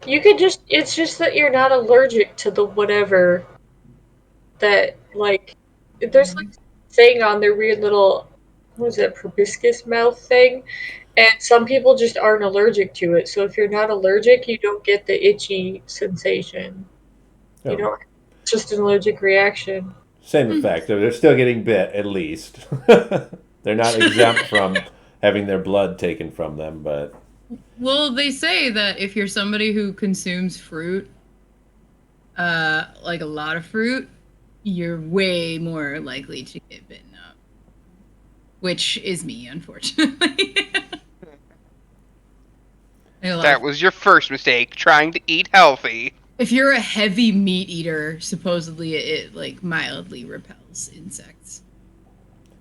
You could just, it's just that you're not allergic to the whatever that, like, there's like saying on their weird little, what was it, proboscis mouth thing? And some people just aren't allergic to it. So if you're not allergic, you don't get the itchy sensation. You Oh, don't, it's just an allergic reaction. same effect. They're still getting bit, at least. They're not exempt from having their blood taken from them, but Well, they say that if you're somebody who consumes fruit, like a lot of fruit, you're way more likely to get bitten up. Which is me, unfortunately. I got a lot That of was your first mistake, trying to eat healthy. If you're a heavy meat eater, supposedly it like mildly repels insects.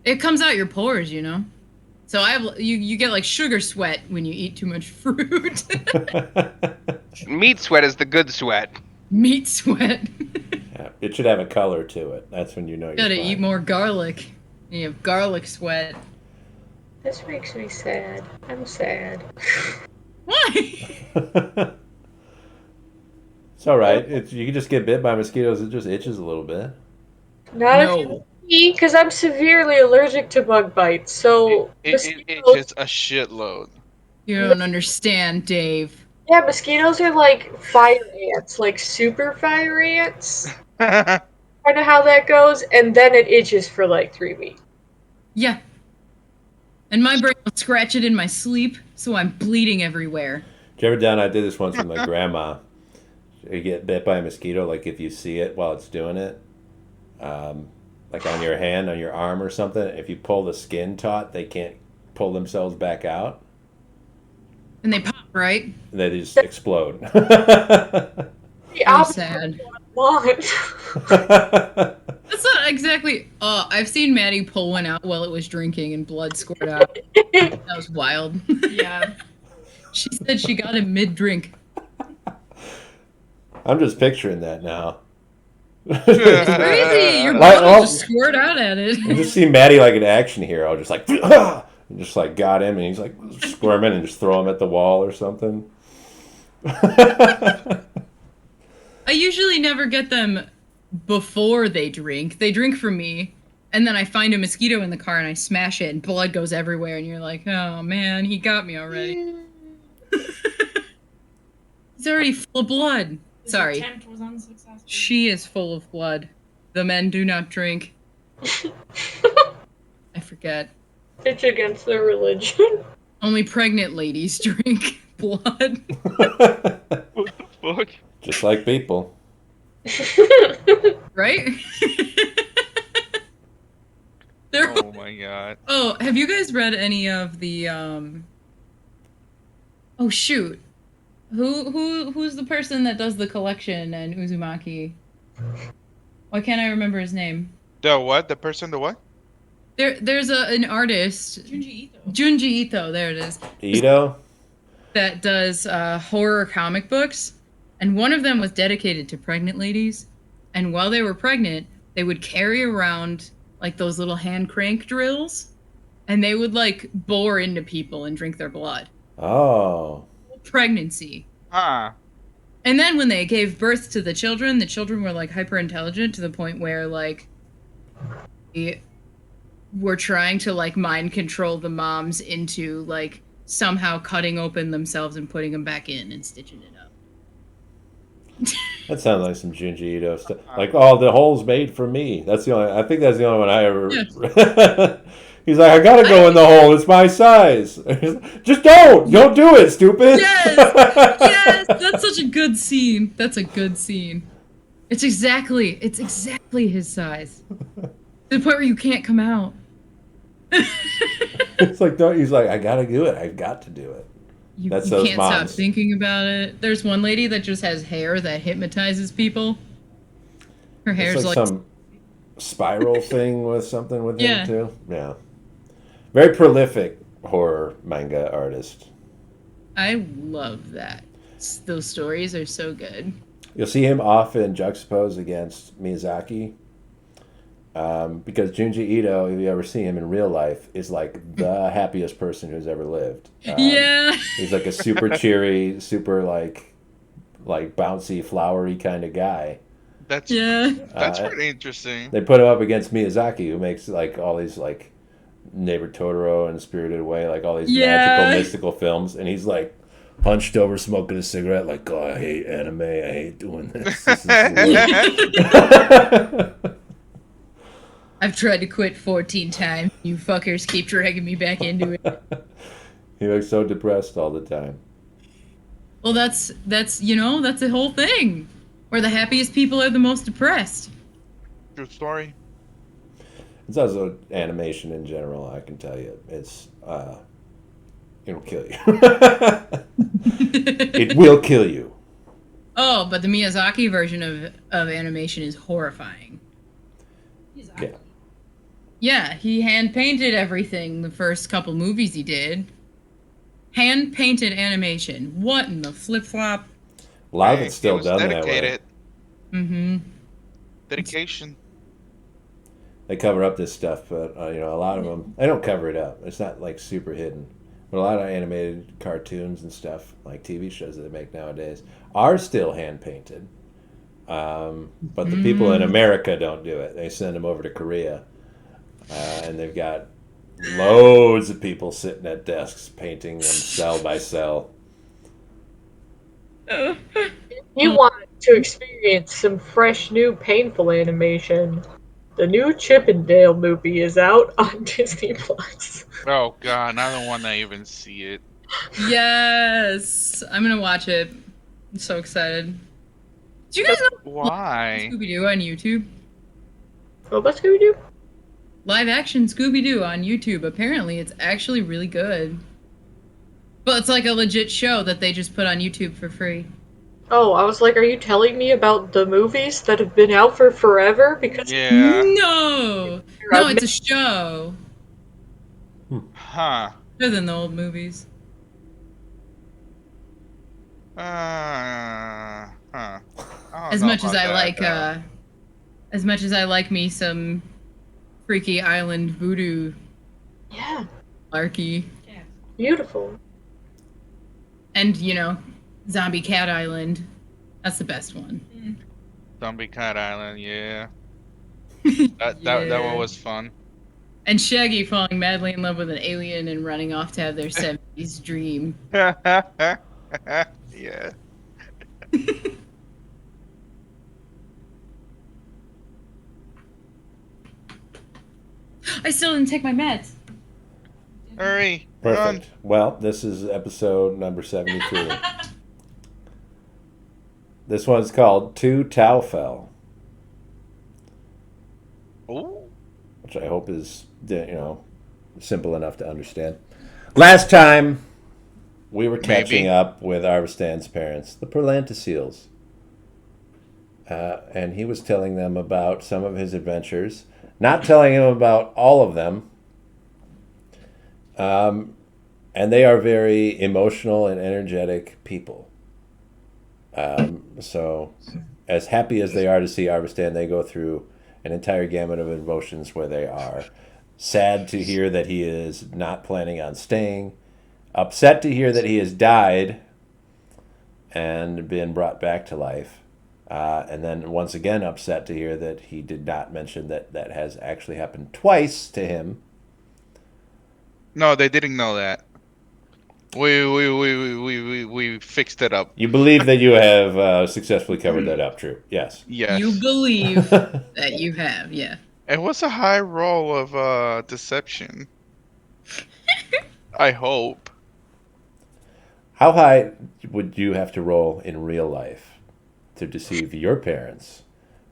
It comes out your pores, you know. So you get like sugar sweat when you eat too much fruit. Meat sweat is the good sweat. Meat sweat. yeah, it should have a color to it. That's when you know you're Gotta fine. eat more garlic. You have garlic sweat. This makes me sad. I'm sad. Why? It's all right. You can just get bit by mosquitoes. It just itches a little bit. Not if you're No. me, because I'm severely allergic to bug bites. So It mosquitoes, itches a shitload. You don't understand, Dave. yeah, mosquitoes are like fire ants, like super fire ants. Kind of how that goes, and then it itches for like 3 weeks. Yeah. And my brain will scratch it in my sleep, so I'm bleeding everywhere. Did you ever done? I did this once with my grandma. You get bit by a mosquito, like if you see it while it's doing it, like on your hand, on your arm or something. If you pull the skin taut, they can't pull themselves back out. And they pop, right? They just explode. The So opposite sad. of what I want. That's not exactly. I've seen Maddie pull one out while it was drinking and blood squirt out. That was wild. Yeah. She said she got it mid drink. I'm just picturing that now. Crazy! Your Like, blood will just squirt out at it. I just see Maddie like an action hero, just like, and just like got him, and he's like squirming and just throw him at the wall or something. I usually never get them before they drink. They drink from me, and then I find a mosquito in the car and I smash it, and blood goes everywhere, and you're like, oh man, he got me already. He's already full of blood. This Sorry. attempt was unsuccessful. She is full of blood. The men do not drink. I forget. It's against their religion. Only pregnant ladies drink blood. What the fuck? Just like people. Right? They're Oh my god. Oh, have you guys read any of the Oh shoot. Who's the person that does the collection and Uzumaki? Why can't I remember his name? The what? The person, the what? There's an artist, Junji Ito. Junji Ito, there it is, Ito? that does horror comic books, and one of them was dedicated to pregnant ladies, and while they were pregnant, they would carry around like those little hand crank drills, and they would like bore into people and drink their blood. Oh. Pregnancy. Huh. And then when they gave birth to the children were like hyper intelligent to the point where like they were trying to like mind control the moms into like somehow cutting open themselves and putting them back in and stitching it up. That sounds like some Junji Ito stuff. Like, oh, the hole's made for me. That's the only. I think that's the only one I ever. Yes. He's like, I gotta go in the hole. It's my size. Just don't do it, stupid. Yes, that's such a good scene. That's a good scene. It's exactly his size. To the point where you can't come out. It's like, don't. He's like, I gotta do it. I've got to do it. You, That's you those can't stop moms. thinking about it. There's one lady that just has hair that hypnotizes people. Her hair's It's like some spiral thing with something with Yeah. him too. Yeah. Very prolific horror manga artist. I love that. Those stories are so good. You'll see him often juxtaposed against Miyazaki. Because Junji Ito, if you ever see him in real life, is like the happiest person who's ever lived. Yeah. He's like a super cheery, super like like bouncy, flowery kind of guy. That's Yeah. that's Uh, pretty interesting. they put him up against Miyazaki, who makes like all these like Neighbor Totoro and Spirited Away, like all these magical, Yeah. mystical films, and he's like hunched over smoking a cigarette, like, oh, I hate anime, I hate doing this. This is the worst. I've tried to quit 14 times. You fuckers keep dragging me back into it. He looks so depressed all the time. Well, that's that's the whole thing. Where the happiest people are the most depressed. True story. It's also animation in general. I can tell you, it'll kill you. It will kill you. Oh, but the Miyazaki version of animation is horrifying. Yeah. Yeah, he hand painted everything the first couple movies he did. Hand painted animation. What in the flip flop? A lot of Hey, it's still he was done that way. dedicated. Mm-hmm. Dedication. They cover up this stuff, but a lot of them they don't cover it up. It's not like super hidden. But a lot of animated cartoons and stuff, like TV shows that they make nowadays, are still hand painted. But the people in America don't do it. They send them over to Korea, and they've got loads of people sitting at desks painting them cell by cell. You want to experience some fresh, new, painful animation. The new Chippendale movie is out on Disney Plus. Oh god, I don't want to even see it. Yes, I'm gonna watch it. I'm so excited. Do you guys know Why? Scooby Doo on YouTube? Oh, what's Scooby Doo? Live action Scooby Doo on YouTube. Apparently, it's actually really good. But it's like a legit show that they just put on YouTube for free. Oh, I was like, are you telling me about the movies that have been out for forever? Because Yeah. No, no, it's a show. Huh. Better than the old movies. Huh. I don't As know much as about I that, like, though. as much as I like me some freaky island voodoo yeah, larky, beautiful. and Zombie Cat Island. That's the best one. Zombie Cat Island, yeah. That Yeah. one was fun. And Shaggy falling madly in love with an alien and running off to have their 70s dream. Yeah. I still didn't take my meds. Hurry. Run. Perfect. Well, this is episode number 73. This one's called To Taufell, Ooh. which I hope is, simple enough to understand. Last time, we were catching up with Arvistan's parents, the Perlantasils. And he was telling them about some of his adventures, not telling them about all of them. And they are very emotional and energetic people. So, as happy as they are to see Arvistan, they go through an entire gamut of emotions where they are sad to hear that he is not planning on staying, upset to hear that he has died and been brought back to life, and then once again upset to hear that he did not mention that that has actually happened twice to him. No, they didn't know that. We fixed it up. You believe that you have successfully covered that up, true? Yes. Yes. You believe that you have, yeah. It was a high roll of deception. I hope. How high would you have to roll in real life to deceive your parents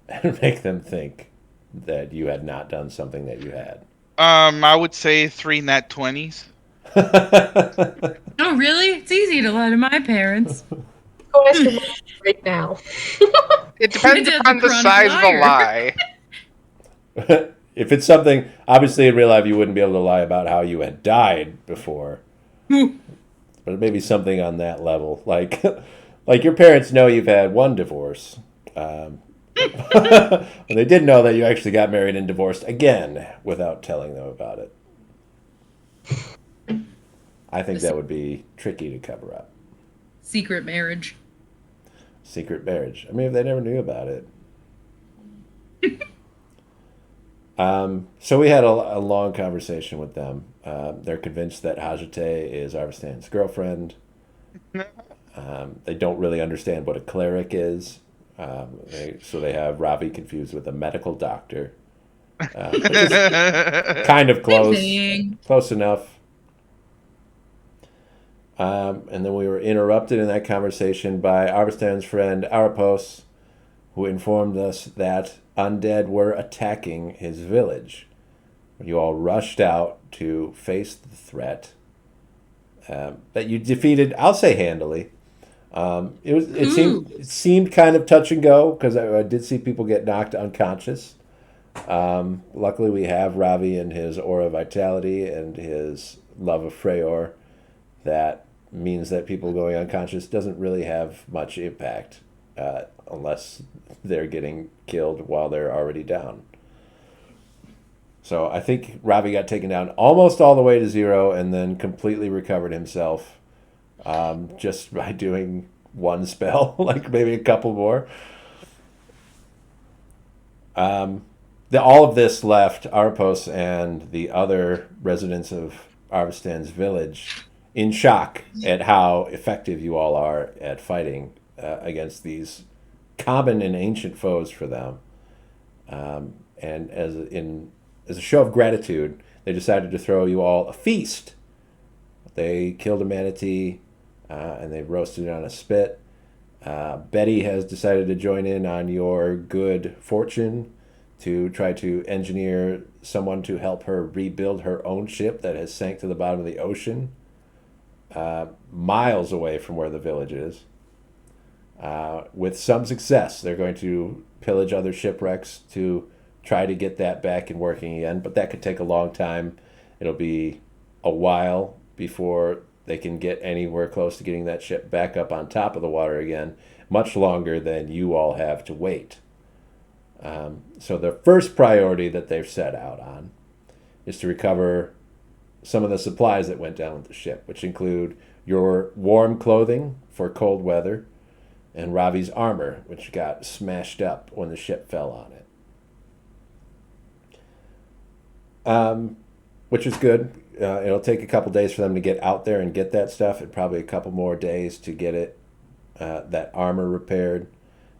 and make them think that you had not done something that you had? I would say 3 nat 20s. Oh, really? It's easy to lie to my parents. Go ask your mom right now. It depends Dad's a upon the chronic size of the liar. lie. If it's something, obviously in real life you wouldn't be able to lie about how you had died before. But maybe something on that level. Like your parents know you've had one divorce. And they did know that you actually got married and divorced again without telling them about it. I think that would be tricky to cover up. Secret marriage. secret marriage. I mean, if they never knew about it. So we had a long conversation with them. They're convinced that Hajite is Arvistan's girlfriend. They don't really understand what a cleric is. So they have Ravi confused with a medical doctor. Which is kind of close. Thing. Close enough. And then we were interrupted in that conversation by Arvistan's friend Arapos, who informed us that undead were attacking his village. You all rushed out to face the threat that you defeated, I'll say handily. It seemed kind of touch and go because I did see people get knocked unconscious. Luckily, we have Ravi and his aura vitality and his love of Freyr. That means that people going unconscious doesn't really have much impact unless they're getting killed while they're already down. So I think Ravi got taken down almost all the way to 0 and then completely recovered himself just by doing one spell, like maybe a couple more. All of this left Arpos and the other residents of Arvistan's village in shock at how effective you all are at fighting against these common and ancient foes for them. And as a show of gratitude, they decided to throw you all a feast. They killed a manatee and they roasted it on a spit. Betty has decided to join in on your good fortune to try to engineer someone to help her rebuild her own ship that has sank to the bottom of the ocean, miles away from where the village is. With some success, they're going to pillage other shipwrecks to try to get that back and working again, but that could take a long time. It'll be a while before they can get anywhere close to getting that ship back up on top of the water again, much longer than you all have to wait. So the first priority that they've set out on is to recover some of the supplies that went down with the ship, which include your warm clothing for cold weather and Ravi's armor, which got smashed up when the ship fell on it. Which is good. It'll take a couple days for them to get out there and get that stuff, and probably a couple more days to get it, that armor repaired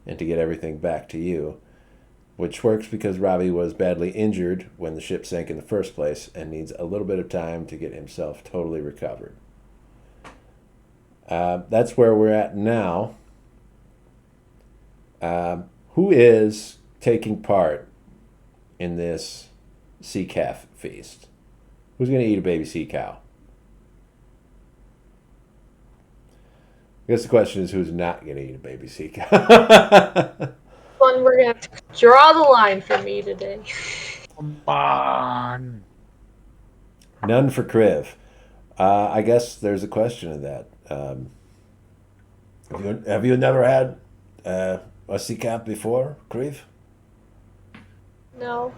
and to get everything back to you. Which works because Ravi was badly injured when the ship sank in the first place and needs a little bit of time to get himself totally recovered. That's where we're at now. Who is taking part in this sea calf feast? Who's going to eat a baby sea cow? I guess the question is who's not going to eat a baby sea cow? One, we're gonna have to draw the line for me today. Come on. None for Kriv. I guess there's a question of that. Have you never had a sea calf before, Kriv? No.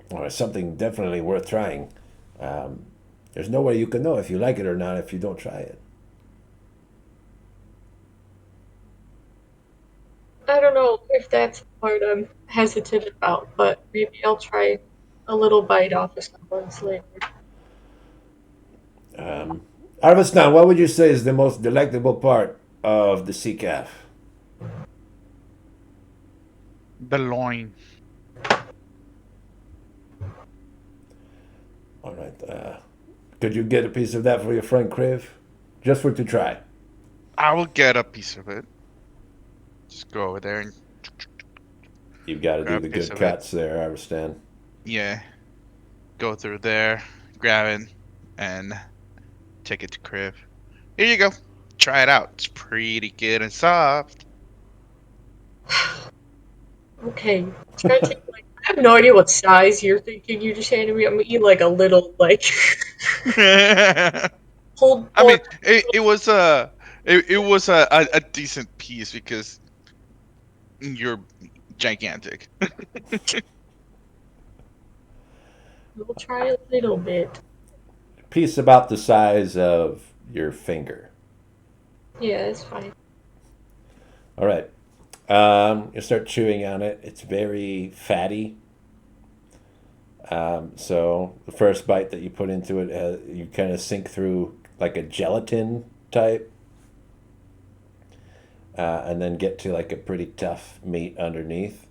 Well, it's something definitely worth trying. There's no way you can know if you like it or not if you don't try it. I don't know if that's the part I'm hesitant about, but maybe I'll try a little bite off of someone's later. Arvistan, what would you say is the most delectable part of the sea calf? The loin. All right. Could you get a piece of that for your friend Kriv? Just for to try. I will get a piece of it. Just go over there and You've got to do grab the a piece good of cuts there, Arvistan. yeah, go through there, grab it, and take it to Kriv. Here you go. Try it out. It's pretty good and soft. Okay. Try to take, like, I have no idea what size you're thinking you just handed me. I'm gonna eat like a little, like, I pulled mean, pork. it was a decent piece because you're gigantic. We'll try a little bit. Piece about the size of your finger. Yeah, it's fine. All right. You start chewing on it. It's very fatty. So the first bite that you put into it, you kind of sink through like a gelatin type, and then get to like a pretty tough meat underneath.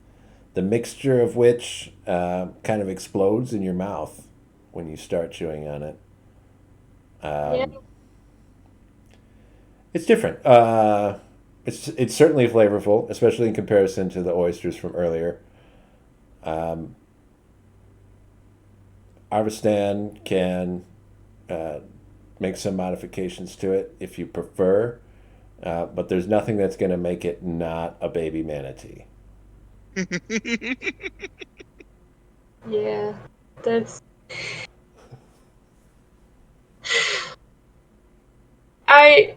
The mixture of which kind of explodes in your mouth when you start chewing on it. Yeah. It's different. It's certainly flavorful, especially in comparison to the oysters from earlier. Um, Arvistan can uh, make some modifications to it if you prefer, but there's nothing that's going to make it not a baby manatee. Yeah. That's I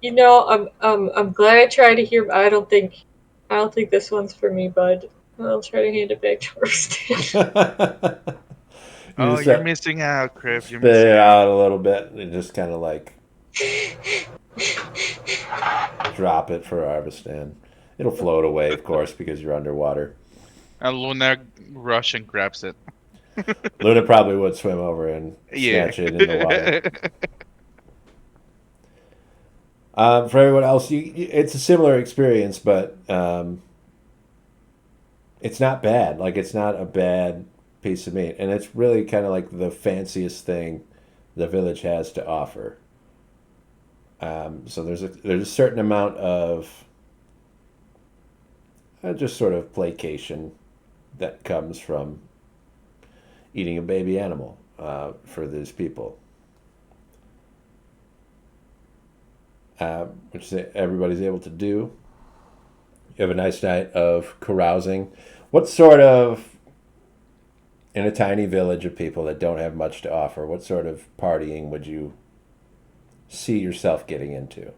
I'm glad I tried to hear, but I don't think this one's for me, bud. I'll try to hand it back to Rostan. You Oh, just you're missing out, Crip. You're spit missing it out. out a little bit and just kind of like drop it for Arvistan. It'll float away, of course, because you're underwater. And Luna rush and grabs it. Luna probably would swim over and Yeah. snatch it in the water. For everyone else, it's a similar experience, but it's not bad. Like it's not a bad piece of meat, and it's really kind of like the fanciest thing the village has to offer. So there's a certain amount of just sort of placation that comes from eating a baby animal for these people, which everybody's able to do. You have a nice night of carousing. What sort of, in a tiny village of people that don't have much to offer, what sort of partying would you see yourself getting into?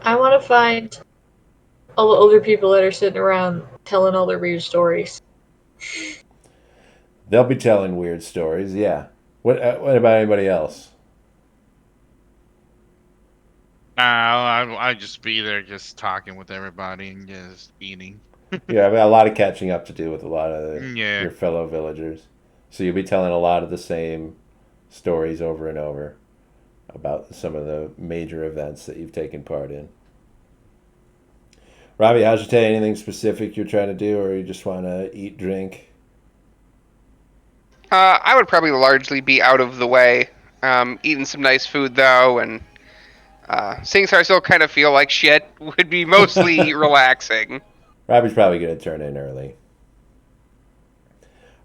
I want to find all the older people that are sitting around telling all their weird stories. They'll be telling weird stories, yeah. What about anybody else? I just be there, just talking with everybody and just eating. Yeah, I mean, a lot of catching up to do with a lot of Yeah. your fellow villagers. So you'll be telling a lot of the same stories over and over about some of the major events that you've taken part in. Robbie, how's your day? Anything specific you're trying to do, or you just want to eat, drink? I would probably largely be out of the way, eating some nice food though, and seeing as I still kind of feel like shit would be mostly relaxing. Robbie's probably going to turn in early.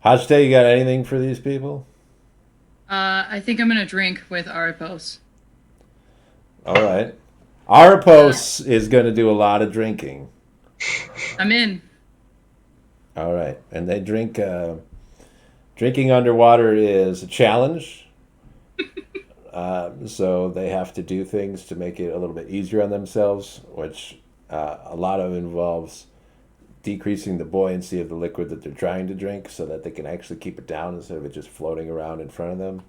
How's your day? You got anything for these people? I think I'm gonna drink with Aripos. All right. Arapos is going to do a lot of drinking. I'm in. All right. And they drink. Drinking underwater is a challenge. So they have to do things to make it a little bit easier on themselves, which a lot of involves decreasing the buoyancy of the liquid that they're trying to drink so that they can actually keep it down instead of it just floating around in front of them.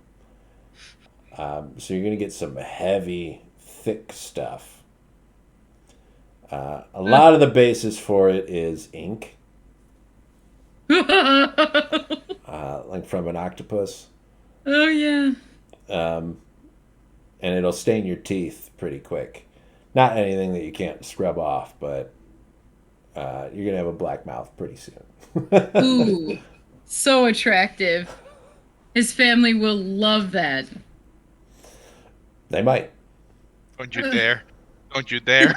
So you're going to get some heavy, thick stuff. A lot of the basis for it is ink, like from an octopus. Oh yeah. And it'll stain your teeth pretty quick. Not anything that you can't scrub off, but you're going to have a black mouth pretty soon. Ooh, so attractive. His family will love that. They might. Don't you dare. Don't you dare.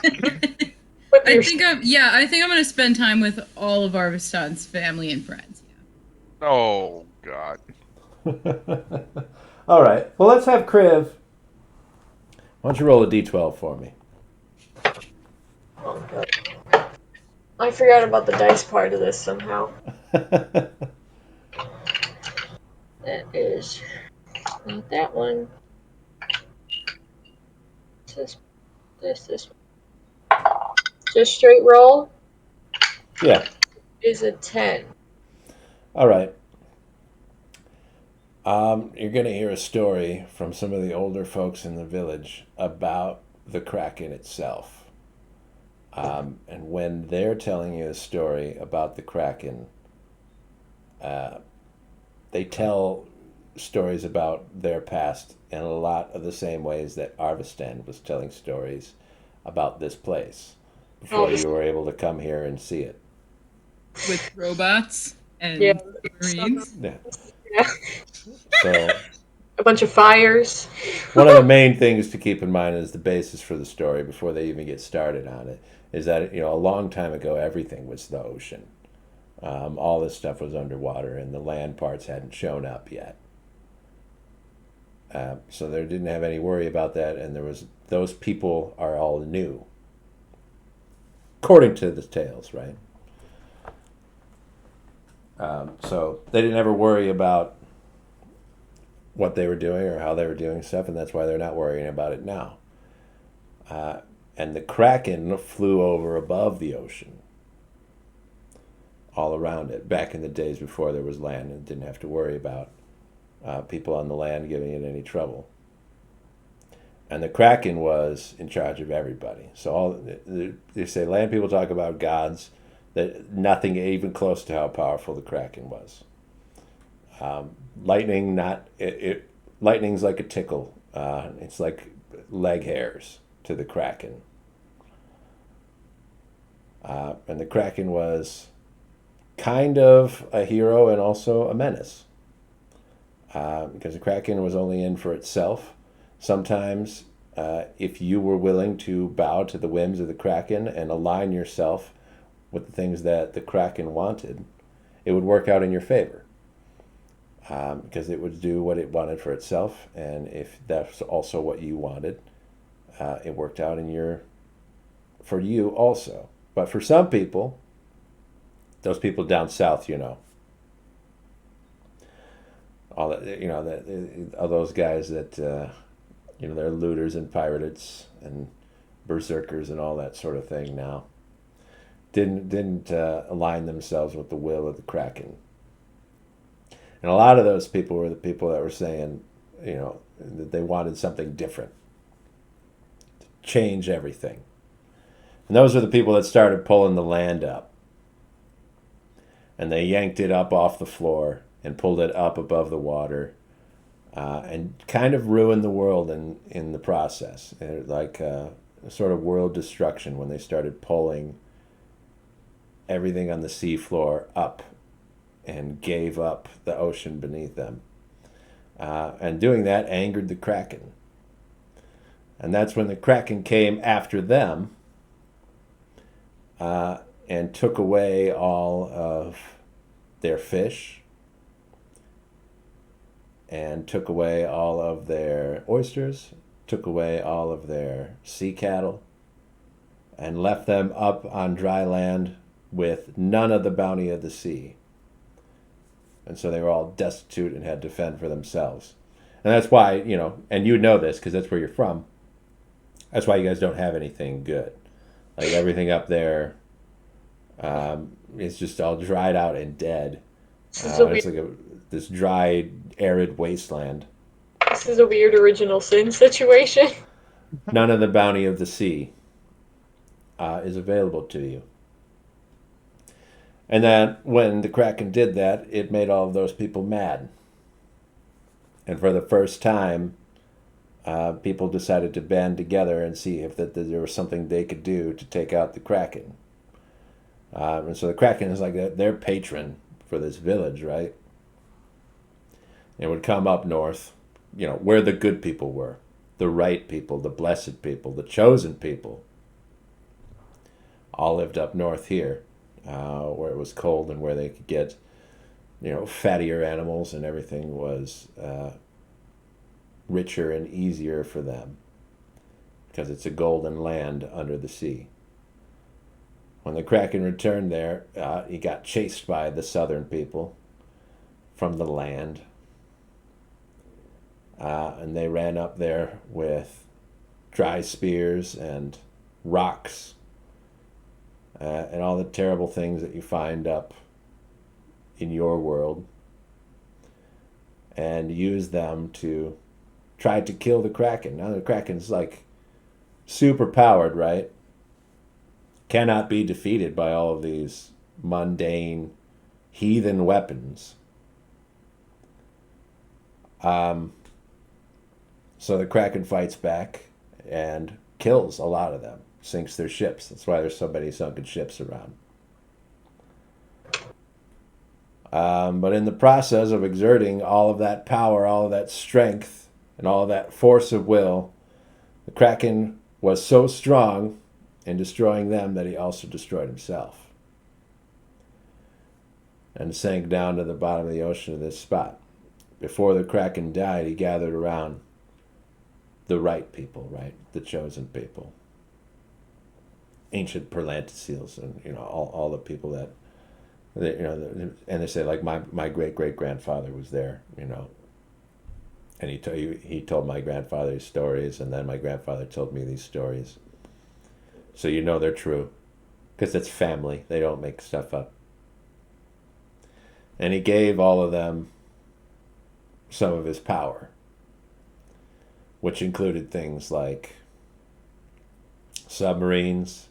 With I your think I'm gonna spend time with all of Arvistan's family and friends. Yeah. Oh, God. All right. Well, let's have Kriv. Why don't you roll a d12 for me? Oh god. I forgot about the dice part of this somehow. That is not that one. This one. Just straight roll Yeah. is a 10. All right. You're going to hear a story from some of the older folks in the village about the Kraken itself. And when they're telling you a story about the Kraken, uh, they tell stories about their past in a lot of the same ways that Arvestan was telling stories about this place All before this, you were able to come here and see it. With robots yeah, and stuff. marines. Yeah. Yeah, So a bunch of fires. one of the main things to keep in mind is the basis for the story before they even get started on it is that a long time ago everything was the ocean. All this stuff was underwater and the land parts hadn't shown up yet. So they didn't have any worry about that, and there was those people are all new, according to the tales, right? So they didn't ever worry about what they were doing or how they were doing stuff, and that's why they're not worrying about it now. Uh, and the Kraken flew over above the ocean, all around it, back in the days before there was land and didn't have to worry about people on the land giving it any trouble. And the Kraken was in charge of everybody. So they say land people talk about gods, that nothing even close to how powerful the Kraken was. Lightning, not it. Lightning's like a tickle. It's like leg hairs to the Kraken. And the Kraken was kind of a hero and also a menace. Because the Kraken was only in for itself. Sometimes, if you were willing to bow to the whims of the Kraken and align yourself with the things that the Kraken wanted, it would work out in your favor. Because it would do what it wanted for itself, and if that's also what you wanted, it worked out for you also. But for some people, those people down south, all that, all those guys that they're looters and pirates and berserkers and all that sort of thing now, didn't align themselves with the will of the Kraken. And a lot of those people were the people that were saying, that they wanted something different, to change everything. And those were the people that started pulling the land up. And they yanked it up off the floor and pulled it up above the water, and kind of ruined the world in the process. Like a sort of world destruction when they started pulling everything on the sea floor up and gave up the ocean beneath them. And doing that angered the Kraken. And that's when the Kraken came after them, and took away all of their fish and took away all of their oysters, took away all of their sea cattle, and left them up on dry land with none of the bounty of the sea. And so they were all destitute and had to fend for themselves. And that's why, and you know this because that's where you're from. That's why you guys don't have anything good. Like everything up there is just all dried out and dead. It's like this dry, arid wasteland. This is a weird original sin situation. None of the bounty of the sea is available to you. And then when the Kraken did that, it made all of those people mad. And for the first time, people decided to band together and see if there was something they could do to take out the Kraken. And so the Kraken is like their patron for this village, right? It would come up north, where the good people were, the right people, the blessed people, the chosen people. All lived up north here, where it was cold and where they could get, fattier animals, and everything was richer and easier for them because it's a golden land under the sea. When the Kraken returned there, he got chased by the southern people from the land. And they ran up there with dry spears and rocks, and all the terrible things that you find up in your world, and used them to try to kill the Kraken. Now the Kraken's like super powered, right? cannot be defeated by all of these mundane heathen weapons. So the Kraken fights back and kills a lot of them, sinks their ships. That's why there's so many sunken ships around. But in the process of exerting all of that power, all of that strength, and all of that force of will, the Kraken was so strong in destroying them that he also destroyed himself and sank down to the bottom of the ocean at this spot. Before the Kraken died, he gathered around the right people, right? The chosen people. Ancient Perlantasils and, all the people that, and they say, like, my great-great-grandfather was there, and he told my grandfather these stories, and then my grandfather told me these stories. So they're true, because it's family. They don't make stuff up. And he gave all of them some of his power, which included things like submarines,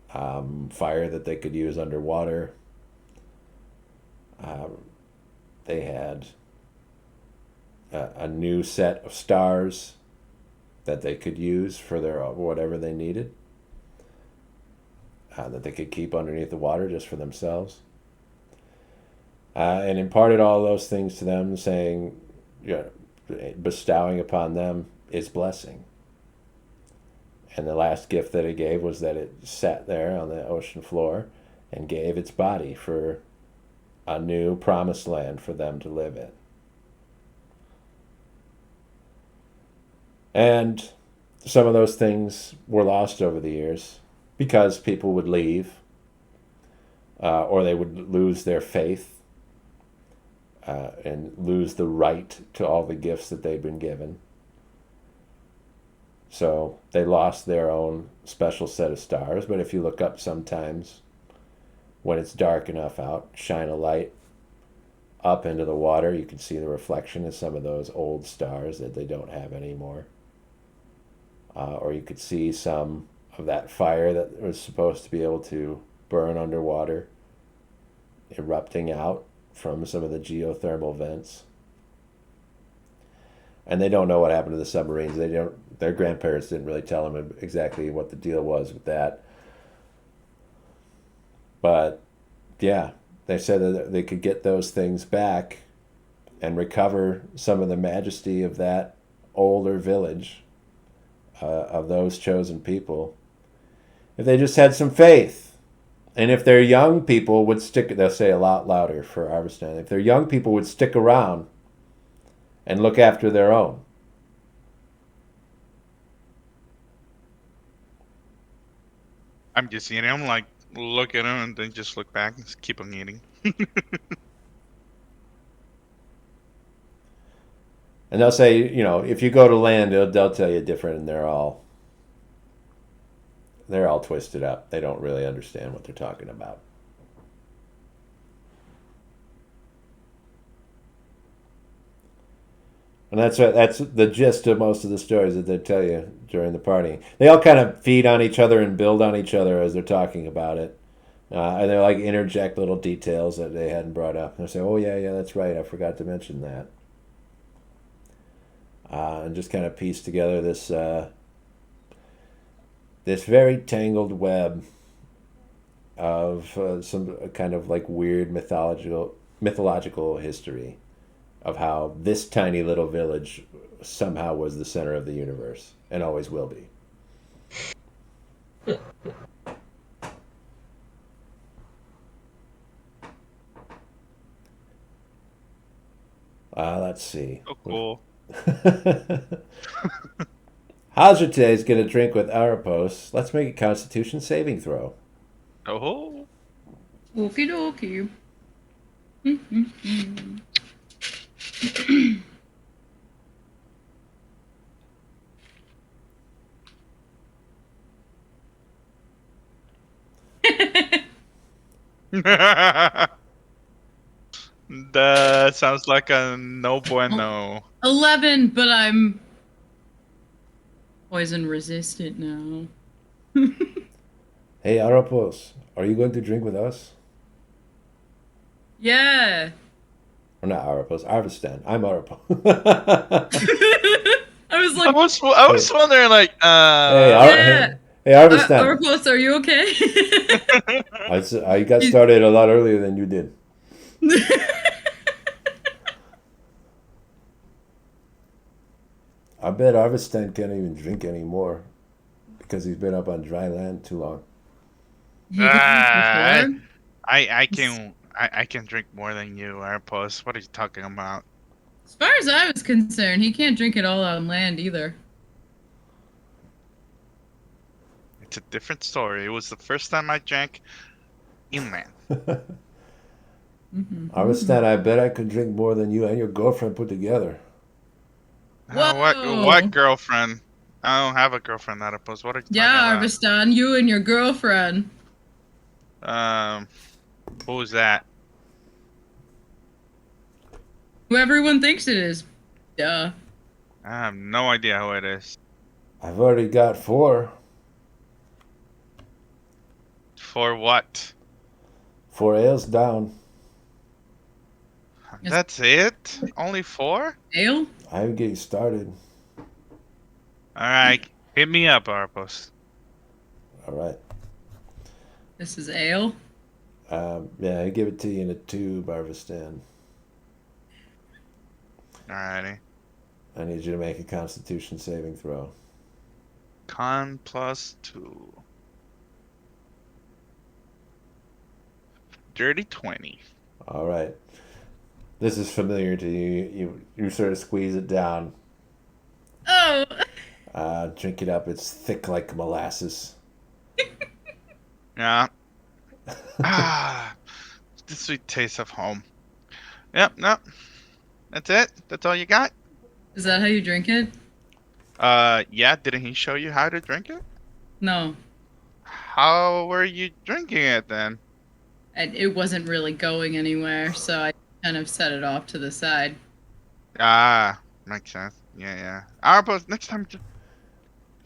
fire that they could use underwater. They had a new set of stars that they could use for their whatever they needed, that they could keep underneath the water just for themselves. And imparted all those things to them, saying, bestowing upon them its blessing. And the last gift that it gave was that it sat there on the ocean floor and gave its body for a new promised land for them to live in. And some of those things were lost over the years because people would leave, or they would lose their faith, and lose the right to all the gifts that they'd been given. So they lost their own special set of stars. But if you look up sometimes when it's dark enough out, shine a light up into the water, you can see the reflection of some of those old stars that they don't have anymore. Or you could see some of that fire that was supposed to be able to burn underwater erupting out from some of the geothermal vents. And they don't know what happened to the submarines. Their grandparents didn't really tell them exactly what the deal was with that. But yeah, they said that they could get those things back and recover some of the majesty of that older village, of those chosen people, if they just had some faith. And if their young people would stick, they'll say a lot louder for our understanding, if their young people would stick around and look after their own. I'm just eating. I'm like, look at them and then just look back and just keep on eating. And they'll say, if you go to land, they'll tell you different, and they're all twisted up. They don't really understand what they're talking about. And that's the gist of most of the stories that they tell you during the party. They all kind of feed on each other and build on each other as they're talking about it. And they're like interject little details that they hadn't brought up. And they say, oh, yeah, that's right. I forgot to mention that. And just kind of piece together this very tangled web of some kind of like weird mythological history of how this tiny little village somehow was the center of the universe and always will be. Let's see. Oh, cool. How's today's get a drink with Arapos? Let's make a Constitution saving throw. Oh. Okie dokie. That sounds like a no bueno. 11, but I'm poison resistant now. Hey, Arapos, are you going to drink with us? Yeah. Or not Arapos, Arvistan. I'm Arapos. I was I like, was I was Hey, wondering like yeah. Hey, Arvistan. Orpos, are you okay? I got You- started a lot earlier than you did. I bet Arvistan can't even drink anymore because he's been up on dry land too long. He did this before. I can drink more than you, Airpost. What are you talking about? As far as I was concerned, he can't drink it all on land either. It's a different story. It was the first time I drank inland. Arvistan, I bet I could drink more than you and your girlfriend put together. What Whoa! girlfriend? I don't have a girlfriend, Airpost. What are you talking Yeah, about? Arvistan, you and your girlfriend. Um, who's that? Who everyone thinks it is. Duh. I have no idea who it is. I've already got 4. For what? 4 ales down. Is That's it? Only 4? ale? I'm getting started. Alright, hit me up, Arpos. All right. This is ale? Yeah, I give it to you in a tube, Arvistan. Alrighty. I need you to make a Constitution saving throw. Con +2. Dirty 20. All right. This is familiar to you. You sort of squeeze it down, Oh! drink it up. It's thick like molasses. Yeah. Ah, the sweet taste of home. Yep, no. That's it? That's all you got? Is that how you drink it? Yeah, didn't he show you how to drink it? No. How were you drinking it then? It wasn't really going anywhere, so I kind of set it off to the side. Ah, makes sense. Yeah. Arpos, next time, just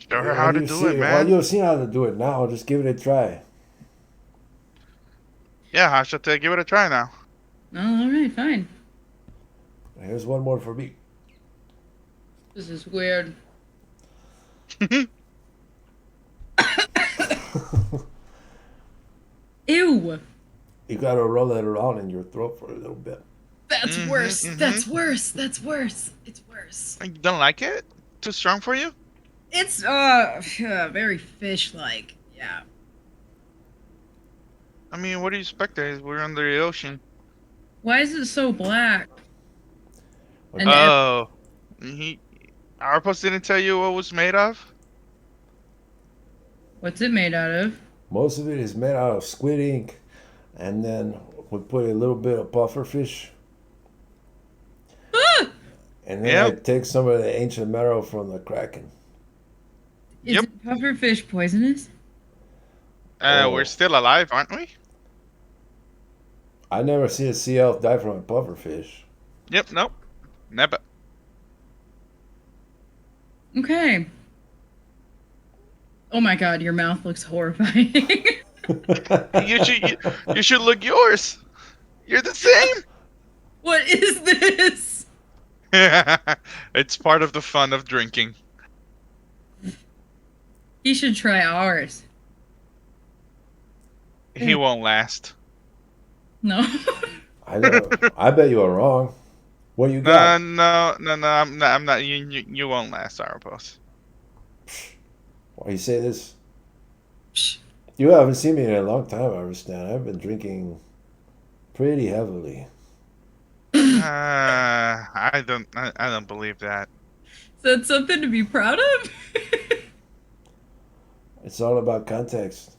show her how to do it, Well, man. you've seen how to do it now. Just give it a try. Yeah, I should give it a try now. Oh, alright, fine. Here's one more for me. This is weird. Ew! You gotta roll it around in your throat for a little bit. That's worse. That's worse. That's worse. It's worse. You don't like it? Too strong for you? It's very fish-like. Yeah. I mean, what do you expect? We're under the ocean. Why is it so black? And Oh, Arpos didn't tell you what it was made of? what's it made out of? Most of it is made out of squid ink, and then we put a little bit of puffer fish, Ah! and then I Yep. take some of the ancient marrow from the kraken. Is Yep. it pufferfish poisonous? Oh. We're still alive, aren't we? I never see a sea elf die from a puffer fish. Yep, nope. Never. Okay. Oh my god, your mouth looks horrifying. You should look yours. You're the same. What is this? It's part of the fun of drinking. He should try ours. He won't last. No. I know. I bet you are wrong. What you No, got? no. I'm not. You won't last, Arpos. Why you say this? Psh. You haven't seen me in a long time, Arvistan. I've been drinking pretty heavily. I don't believe that. Is that something to be proud of? It's all about context.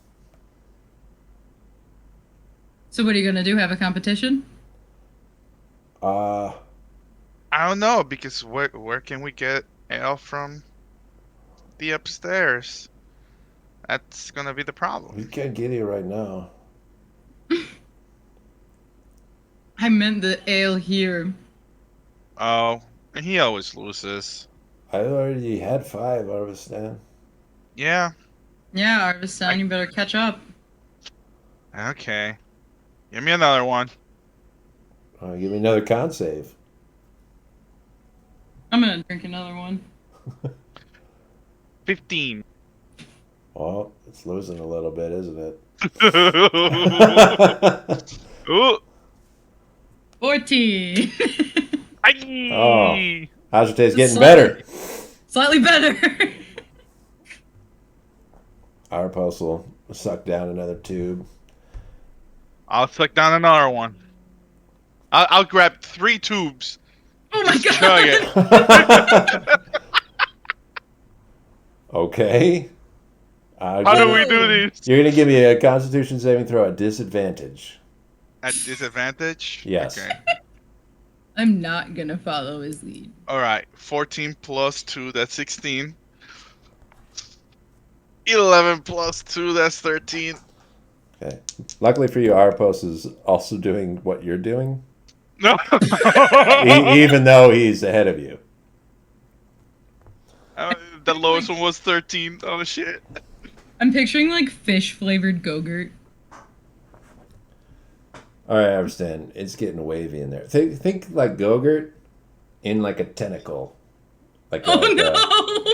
So what are you gonna do? Have a competition? Uh, I don't know because where can we get ale from the upstairs? That's gonna be the we problem. can't get it right now. I meant the ale here. Oh, he always loses. I already had 5, Arvistan. Yeah. Yeah, Arvistan, you better catch up. Okay. Give me another one. Give me another con save. I'm gonna drink another one. 15. Well, it's losing a little bit, isn't it? Ooh. 14. Aye. How's your taste getting Slightly- better? Slightly better. Our post will suck down another tube. I'll flick down another one. I'll grab 3 tubes. Oh my Just god. chug it. Okay. How do we do these? You're going to give me a Constitution saving throw at disadvantage. At disadvantage? Yes. Okay. I'm not gonna follow his lead. Alright. 14 plus 2, that's 16. 11 plus 2, that's 13. Okay. Luckily for you, our post is also doing what you're doing, No. even though he's ahead of you. The lowest one was 13. Oh shit. I'm picturing like fish flavored Go-Gurt. All right, I understand. It's getting wavy in there. Think like Go-Gurt in like a tentacle. Like Oh like, no!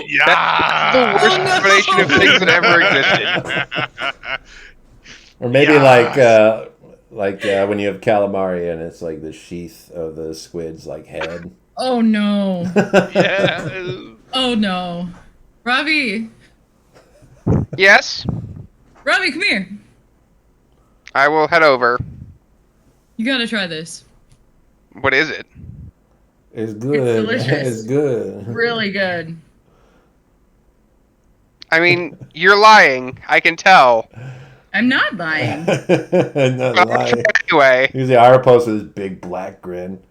Yeah. The worst no. combination of things that ever existed. or maybe Yes. like when you have calamari and it's like the sheath of the squid's like head. Oh no! Yeah. Oh no! Robbie, Yes, Robbie, come here. I will head over. You gotta try this. What is it? It's good. delicious. It's good. Really good. I mean, you're lying. I can tell. I'm not lying. Not I'll try lying. it anyway. Usually our post with this big black grin.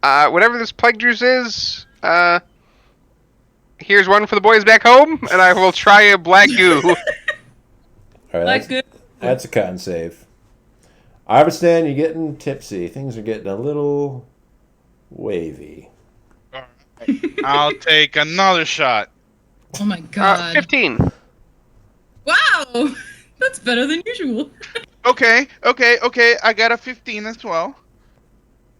Whatever this plague juice is, here's one for the boys back home, and I will try a black goo. All right, Like good. that's a con save. I understand you're getting tipsy. Things are getting a little wavy. I'll take another shot. Oh my god. 15. Wow! That's better than usual. Okay. I got a 15 as well.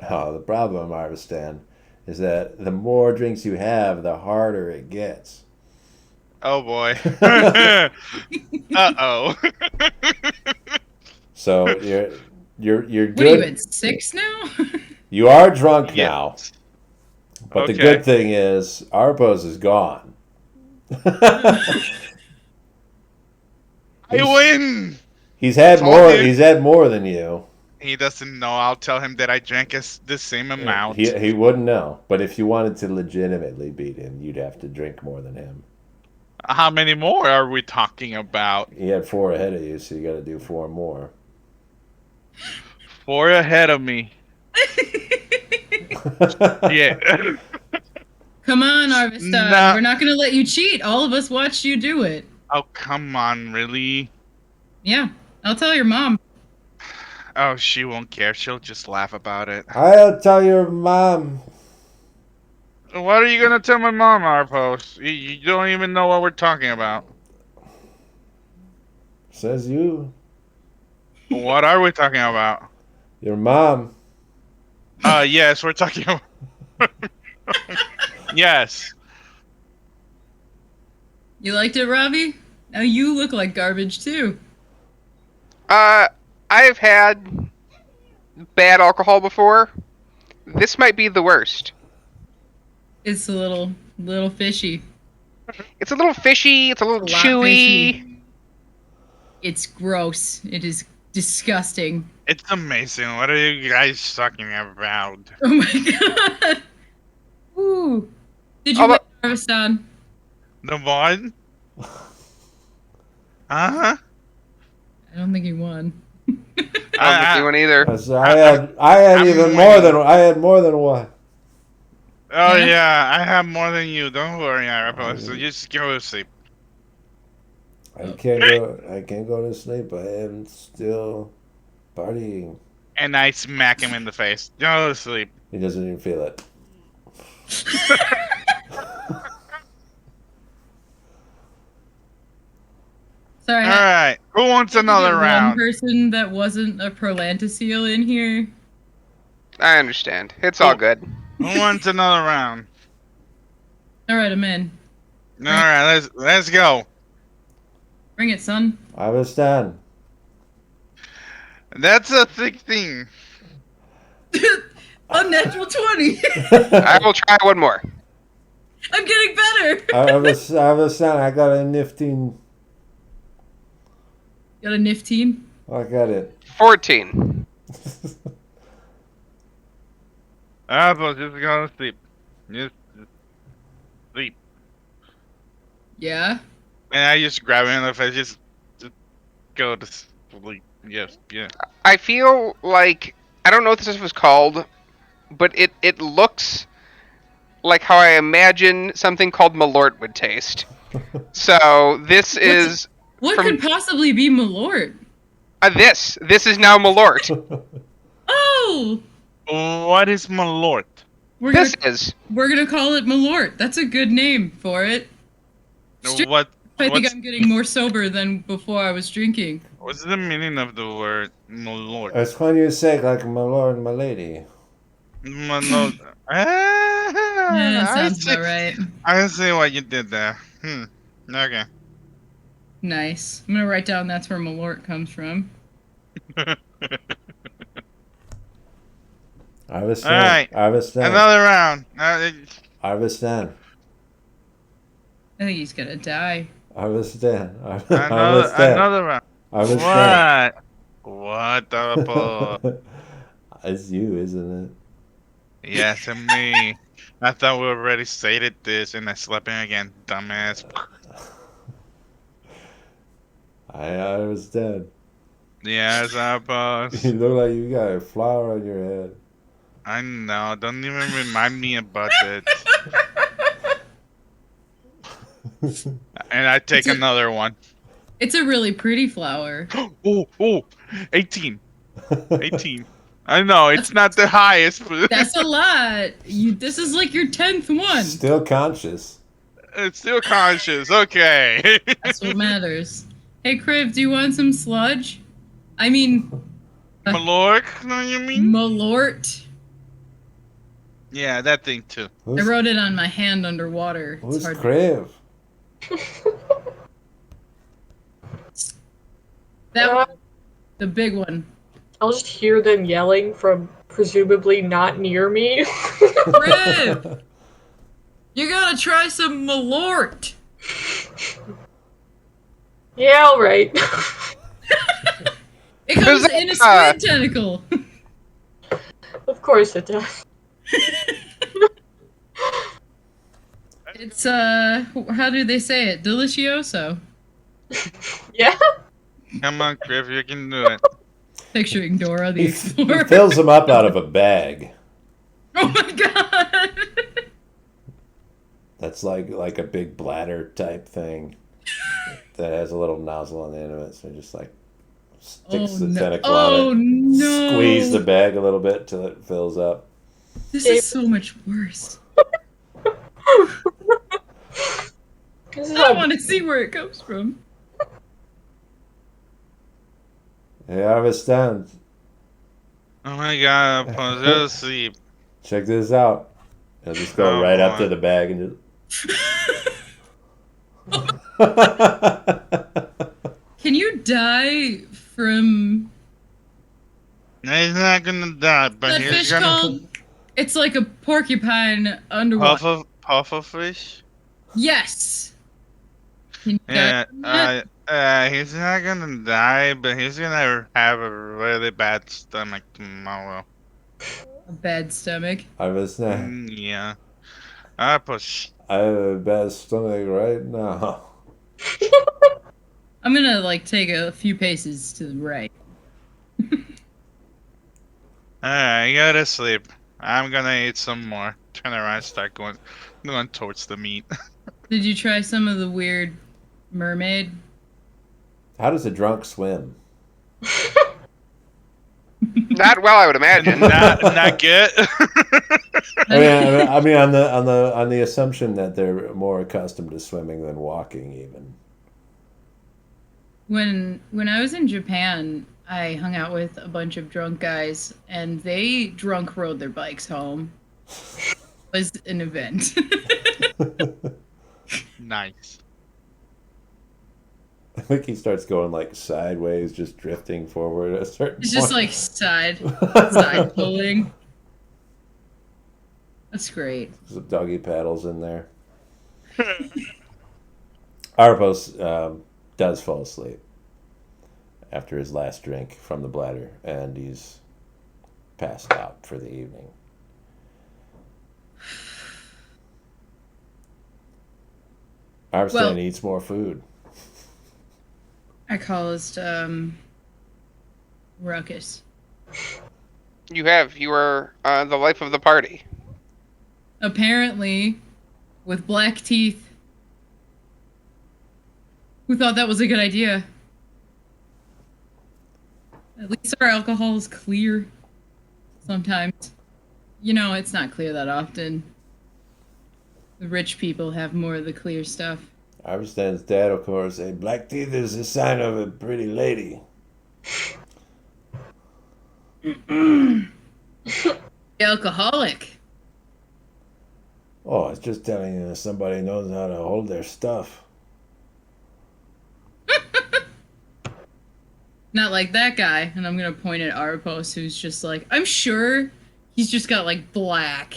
Oh, the problem, I understand, is that the more drinks you have, the harder it gets. Oh boy. Uh-oh. So you're What are you good. at 6 now? You are drunk Yeah. now. But the Okay. good thing is, Arpos is gone. I win. He's had Told more. you. He's had more than you. He doesn't know. I'll tell him that I drank the same amount. He wouldn't know. But if you wanted to legitimately beat him, you'd have to drink more than him. How many more are we talking about? He had 4 ahead of you, so you got to do 4 more. 4 ahead of me. Yeah. Come on, Arvista. Nah. We're not gonna let you cheat. All of us watched you do it. Oh, come on, really? Yeah, I'll tell your mom. Oh, she won't care. She'll just laugh about it. I'll tell your mom. What are you gonna tell my mom, Arpos? You don't even know what we're talking about. Says you. What are we talking about? Your mom. Yes, we're talking about... Yes. You liked it, Robbie? Now you look like garbage too. I've had bad alcohol before. This might be the worst. It's a little fishy. It's a little fishy. It's a little A lot chewy. fishy. It's gross. It is disgusting. It's amazing. What are you guys talking about? Oh my god. Ooh. Did you Oh, win, Arvistan? The one? Uh-huh. I don't think he won. I don't think anyone either. So I had I'm even winning. I had more than one. Oh, Yeah? yeah, I have more than you. Don't worry, Arpos. So just go to sleep. I can't go to sleep. I am still partying. And I smack him in the face. Go to sleep. He doesn't even feel it. Sorry. All right. Who wants Did we another get round? one person that wasn't a Perlantasil in here? I understand. It's all good. Who wants another round? All right, I'm in. All right, let's go. Bring it, son. I was done. That's a 16. Unnatural 20. I will try one more. I'm getting better. I was done. I got a nifteen. Got a 15. I got it. 14. I was just gonna sleep. Just sleep. Yeah. And I just grab it in the face, just go to sleep. Yes, yeah. I feel like I don't know what this was called, but it looks like how I imagine something called Malort would taste. So this is What from could possibly be Malort? this. This is now Malort. Oh, What is my lord? we're gonna This is. we're gonna call it Malort. That's a good name for it. Straight What? I think What's, I'm getting more sober than before I was drinking. what's the meaning of the word my lord? It's when you say like my lord and my lady. My lord. Yeah, I sounds see. about right. I see what you did there. Okay. Nice. I'm gonna write down that's where Malort comes from. I was All done. right. I was done. Another round. I was done. I think he's gonna die. I was done. I was Another done. another round. I was done. What the It's you, isn't it? Yes, and me. I thought we already stated this and I slept in again, dumbass. I was dead. Yes, I boss. You look like you got a flower on your head. I know. Don't even remind me about it. And I take It's a- another one. It's a really pretty flower. Oh, 18. 18. I know, it's not the highest, but That's a lot. This is like your 10th one. Still conscious. it's still conscious. Okay. That's what matters. Hey, Kriv, do you want some sludge? I mean, Malork, know what you mean? Malort. Yeah, that thing too. I wrote it on my hand underwater. It's Who's hard. Crave? That one, the big one. I'll just hear them yelling from presumably not near me. Kriv, you gotta try some Malort. Yeah, all right. It comes in a squid tentacle. Of course it does. It's how do they say it? Delicioso. Yeah? Come on, Griff, you can do it. Picturing Dora the He Explorer. fills them up out of a bag. Oh my god! That's like a big bladder type thing that has a little nozzle on the end of it. So just like sticks the tentacle Oh on it. no! Squeeze the bag a little bit till it fills up. This is so much worse. This is I all want to see where it comes from. Hey, I was done. Oh my god, I'm supposed to sleep. Check this out. I'll just go Oh, right up boy. to the bag and just. Can you die from He's not gonna die, but that he's fish gonna called? It's like a porcupine underwater. puffer fish. Yes. Can you die from that? He's not gonna die, but he's gonna have a really bad stomach tomorrow. A bad stomach. I was not. Yeah. I push. I have a bad stomach right now. I'm gonna like take a few paces to the right. Alright, go to sleep. I'm gonna eat some more. Turn around, start going towards the meat. Did you try some of the weird mermaid? How does a drunk swim? Not well, I would imagine. not good. I mean, on the assumption that they're more accustomed to swimming than walking, even. When I was in Japan, I hung out with a bunch of drunk guys, and they drunk rode their bikes home. It was an event. Nice. I think he starts going like sideways, just drifting forward at a certain It's just point. like side pulling. That's great. Some doggy paddles in there. Arpos does fall asleep after his last drink from the bladder, and he's passed out for the evening. Arstan eats more food. I caused ruckus. You are the life of the party. Apparently, with black teeth. Who thought that was a good idea? At least our alcohol is clear. Sometimes. You know, it's not clear that often. The rich people have more of the clear stuff. Arstan's dad, of course, said, "Black teeth is a sign of a pretty lady." The alcoholic. Oh, I was just telling you, somebody knows how to hold their stuff. Not like that guy. And I'm gonna point at Arpos, who's just like, I'm sure he's just got like black.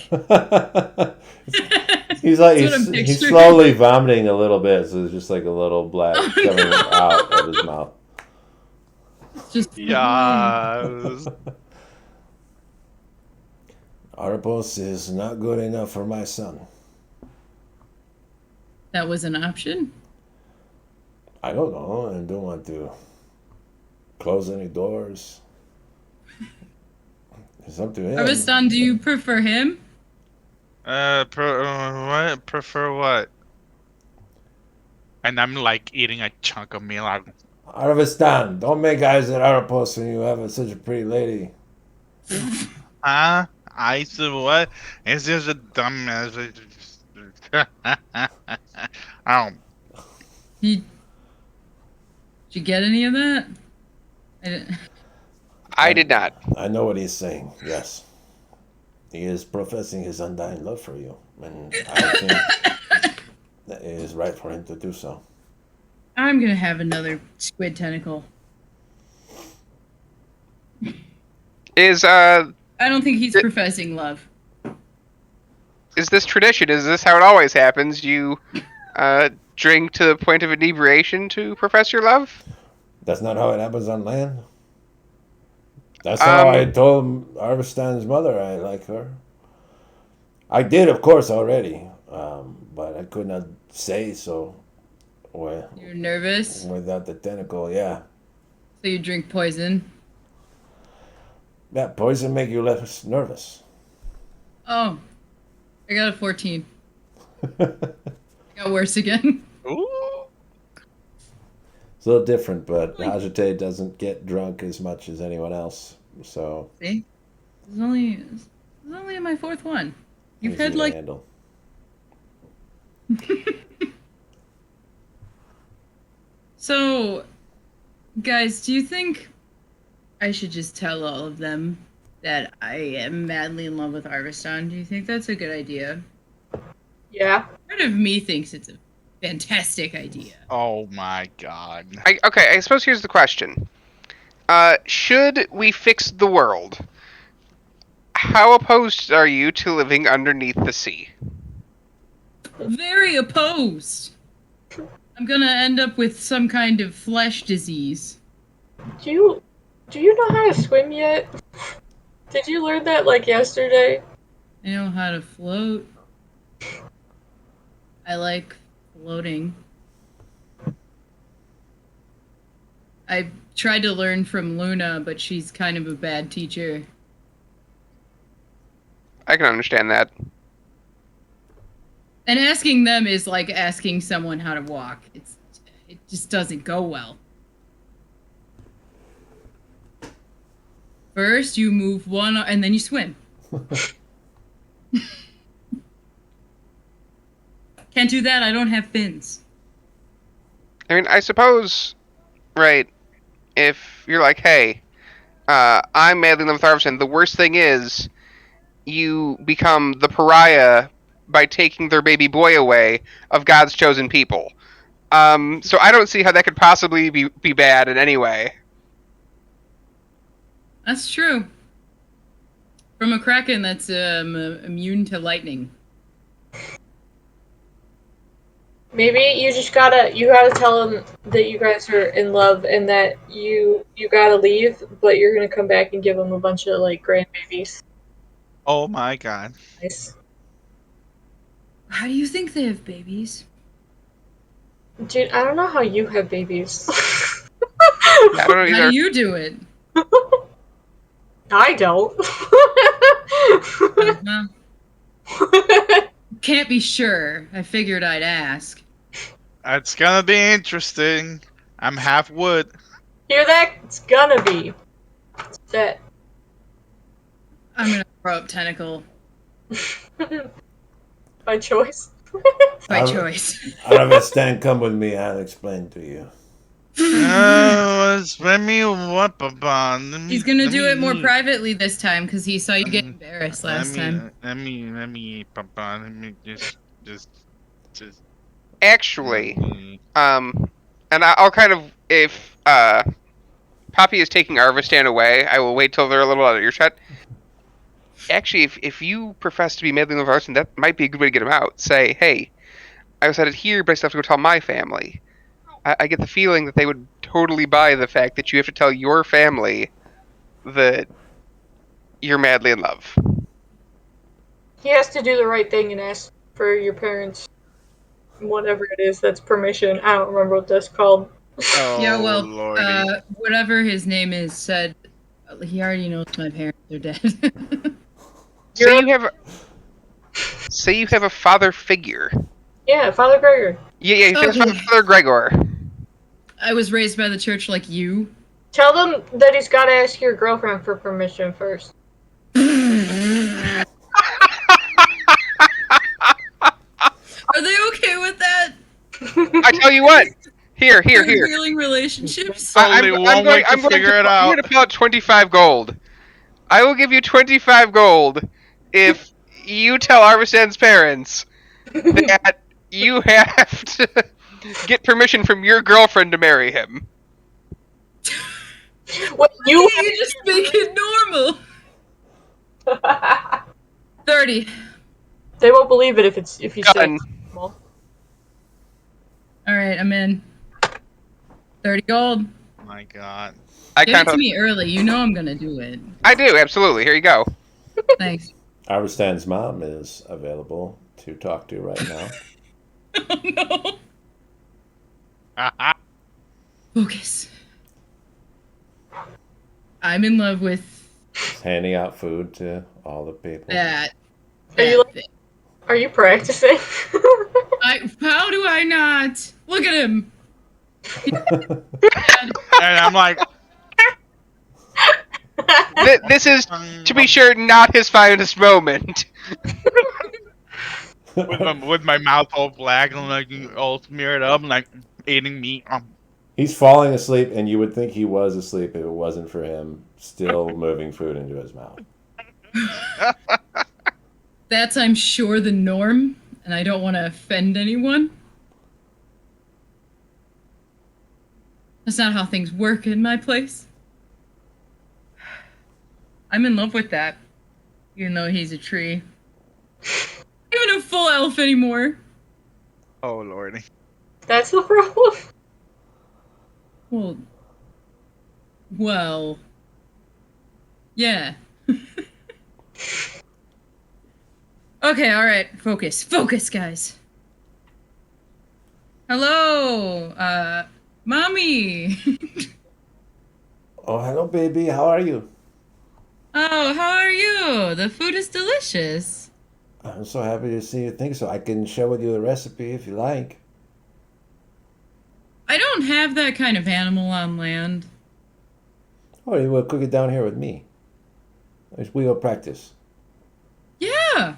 He's like That's he's slowly vomiting a little bit, so there's just like a little black coming out of his mouth. Just Yes. Arpos is not good enough for my son. That was an option. I don't know. I don't want to close any doors. It's up to him. Arvistan, do you prefer him? What? Prefer what? And I'm like eating a chunk of meal. Arvistan, don't make eyes at Arpos when you have such a pretty lady. Huh? I said what? It's just a dumb message. Oh, Did you get any of that? I did not. I know what he's saying, yes. He is professing his undying love for you, and I think that it is right for him to do so. I'm gonna have another squid tentacle. I don't think he's professing love. Is this tradition? Is this how it always happens? You drink to the point of inebriation to profess your love? That's not how it happens on land. That's how I told Arvistan's mother I like her. I did, of course, already, but I could not say so. You're nervous? Without the tentacle, yeah. So you drink poison? Yeah, poison make you less nervous. Oh, I got a 14. Got worse again. ooh. It's a little different, but Ajite doesn't get drunk as much as anyone else, so See? It's only my fourth one. You've easy had to like... handle. So, guys, do you think I should just tell all of them that I am madly in love with Arvistan? Do you think that's a good idea? Yeah. Part of me thinks it's a fantastic idea. Oh my god. Okay, I suppose here's the question. Should we fix the world? How opposed are you to living underneath the sea? Very opposed. I'm gonna end up with some kind of flesh disease. Do you know how to swim yet? Did you learn that like yesterday? I know how to float. I like floating. I tried to learn from Luna, but she's kind of a bad teacher. I can understand that. And asking them is like asking someone how to walk. It just doesn't go well. First, you move one, and then you swim. Can't do that. I don't have fins. I mean, I suppose right? If you're like, hey, I'm madly in love with Arvison, the worst thing is you become the pariah by taking their baby boy away of God's chosen people. So I don't see how that could possibly be bad in any way. That's true. From a kraken that's immune to lightning. Maybe you gotta tell him that you guys are in love and that you gotta leave, but you're gonna come back and give him a bunch of like grandbabies. Oh my god. Nice. How do you think they have babies? Dude, I don't know how you have babies. I don't know How either. do you do it? I don't. Uh-huh. Can't be sure. I figured I'd ask. It's gonna be interesting. I'm half wood. Hear that? It's gonna be. That. I'm gonna throw up tentacle By choice. by I'm- choice. Arvestan, come with me. I'll explain to you. Let me what upon. He's gonna do it more privately this time because he saw you get embarrassed last time. Let me, Papa. Let me just. Actually, and I'll kind of, if Poppy is taking Arvestan away, I will wait till they're a little out of earshot. Actually, if you profess to be madly in love with Arvestan, that might be a good way to get him out. Say, hey, I was headed here, but I still have to go tell my family. I get the feeling that they would totally buy the fact that you have to tell your family that you're madly in love. He has to do the right thing and ask for your parents, whatever it is, that's permission. I don't remember what that's called. Oh, Yeah, well, Lordy. whatever his name is said he already knows my parents are dead. Say you have a father figure. Yeah, Father Gregor. Yeah, that's Okay. Father Gregor. I was raised by the church like you. Tell them that he's gotta ask your girlfriend for permission first. Are they okay with that? I tell you what. Here. Revealing relationships? Only one way to figure it out. I'm going to pull out 25 gold. I will give you 25 gold if you tell Arvistan's parents that you have to get permission from your girlfriend to marry him. What you? You just make it normal. 30. They won't believe it if you say Done. it's normal. Alright, I'm in. 30 gold. Oh my god. I Give it kind to of. me early. You know I'm gonna do it. I do, absolutely. Here you go. Thanks. Arvestan's mom is available to talk to right now. Oh no. Focus. I'm in love with He's handing out food to all the people. that. Are you like- thing. Are you practicing? How do I not? Look at him. And I'm like, This is, to be sure, not his finest moment. with my mouth all black and like all smeared up, like eating meat. He's falling asleep, and you would think he was asleep if it wasn't for him still moving food into his mouth. That's, I'm sure, the norm, and I don't want to offend anyone. That's not how things work in my place. I'm in love with that, even though he's a tree. Not even a full elf anymore. Oh lordy. That's the problem. Well, yeah. Okay, alright, focus, guys. Hello, mommy. Oh, hello, baby. How are you? Oh, how are you? The food is delicious. I'm so happy to see you think so. I can share with you the recipe if you like. I don't have that kind of animal on land. Or you will cook it down here with me. We will practice. Yeah,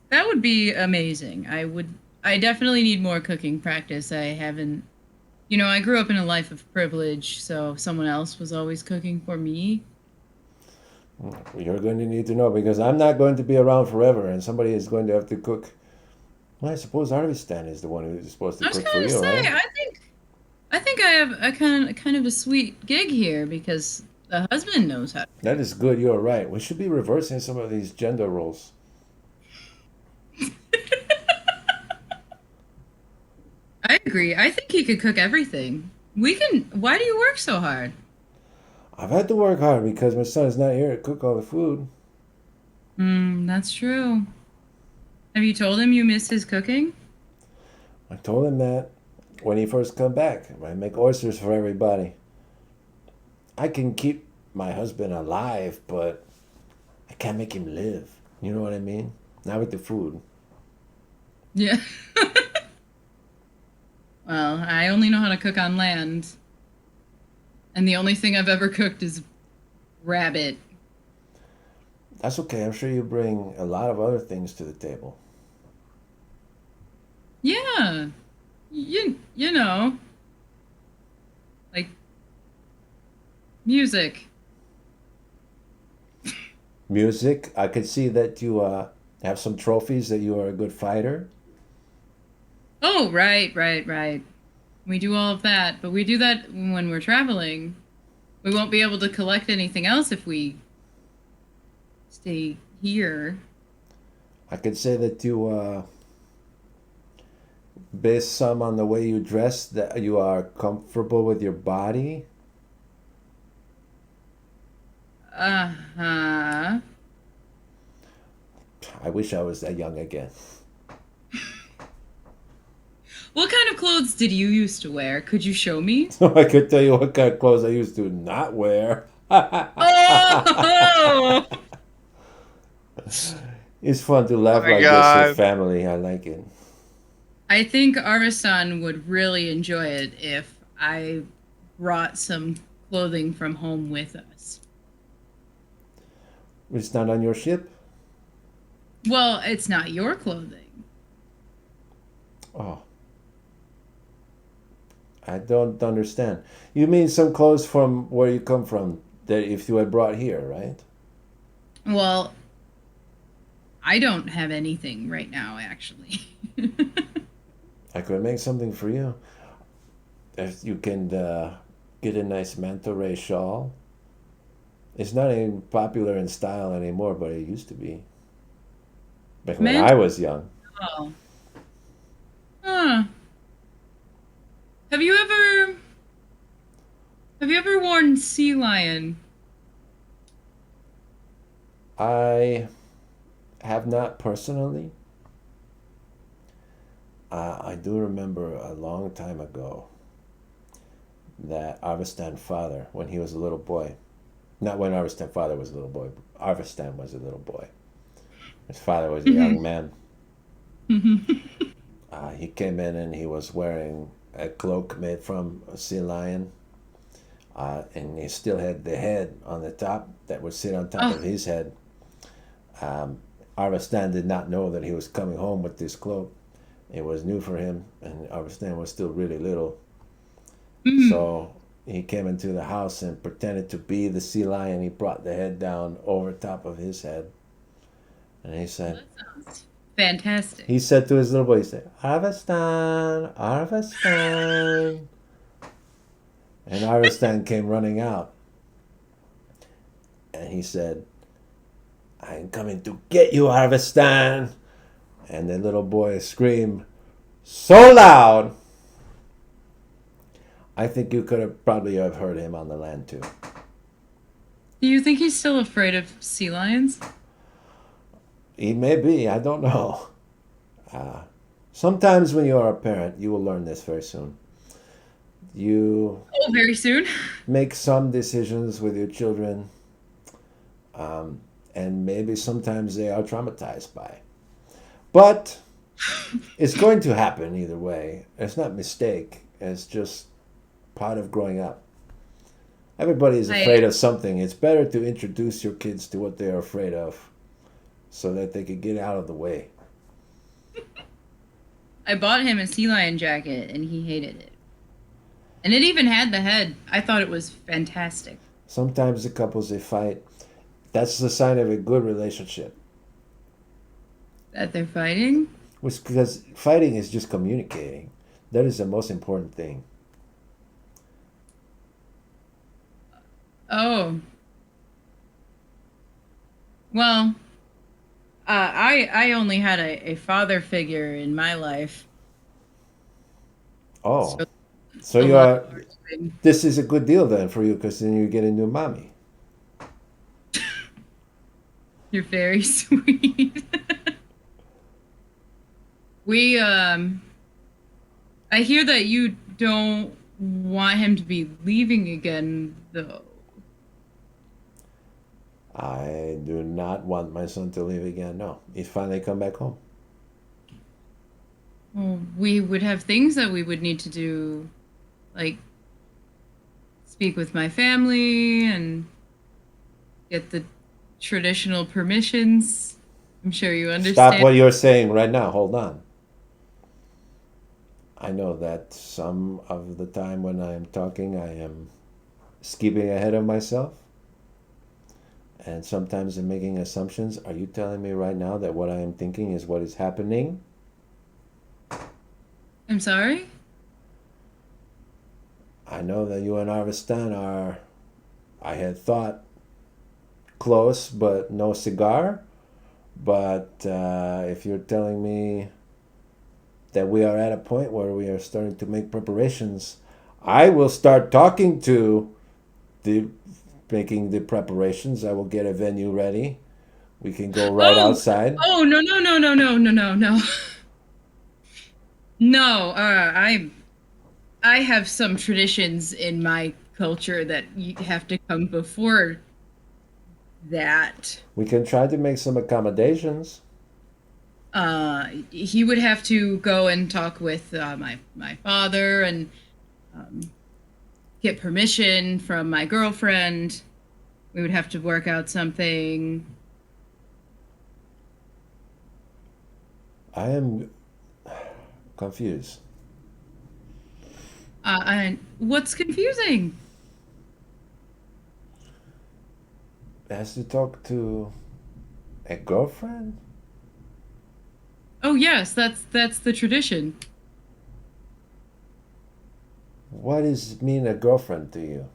that would be amazing. I definitely need more cooking practice. I haven't You know, I grew up in a life of privilege, so someone else was always cooking for me. You're going to need to know because I'm not going to be around forever, and somebody is going to have to cook. Well, I suppose Arvistan is the one who's supposed to I was cook for gonna you, say, right? I think I have a kind of a sweet gig here because the husband knows how to That is good. You're right. We should be reversing some of these gender roles. cook. I agree. I think he could cook everything. We can. Why do you work so hard? I've had to work hard because my son is not here to cook all the food. That's true. Have you told him you miss his cooking? I told him that when he first come back. I make oysters for everybody. I can keep my husband alive, but I can't make him live. You know what I mean? Not with the food. Yeah. Well, I only know how to cook on land, and the only thing I've ever cooked is rabbit. That's okay. I'm sure you bring a lot of other things to the table. Yeah. You know, like music. Music. I could see that you have some trophies that you are a good fighter. Oh, right. We do all of that, but we do that when we're traveling. We won't be able to collect anything else if we stay here. I could say that you based some on the way you dress, that you are comfortable with your body. Uh-huh. I wish I was that young again. What kind of clothes did you used to wear? Could you show me? I could tell you what kind of clothes I used to not wear. Oh! It's fun to laugh my like this with God. family. I like it. I think Arvisan would really enjoy it if I brought some clothing from home with us. It's not on your ship? Well, it's not your clothing. Oh, I don't understand. You mean some clothes from where you come from that if you had brought here, right? Well, I don't have anything right now, actually. I could make something for you. If you can get a nice manta ray shawl. It's not even popular in style anymore, but it used to be. Back when Man, I was young. oh. Huh. Have you ever worn sea lion? I have not personally. I do remember a long time ago that Arvistan's father, when he was a little boy, not when Arvistan's father was a little boy, Arvistan was a little boy. His father was a young man. He came in and he was wearing a cloak made from a sea lion. And he still had the head on the top that would sit on top of his head. Arvistan did not know that he was coming home with this cloak. It was new for him, and Arvistan was still really little. So he came into the house and pretended to be the sea lion. He brought the head down over top of his head. And he said, Fantastic. he said to his little boy, he said, Arvistan, Arvistan. And Arvistan came running out. And he said, I'm coming to get you, Arvistan. And the little boy screamed so loud. I think you could have probably have heard him on the land too. Do you think he's still afraid of sea lions? He may be, I don't know. Sometimes when you are a parent, you will learn this very soon. You Oh, very soon. make some decisions with your children, and maybe sometimes they are traumatized by. But it's going to happen either way. It's not a mistake. It's just part of growing up. Everybody is afraid of something. It's better to introduce your kids to what they are afraid of so that they can get out of the way. I bought him a sea lion jacket and he hated it. And it even had the head. I thought it was fantastic. Sometimes the couples they fight. That's the sign of a good relationship. That they're fighting? Which because fighting is just communicating. That is the most important thing. Oh. Well, I only had a father figure in my life. Oh, So so a you lot of are. arguing. This is a good deal then for you because then you get a new mommy. You're very sweet. We I hear that you don't want him to be leaving again though. I do not want my son to leave again. No, he's finally come back home. Well, we would have things that we would need to do, like speak with my family and get the traditional permissions. I'm sure you Stop understand. what you're saying right now. Hold on. I know that some of the time when I am talking, I am skipping ahead of myself. And sometimes I'm making assumptions. Are you telling me right now that what I am thinking is what is happening? I'm sorry? I know that you and Arvistan are, I had thought, close but no cigar. But if you're telling me that we are at a point where we are starting to make preparations, I will start talking to the making the preparations. I will get a venue ready. We can go right Oh, outside. oh no no no no no no no no. No, I have some traditions in my culture that you have to come before that. We can try to make some accommodations. He would have to go and talk with my father and um, get permission from my girlfriend. We would have to work out something. I am confused. And what's confusing? Has to talk to a girlfriend? Oh yes, that's the tradition. What does mean a girlfriend to you?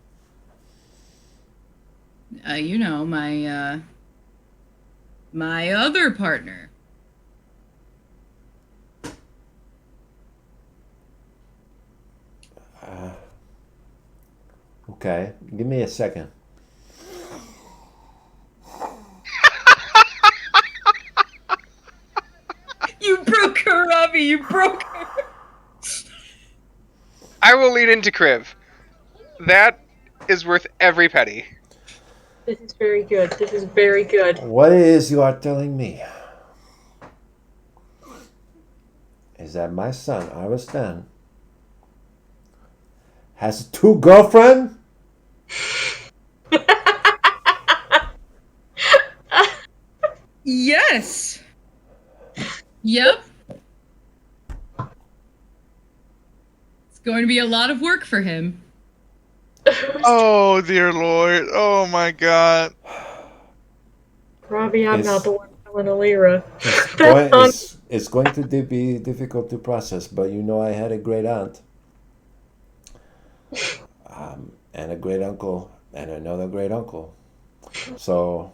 You know my other partner. Uh, okay, give me a second. You broke her, Robbie. You broke her. I will lead into Kriv. That is worth every penny. This is very good. This is very good. What it is you are telling me is that my son, Arvistan, has two girlfriends? Yes. Yep. It's going to be a lot of work for him. Oh dear Lord! Oh my God! Robbie, I'm It's- not the one telling Alira. It's going to be difficult to process, but you know I had a great aunt, and a great uncle, and another great uncle. So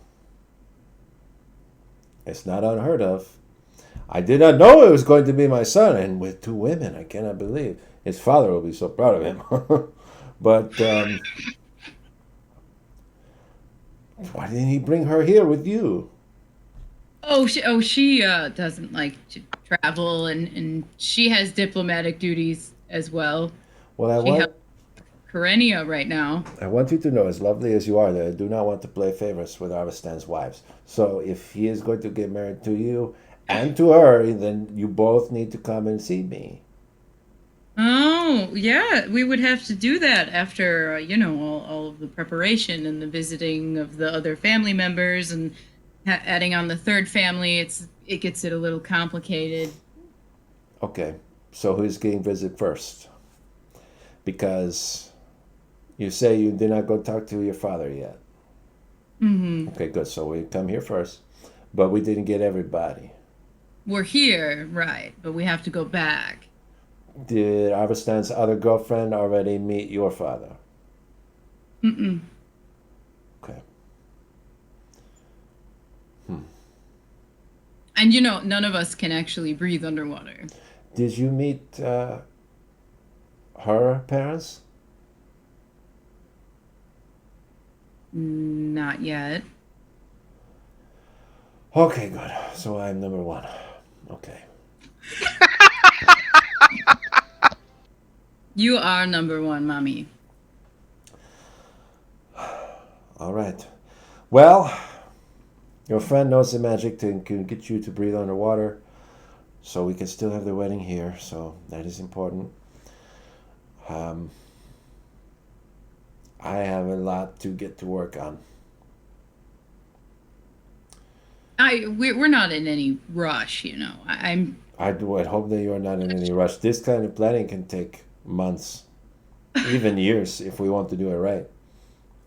it's not unheard of. I did not know it was going to be my son, and with two women, I cannot believe. His father will be so proud of him. But why didn't he bring her here with you? She doesn't like to travel, and she has diplomatic duties as well. Well, She helps Karenia right now. I want you to know, as lovely as you are, that I do not want to play favorites with Arvistan's wives. So if he is going to get married to you and to her, then you both need to come and see me. Oh, yeah, we would have to do that after, all of the preparation and the visiting of the other family members and adding on the third family. It gets it a little complicated. Okay, so who's getting visit first? Because you say you did not go talk to your father yet. Mm-hmm. Okay, good. So we come here first, but we didn't get everybody. We're here, right? But we have to go back. Did Arvestan's other girlfriend already meet your father? Mm-mm. Okay. And you know, none of us can actually breathe underwater. Did you meet her parents? Not yet. Okay, good. So I'm number one. Okay. You are number one, mommy. All right. Well, your friend knows the magic to can get you to breathe underwater, so we can still have the wedding here. So that is important. Um, I have a lot to get to work on. We're not in any rush, you know. I'm I would hope that you are not in any rush. This kind of planning can take months, even years, if we want to do it right.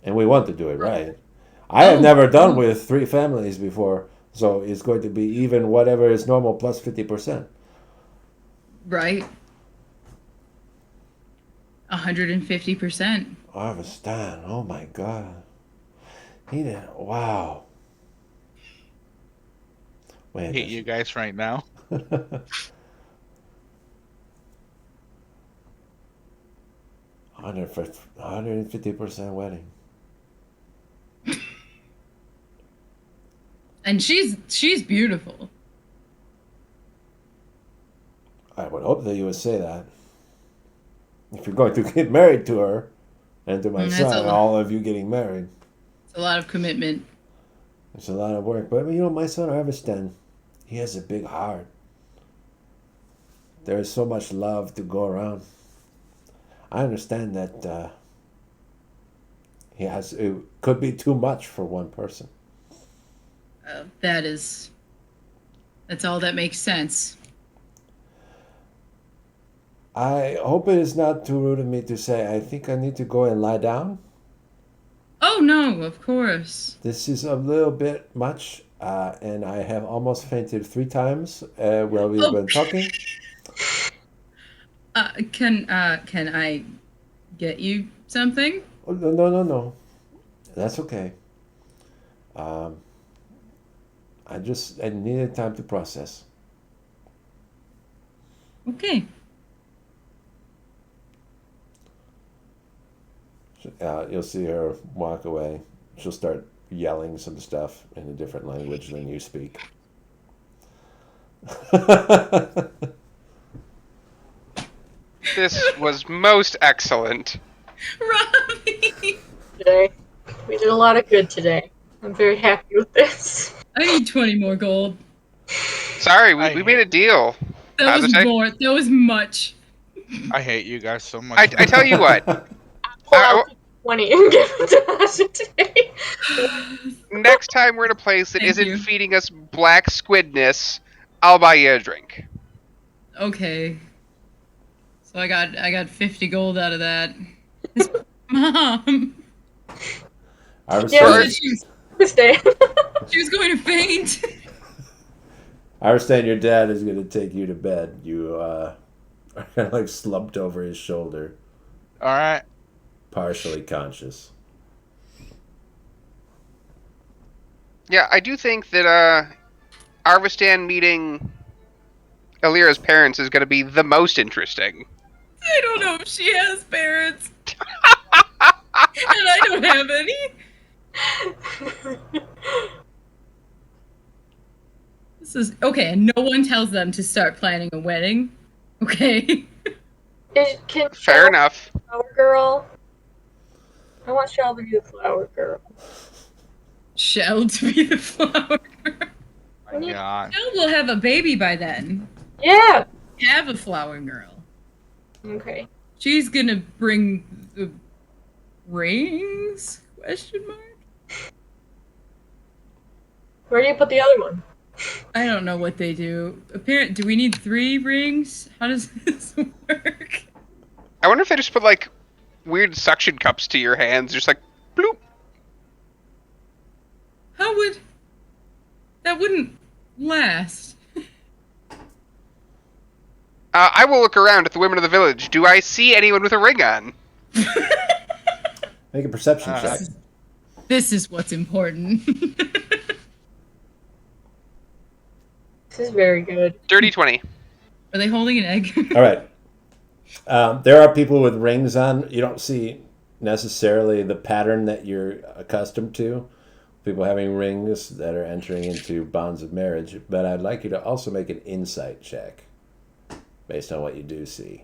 And we want to do it right. I have never done with 3 families before, so it's going to be even whatever is normal plus 50%. right. 150%. Arvestan, oh my god. He did, wow. I Wait, hate you guys right now. 150% wedding. And she's beautiful. I would hope that you would say that. If you're going to get married to her and to my That's son, a- all of you getting married, It's a lot of commitment. it's a lot of work. But you know, my son Arvestan, he has a big heart. There is so much love to go around. I understand that it could be too much for one person. That's all that makes sense. I hope it is not too rude of me to say I think I need to go and lie down. Oh no, of course. This is a little bit much, and I have almost fainted 3 times while we've been talking. Can I get you something? Oh, no, no, no, no. That's okay. Um, I needed time to process. Okay. You'll see her walk away. She'll start yelling some stuff in a different language than you speak. This was most excellent. Robbie! Today. We did a lot of good today. I'm very happy with this. I need 20 more gold. Sorry, I we made a deal. That was Positive. more. That was much. I hate you guys so much. I tell you what. Pull out the 20 and give it to us today. Next time we're in a place that Thank isn't you. feeding us black squidness, I'll buy you a drink. Okay. So I got 50 gold out of that. Mom. Arvestan, Stay. She was going to faint. Arvestan, your dad is going to take you to bed. You are kind of like slumped over his shoulder, All right. partially conscious. Yeah, I do think that Arvestan meeting Alira's parents is going to be the most interesting. I don't know if she has parents. And I don't have any. This is okay, and no one tells them to start planning a wedding. Okay. Can Fair enough. Flower girl? I want Shell to be the flower girl. Shell to be the flower girl. My God. Shell will have a baby by then. Yeah. Have a flower girl. Okay. She's gonna bring the rings? Question mark? Where do you put the other one? I don't know what they do. Do we need 3 rings? How does this work? I wonder if they just put like weird suction cups to your hands, just like bloop. How would that wouldn't last? I will look around at the women of the village. Do I see anyone with a ring on? Make a perception check. This is what's important. This is very good. Dirty 20. Are they holding an egg? All right. There are people with rings on. You don't see necessarily the pattern that you're accustomed to. People having rings that are entering into bonds of marriage. But I'd like you to also make an insight check based on what you do see.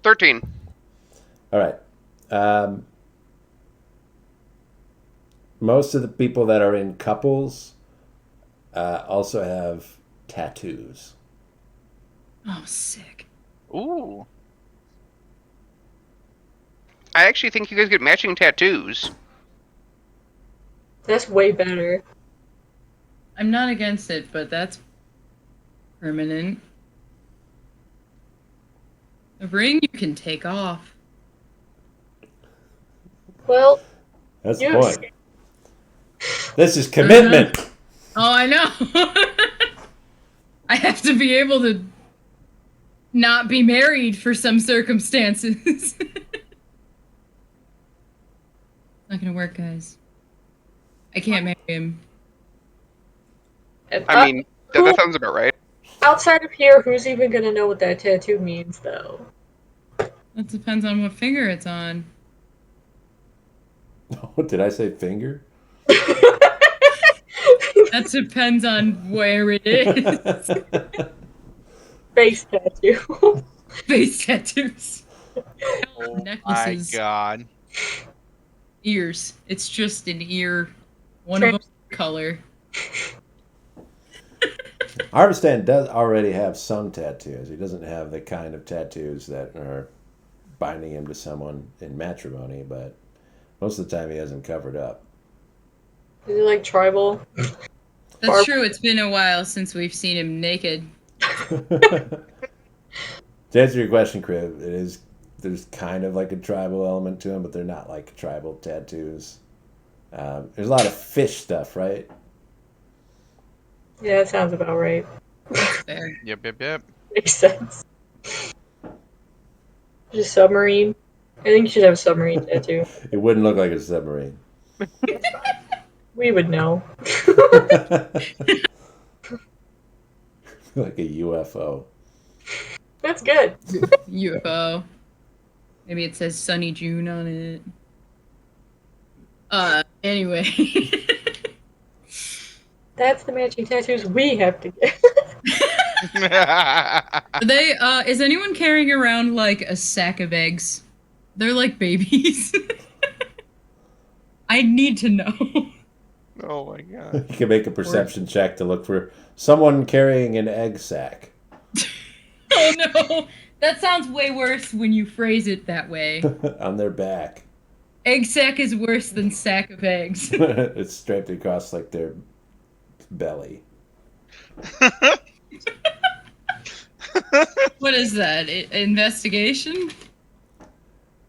13. All right. Most of the people that are in couples also have tattoos. Oh, sick. Ooh. I actually think you guys get matching tattoos. That's way better. I'm not against it, but that's permanent. A ring you can take off. Well, That's the you point. This is commitment. Oh, I know. I have to be able to not be married for some circumstances. Not gonna work, guys. I can't marry him. I mean, that sounds about right. outside of here, who's even gonna know what that tattoo means, though? That depends on what finger it's on. What did I say? Finger? That depends on where it is. Face tattoo. Face tattoos. Oh Necklaces. my god. Ears. It's just an ear. One of them color. Harvestan does already have some tattoos. He doesn't have the kind of tattoos that are binding him to someone in matrimony, but most of the time he has them covered up. Is he like tribal? That's true. It's been a while since we've seen him naked. To answer your question, Crib, there's kind of like a tribal element to them, but they're not like tribal tattoos. There's a lot of fish stuff, right? Yeah, that sounds about right. That's fair. Yep. Makes sense. Just submarine. I think you should have a submarine tattoo. It wouldn't look like a submarine. We would know. Like a UFO. That's good. UFO. Maybe it says Sunny June on it. Anyway. That's the matching tattoos we have to get. Are they, is anyone carrying around, like, a sack of eggs? They're like babies. I need to know. Oh my god. You can make a perception check to look for someone carrying an egg sack. Oh no! That sounds way worse when you phrase it that way. On their back. Egg sack is worse than sack of eggs. It's striped across like their belly. What is that? Investigation?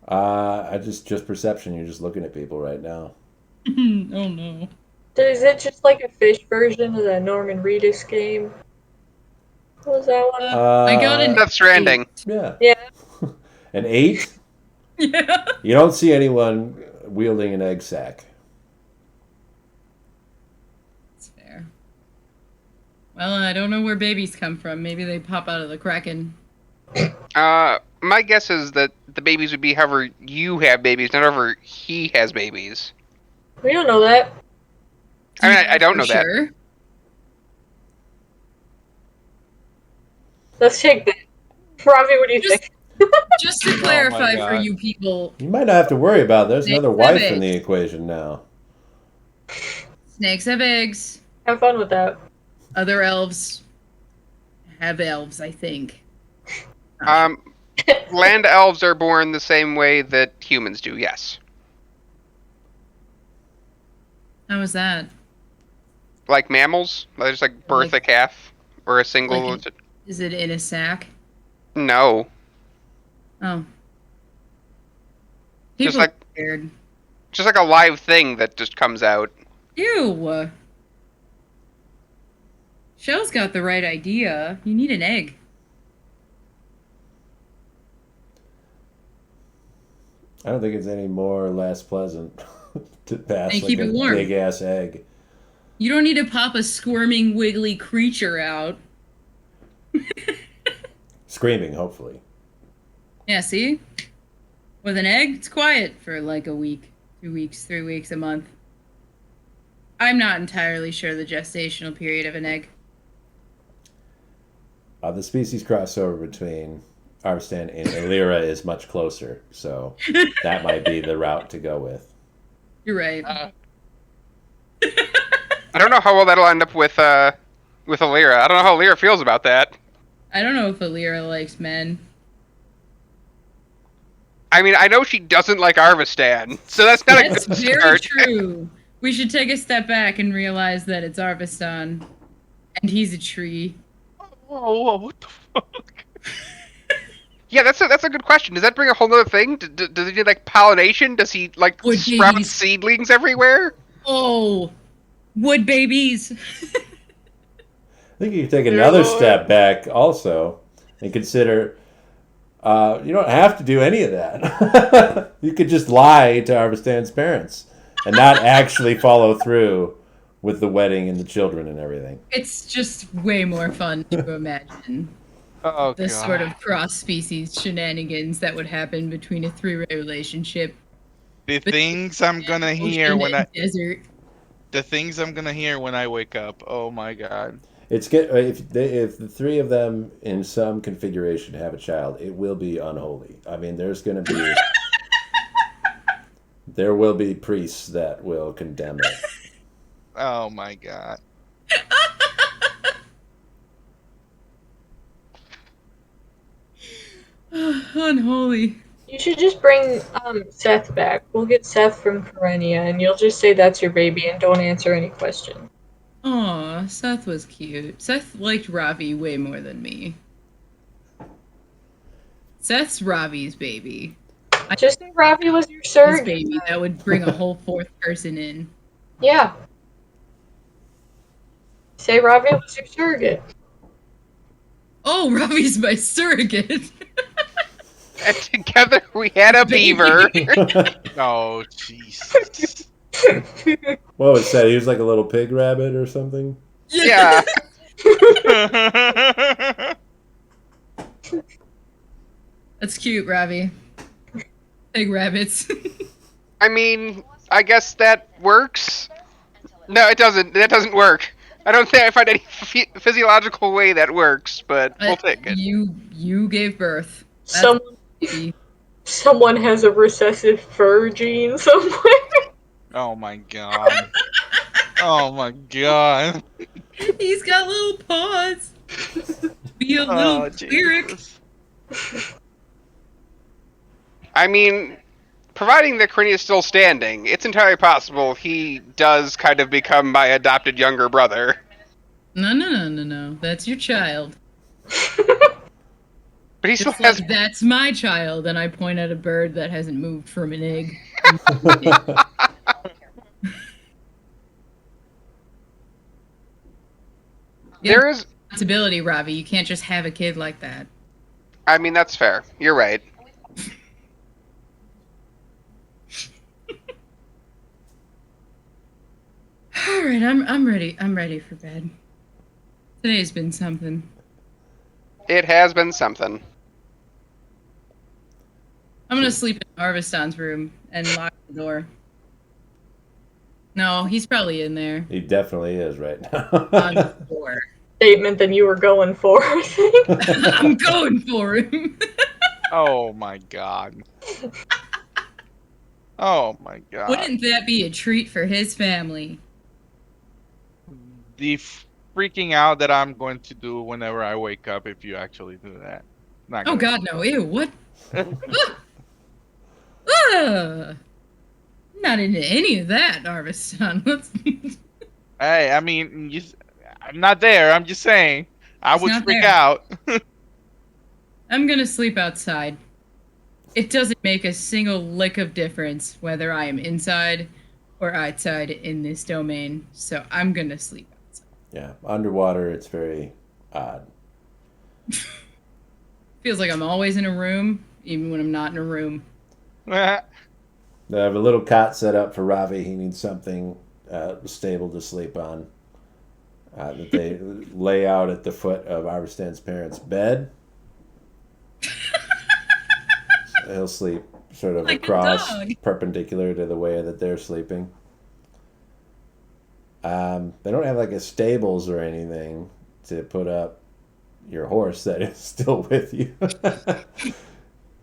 I just perception. You're just looking at people right now. Oh no. Is it just like a fish version of that Norman Reedus game? What was that one? I got an Death Stranding. Yeah. Yeah. An 8? Yeah. You don't see anyone wielding an egg sack. That's fair. Well, I don't know where babies come from. Maybe they pop out of the kraken. My guess is that the babies would be however you have babies, not however he has babies. We don't know that. I mean, I don't know that. Sure. Let's take that. Ravi, what do you think? Just to clarify for God. you people, You might not have to worry about it. There's Snakes another have wife in eggs. the equation now. snakes have eggs. Have fun with that. Other elves have elves, I think. Land elves are born the same way that humans do, yes. How is that? Like mammals, they just like birth a calf or a single. Like Is it in a sack? No, Oh. just People are like scared. a live thing that just comes out. Ew. Shell's got the right idea. You need an egg. I don't think it's any more or less pleasant to pass And like keep a it warm. big ass egg. You don't need to pop a squirming, wiggly creature out. Screaming, hopefully. Yeah, see? With an egg, it's quiet for like a week, 2 weeks, 3 weeks, a month. I'm not entirely sure the gestational period of an egg. The species crossover between Arstan and Illyra is much closer, so that might be the route to go with. You're right. I don't know how well that'll end up with Alira. I don't know how Alira feels about that. I don't know if Alira likes men. I mean, I know she doesn't like Arvistan, so that's not That's a good very start. true. We should take a step back and realize that it's Arvistan, and he's a tree. Whoa, what the fuck? Yeah, that's a good question. Does that bring a whole other thing? Does he do like pollination? Does he like Wood sprout babies. seedlings everywhere? Oh, wood babies. I think you could take another step back also and consider you don't have to do any of that. You could just lie to Arvistan's parents and not actually follow through with the wedding and the children and everything. It's just way more fun to imagine Oh, the God. sort of cross-species shenanigans that would happen between a three-way relationship. The things I'm gonna hear Ocean when and desert. the things I'm gonna hear when I wake up. Oh my God. It's get if the three of them in some configuration have a child, it will be unholy. I mean, there will be priests that will condemn it. Oh my God. Unholy. You should just bring Seth back. We'll get Seth from Karenia, and you'll just say that's your baby and don't answer any questions. Aw, Seth was cute. Seth liked Ravi way more than me. Seth's Ravi's baby. Just say Ravi was your His surrogate. baby. That would bring a whole fourth person in. Yeah. Say Ravi was your surrogate. Oh, Ravi's my surrogate. And together we had a Baby. beaver. Oh Jesus. What was that? He was like a little pig rabbit or something? Yeah. That's cute, Ravi. Big rabbits. I mean, I guess that works. No, it doesn't. That doesn't work. I don't think I find any physiological way that works, but we'll take it. You gave birth. That's Someone, baby. someone has a recessive fur gene somewhere. Oh my God. Oh my God. He's got little paws. Be a little cleric. Jesus. I mean, providing that Crini is still standing, it's entirely possible he does kind of become my adopted younger brother. No. That's your child. But he still It's has. like, that's my child, and I point at a bird that hasn't moved from an egg. There is. Responsibility, Ravi. You can't just have a kid like that. I mean, that's fair. You're right. All right, I'm ready. I'm ready for bed. Today's been something. It has been something. I'm gonna sleep in Arvistan's room and lock the door. No, he's probably in there He definitely is right now. on the floor. Statement than you were going for, I think. I'm going for him. Oh my God. Oh my God. Wouldn't that be a treat for his family? The freaking out that I'm going to do whenever I wake up if you actually do that. Not Oh gonna- God, no! Ew! What? Ah! Not into any of that, Arvistan. Let's. Hey, I mean, I'm not there. I'm just saying. I He's would not freak there. out. I'm gonna sleep outside. It doesn't make a single lick of difference whether I am inside or outside in this domain, so I'm gonna sleep outside. Yeah, underwater it's very odd. Feels like I'm always in a room, even when I'm not in a room. They have a little cot set up for Ravi. He needs something stable to sleep on. That they lay out at the foot of Arvistan's parents' bed. So he'll sleep sort of Like a across, dog. perpendicular to the way that they're sleeping. They don't have like a stables or anything to put up your horse that is still with you.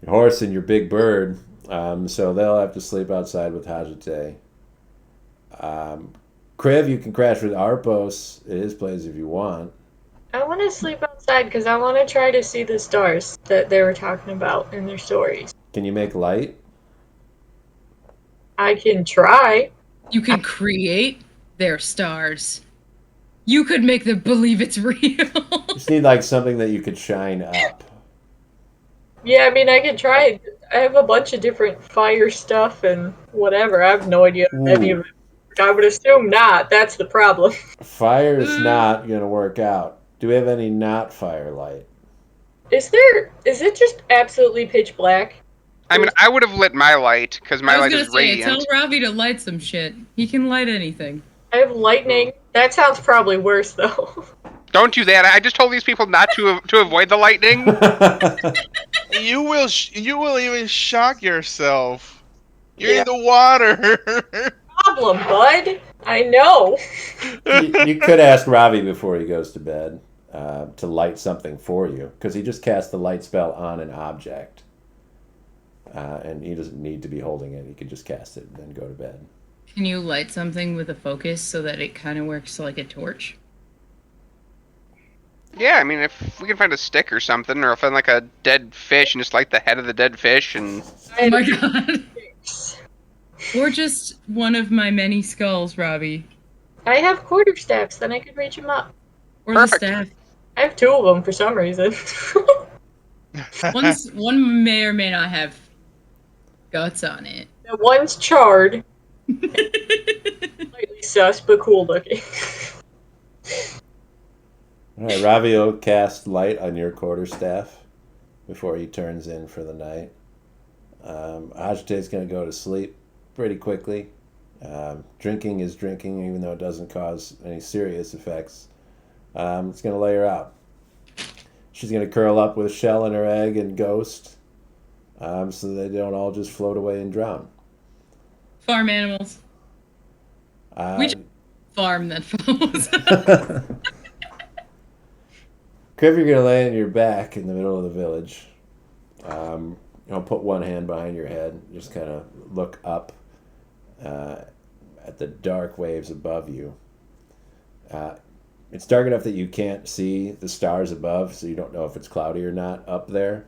Your horse and your big bird. So they'll have to sleep outside with Hajite. Kriv, you can crash with Arpos at his place if you want. I want to sleep outside because I want to try to see the stars that they were talking about in their stories. Can you make light? I can try. You can create their stars. You could make them believe it's real. You just need like something that you could shine up. Yeah, I mean, I could try. I have a bunch of different fire stuff and whatever. I have no idea if any of Ooh, it. I would assume not. That's the problem. fire's not gonna work out. Do we have any not firelight? Is there? Is it just absolutely pitch black? I mean, I would have lit my light because my I was light gonna is say, tell radiant. Ravi to light some shit. He can light anything. I have lightning. That sounds probably worse though. Don't do that. I just told these people not to avoid the lightning. You will. You will even shock yourself. You're Yeah. in the water. Problem, bud. I know. You could ask Ravi before he goes to bed to light something for you, because he just cast the light spell on an object. And he doesn't need to be holding it. He could just cast it and then go to bed. Can you light something with a focus so that it kind of works like a torch? Yeah, I mean, if we can find a stick or something, or find like a dead fish and just light the head of the dead fish, and I Oh my have god. Or just one of my many skulls, Robbie. I have quarterstaffs, then I could reach them up. Or Perfect. the staff. I have two of them for some reason. One may or may not have guts on it. The one's charred, slightly sus, but cool looking. All right, Ravi will cast light on your quarterstaff before he turns in for the night. Ajite's going to go to sleep pretty quickly. Drinking is drinking, even though it doesn't cause any serious effects. It's going to lay her out. She's going to curl up with Shell in her egg and Ghost, so they don't all just float away and drown. Farm animals. We just farm that follows. Criv, you're going to lay on your back in the middle of the village. Put one hand behind your head. Just kind of look up at the dark waves above you. It's dark enough that you can't see the stars above, so you don't know if it's cloudy or not up there.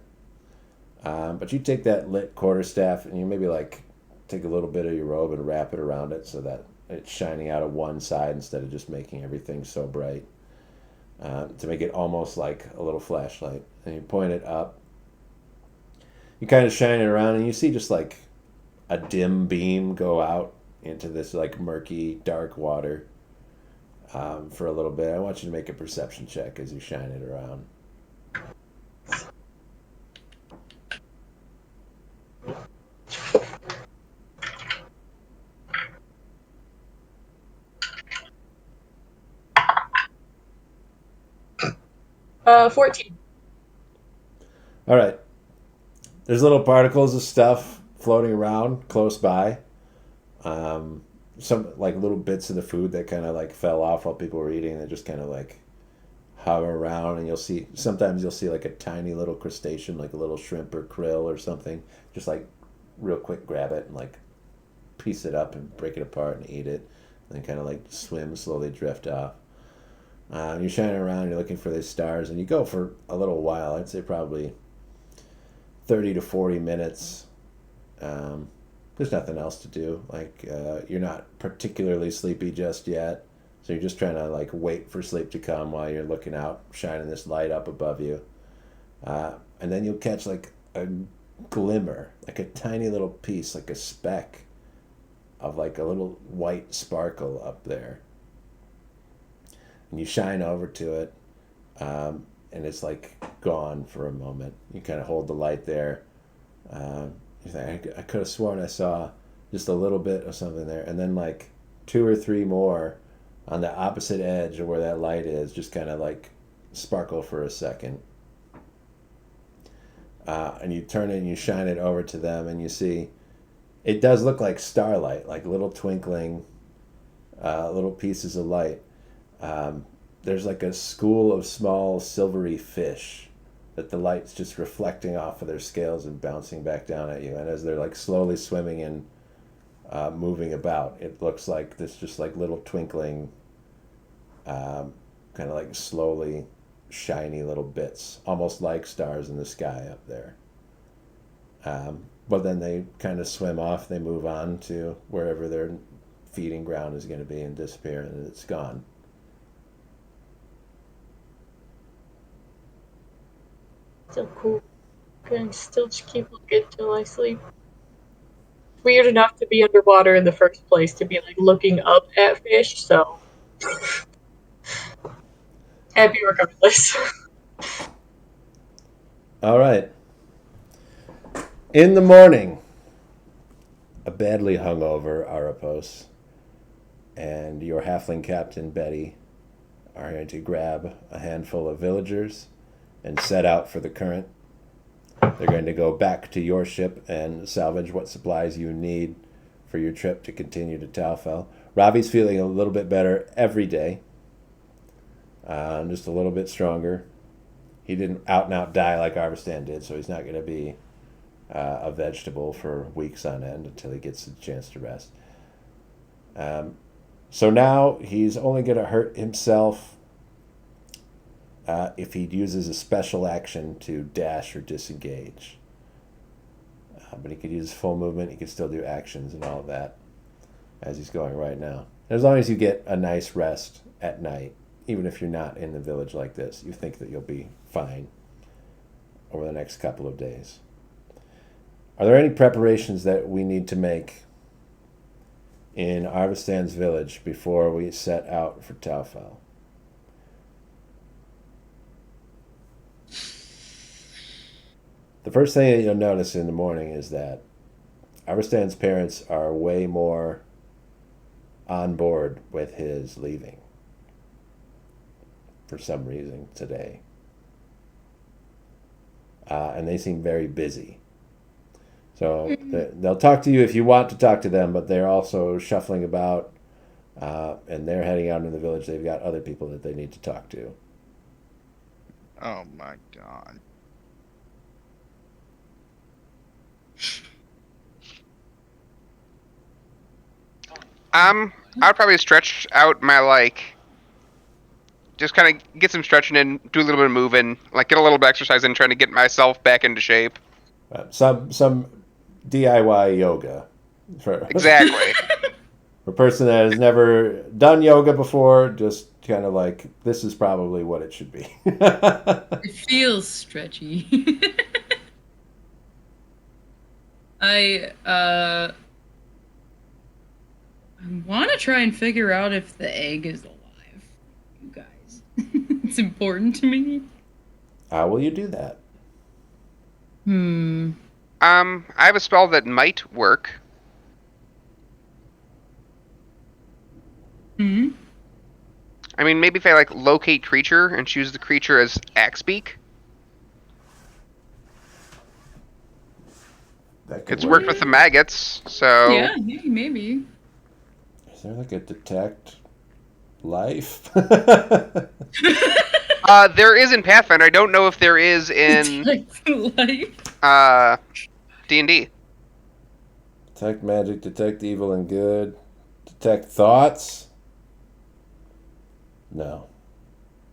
But you take that lit quarterstaff and you maybe like take a little bit of your robe and wrap it around it so that it's shining out of one side instead of just making everything so bright. To make it almost like a little flashlight. And you point it up. You kind of shine it around and you see just like a dim beam go out into this like murky, dark water for a little bit. I want you to make a perception check as you shine it around. Uh, 14. All right. There's little particles of stuff floating around close by. Some like little bits of the food that kind of like fell off while people were eating. They just kind of like hover around, and sometimes you'll see like a tiny little crustacean, like a little shrimp or krill or something. Just like real quick grab it and like piece it up and break it apart and eat it. And then kind of like swim, slowly drift off. You're shining around, you're looking for these stars, and you go for a little while. I'd say probably 30 to 40 minutes. There's nothing else to do. Like, you're not particularly sleepy just yet. So you're just trying to like wait for sleep to come while you're looking out, shining this light up above you. And then you'll catch like a glimmer, like a tiny little piece, like a speck of like a little white sparkle up there. And you shine over to it, and it's like gone for a moment. You kind of hold the light there. You think, I could have sworn I saw just a little bit of something there. And then like 2 or 3 more on the opposite edge of where that light is just kind of like sparkle for a second. And you turn it and you shine it over to them, and you see it does look like starlight, like little twinkling little pieces of light. There's like a school of small silvery fish that the light's just reflecting off of their scales and bouncing back down at you. And as they're like slowly swimming and moving about, it looks like this just like little twinkling, kind of like slowly shiny little bits, almost like stars in the sky up there. But then they kind of swim off, they move on to wherever their feeding ground is going to be and disappear, and it's gone. So cool. Can I still just keep looking till I sleep? Weird enough to be underwater in the first place, to be like looking up at fish, so happy regardless. All right. In the morning, a badly hungover Arapos and your halfling captain Betty are going to grab a handful of villagers and set out for the current. They're going to go back to your ship and salvage what supplies you need for your trip to continue to Taufell. Ravi's feeling a little bit better every day, just a little bit stronger. He didn't out and out die like Arvistan did, so he's not going to be a vegetable for weeks on end until he gets a chance to rest. So now he's only going to hurt himself if he uses a special action to dash or disengage. But he could use full movement. He could still do actions and all of that as he's going right now. As long as you get a nice rest at night, even if you're not in the village like this, you think that you'll be fine over the next couple of days. Are there any preparations that we need to make in Arvistan's village before we set out for Taufell? The first thing that you'll notice in the morning is that Arvistan's parents are way more on board with his leaving for some reason today. And they seem very busy. So they'll talk to you if you want to talk to them, but they're also shuffling about, and they're heading out in the village. They've got other people that they need to talk to. Oh my god. I'd probably stretch out my just kind of get some stretching in, do a little bit of moving, like get a little bit of exercise in, trying to get myself back into shape. Some DIY yoga for Exactly. a person that has never done yoga before. Just kind of like, this is probably what it should be. It feels stretchy. I want to try and figure out if the egg is alive. You guys. It's important to me. How will you do that? I have a spell that might work. Hmm. I mean, maybe if I locate creature and choose the creature as Axebeak. That could It's worked with the maggots, so Yeah, maybe. Is there like a detect life? there is in Pathfinder. I don't know if there is in D&D. Detect magic, detect evil and good, detect thoughts. No.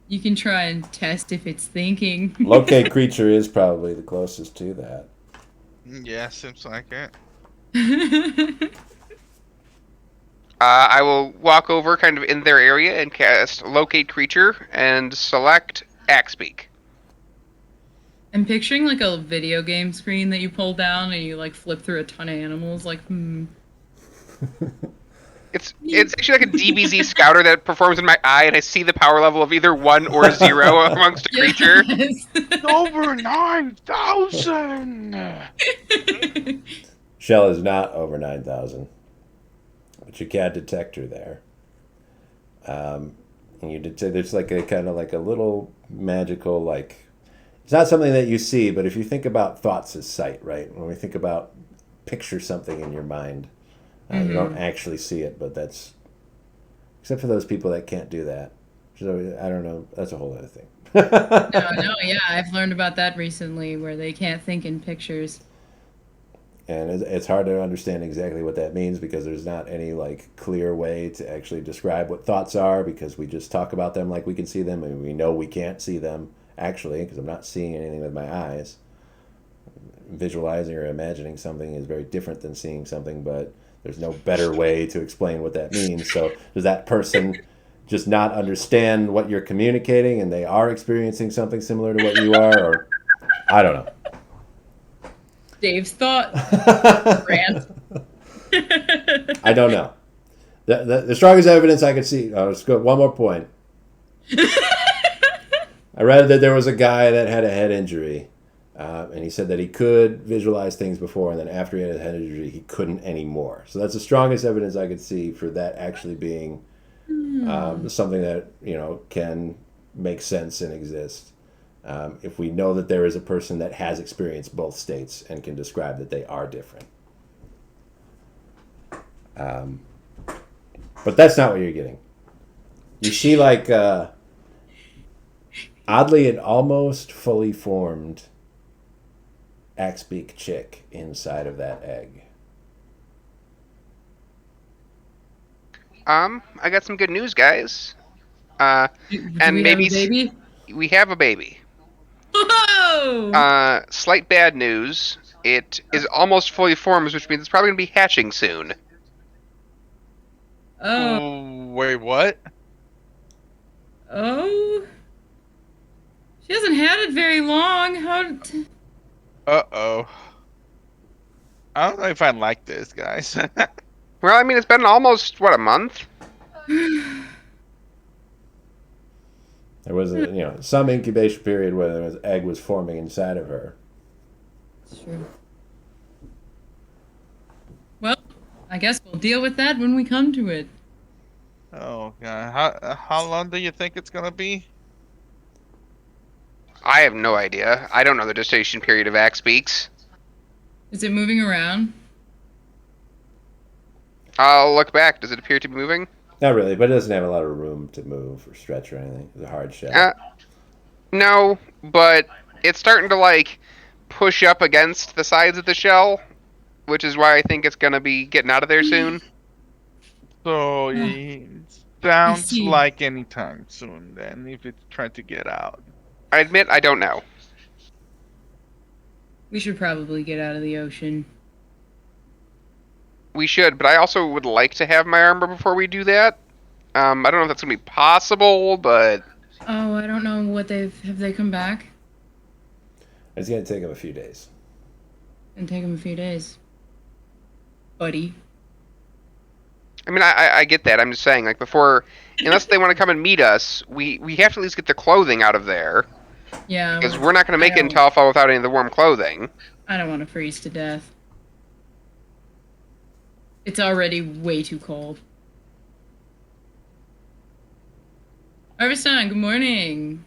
You can try and test if it's thinking. Locate creature is probably the closest to that. Yeah, seems like it. I will walk over kind of in their area and cast Locate Creature and select Axebeak. I'm picturing like a video game screen that you pull down and you like flip through a ton of animals. Like, It's actually like a DBZ scouter that performs in my eye, and I see the power level of either 1 or 0 amongst a creature. Yes. Over 9,000. Shell is not over 9,000, but you can detect her there. And you detect there's like a kind of like a little magical like. It's not something that you see, but if you think about thoughts as sight, right? When we think about picture something in your mind, you don't actually see it, but that's except for those people that can't do that. So I don't know. That's a whole other thing. No, yeah, I've learned about that recently, where they can't think in pictures. And it's hard to understand exactly what that means because there's not any like clear way to actually describe what thoughts are because we just talk about them like we can see them and we know we can't see them actually because I'm not seeing anything with my eyes. Visualizing or imagining something is very different than seeing something, but there's no better way to explain what that means. So does that person just not understand what you're communicating and they are experiencing something similar to what you are, or I don't know. Dave's thought. Rant. I don't know. The strongest evidence I could see. Let's go one more point. I read that there was a guy that had a head injury, and he said that he could visualize things before, and then after he had a head injury, he couldn't anymore. So that's the strongest evidence I could see for that actually being something that can make sense and exist. If we know that there is a person that has experienced both states and can describe that they are different. But that's not what you're getting. You see like oddly an almost fully formed Axebeak chick inside of that egg. I got some good news, guys. Do And we have maybe a baby? we have a baby. Whoa! Slight bad news. It is almost fully formed, which means it's probably going to be hatching soon. Oh. Wait, what? Oh. She hasn't had it very long. Uh-oh. I don't know if I like this, guys. Well, I mean, it's been almost, what, a month? There was some incubation period where the egg was forming inside of her. It's true. Well, I guess we'll deal with that when we come to it. Oh, God. How long do you think it's gonna be? I have no idea. I don't know the gestation period of Axebeaks. Is it moving around? I'll look back. Does it appear to be moving? Not really, but it doesn't have a lot of room to move or stretch or anything. It's a hard shell. No, but it's starting to, like, push up against the sides of the shell, which is why I think it's going to be getting out of there soon. So, Ah, it sounds see. like anytime soon, then, if it's trying to get out. I admit I don't know. We should probably get out of the ocean. We should, but I also would like to have my armor before we do that. I don't know if that's going to be possible, but... Oh, I don't know what have they come back? It's going to take them a few days. And take them a few days. Buddy. I mean, I get that. I'm just saying, like, before... Unless they want to come and meet us, we have to at least get the clothing out of there. Yeah. Because we're not going to make it in Taufell without any of the warm clothing. I don't want to freeze to death. It's already way too cold. Arvistan, good morning.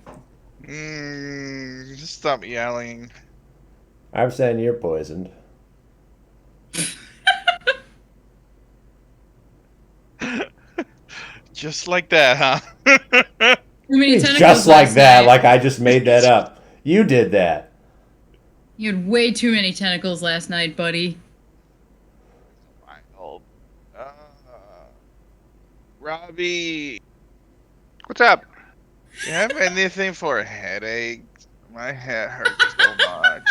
Just stop yelling. I'm saying you're poisoned. Just like that, huh? Too many It's tentacles just like last that, night. like I just made that up. You did that. You had way too many tentacles last night, buddy. Wild. Robbie, What's up? you have anything for a headache? My head hurts so much.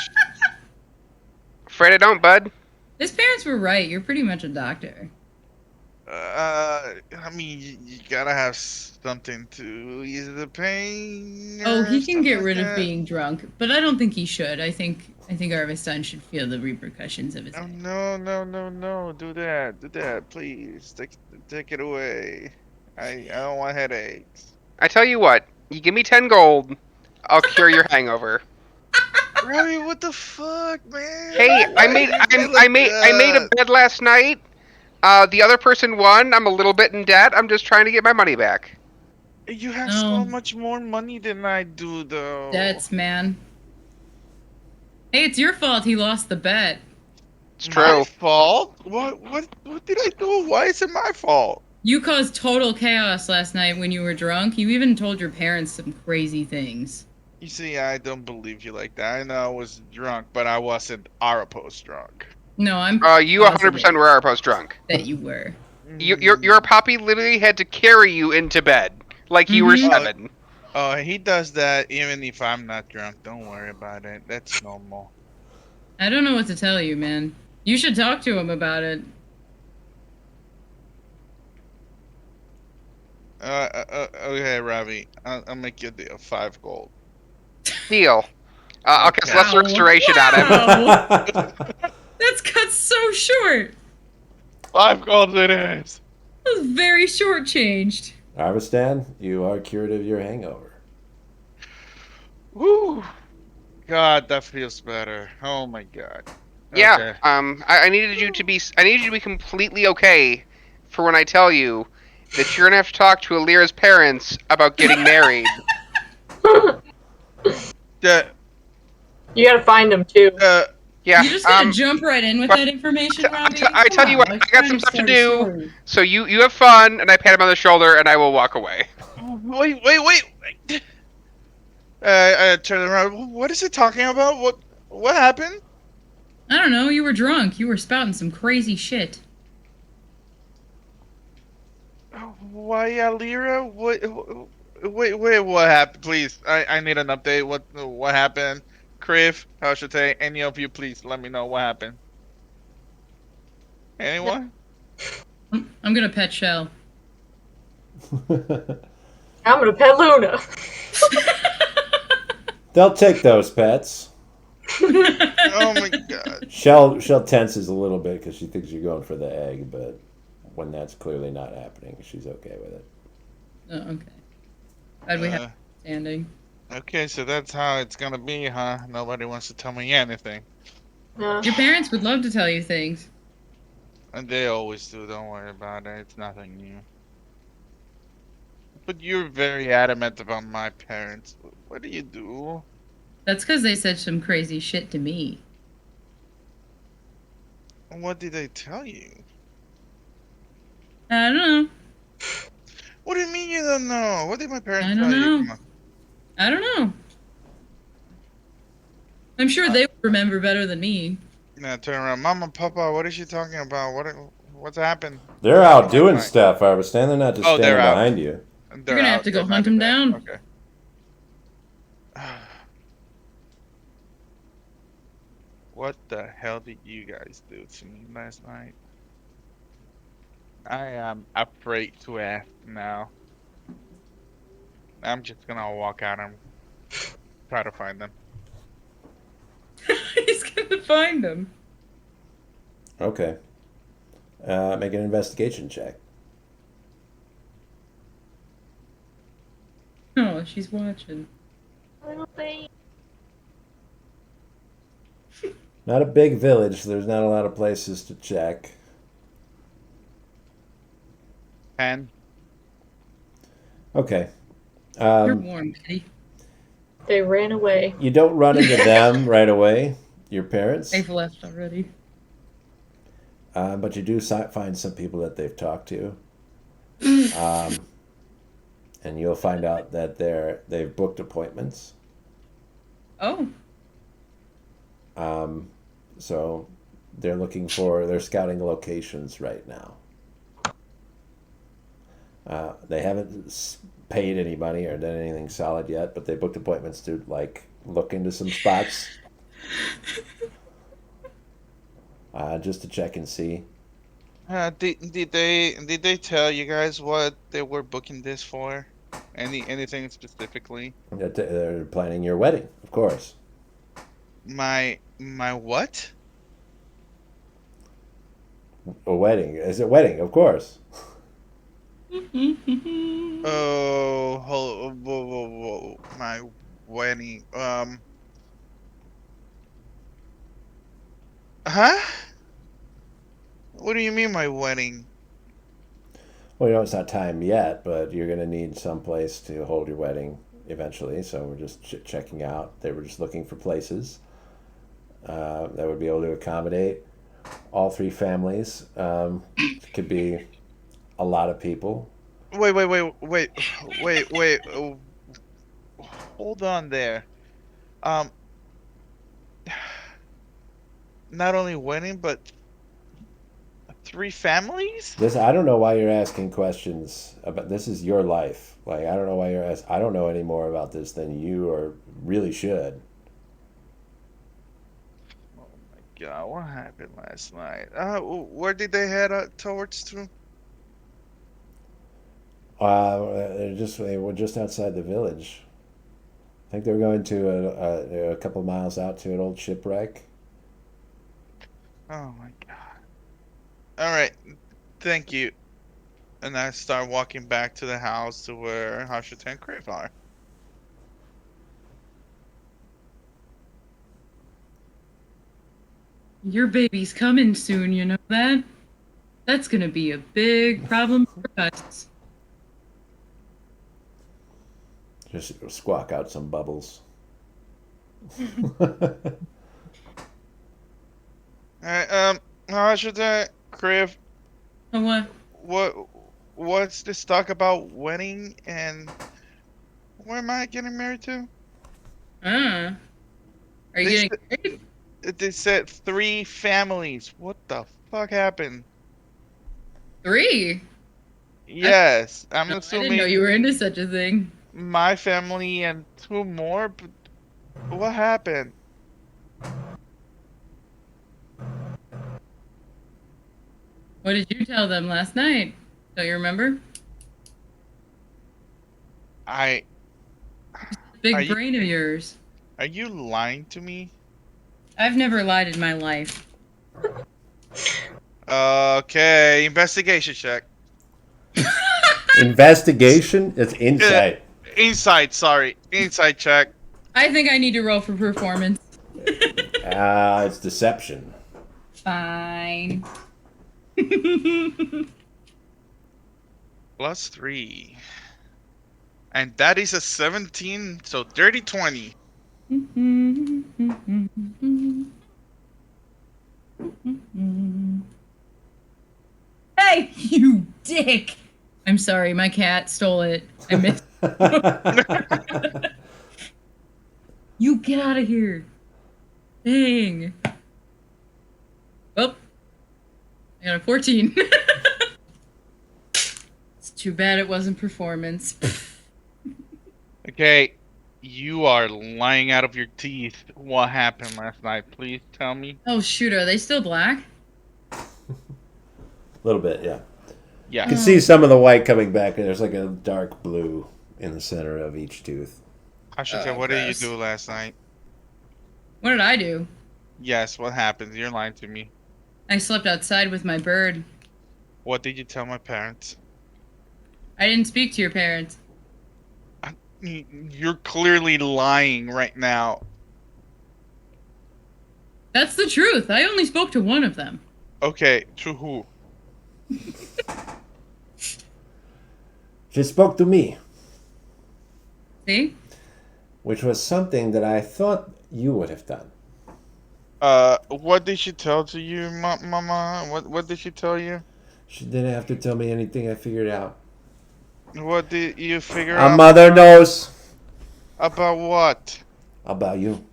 Afraid I don't, bud. His parents were right. You're pretty much a doctor. I mean, you gotta have something to ease the pain. Oh, Or he can something get like rid of that. being drunk, but I don't think he should. I think Arvestein should feel the repercussions of his Oh, act. no! Do that, please. Take it away. I don't want headaches. I tell you what, you give me 10 gold, I'll cure your hangover. Robbie, what the fuck, man? Hey, I Why made you be like I made a that? bed last night. The other person won. I'm a little bit in debt. I'm just trying to get my money back. You have so No, much more money than I do, though. debts, man. Hey, it's your fault he lost the bet. It's My true. fault? What did I do? Why is it my fault? You caused total chaos last night when you were drunk. You even told your parents some crazy things. You see, I don't believe you like that. I know I was drunk, but I wasn't Arapos drunk. No, I'm You 100% positive were our post drunk. that you were. Your poppy literally had to carry you into bed like you were Mm-hmm. 7. Oh, he does that even if I'm not drunk. Don't worry about it. That's normal. I don't know what to tell you, man. You should talk to him about it. Okay, Ravi. I'll make you a deal. 5 gold. Deal. I'll cast Okay. lesser restoration on him. Wow! That's cut so short. 5 gold it is. That was very shortchanged. Arvistan, you are cured of your hangover. Woo! God, that feels better. Oh my god. Yeah. Okay. I needed you to be completely okay for when I tell you that you're gonna have to talk to Alira's parents about getting married. The You gotta find them too. Yeah. You just gotta jump right in with but that information, Robbie. I Come tell you on, what, I I was got trying some to stuff to start a do. story. So you have fun, and I pat him on the shoulder, and I will walk away. wait. Turn around. What is it talking about? What happened? I don't know, you were drunk. You were spouting some crazy shit. Why, Alira? Wait, what happened? Please, I need an update. What happened? Criff, how should I say? Any of you, please let me know what happened. Anyone? I'm gonna pet Shell. I'm gonna pet Luna. They'll take those pets. Oh my god. Shell tenses a little bit because she thinks you're going for the egg, but when that's clearly not happening, she's okay with it. Oh, okay. Glad we have standing. Okay, so that's how it's gonna be, huh? Nobody wants to tell me anything. No. Your parents would love to tell you things. And they always do, don't worry about it. It's nothing new. But you're very adamant about my parents. What do you do? That's because they said some crazy shit to me. What did they tell you? I don't know. What do you mean you don't know? What did my I parents don't tell you? know. Come on. I don't know. I'm sure they would remember better than me. Now turn around. Mama, Papa, what is she talking about? What's happened? They're What out happened last doing night? stuff, Arvistan. They're not just Oh, standing they're out. behind you. They're gonna have out. to go They're hunt not in him there. down. Okay. What the hell did you guys do to me last night? I am afraid to ask now. I'm just gonna walk out and try to find them. He's gonna find them. Okay. Make an investigation check. Oh, she's watching. Not a big village, so there's not a lot of places to check. 10. Okay. You're warm, Kitty. They ran away. You don't run into them right away, your parents, They've left already. but you do find some people that they've talked to. And you'll find out that they've booked appointments. Oh. So they're scouting locations right now. They haven't paid any money or done anything solid yet, but they booked appointments to look into some spots, just to check and see. Did they tell you guys what they were booking this for? Anything specifically? They're planning your wedding, of course. My what? A wedding. Is it wedding? Of course. Oh, whoa, whoa, whoa. My wedding. Huh? What do you mean my wedding? Well, you know, it's not time yet, but you're going to need some place to hold your wedding eventually. So we're just checking out. They were just looking for places that would be able to accommodate all three families. Could be a lot of people. Wait. Hold on there. Um, not only wedding, but three families? This I don't know why you're asking questions about this. Is your life. Like I don't know why you're asking. I don't know any more about this than you or really should. Oh my God, what happened last night? Where did they head towards to? They were just outside the village. I think they were going to a couple miles out to an old shipwreck. Oh my God. All right, thank you. And I start walking back to the house to where Hashita and Crave are. Your baby's coming soon, you know that? That's gonna be a big problem for us. Just squawk out some bubbles. All right, Hashita, Crave, Oh, what? what what's this talk about wedding and where am I getting married to? Are you They getting said, married? they said three families. What the fuck happened? 3? Yes, I'm No, I didn't know assuming you were into such a thing. my family and two more, but what happened? What did you tell them last night? Don't you remember? I are Big you brain of yours. are you lying to me? I've never lied in my life. Okay, investigation check. Investigation? It's Uh, insight. insight check. I think I need to roll for performance. It's deception. Fine. +3. And that is a 17, so dirty 20. Hey, you dick! I'm sorry, my cat stole it. I missed. You get out of here. Dang. Oh, I got a 14. It's too bad it wasn't performance. Okay, you are lying out of your teeth. What happened last night? Please tell me. Oh shoot, are they still black? A little bit, yeah. Yeah. You can see some of the white coming back, and there's like a dark blue in the center of each tooth. Hashita, what did you do last night? What did I do? Yes, what happened? You're lying to me. I slept outside with my bird. What did you tell my parents? I didn't speak to your parents. You're clearly lying right now. That's the truth. I only spoke to one of them. Okay, to who? She spoke to me, See? which was something that I thought you would have done. What did she tell to you, Mama? What did she tell you? She didn't have to tell me anything. I figured out. What did you figure A out mother knows about what? about you.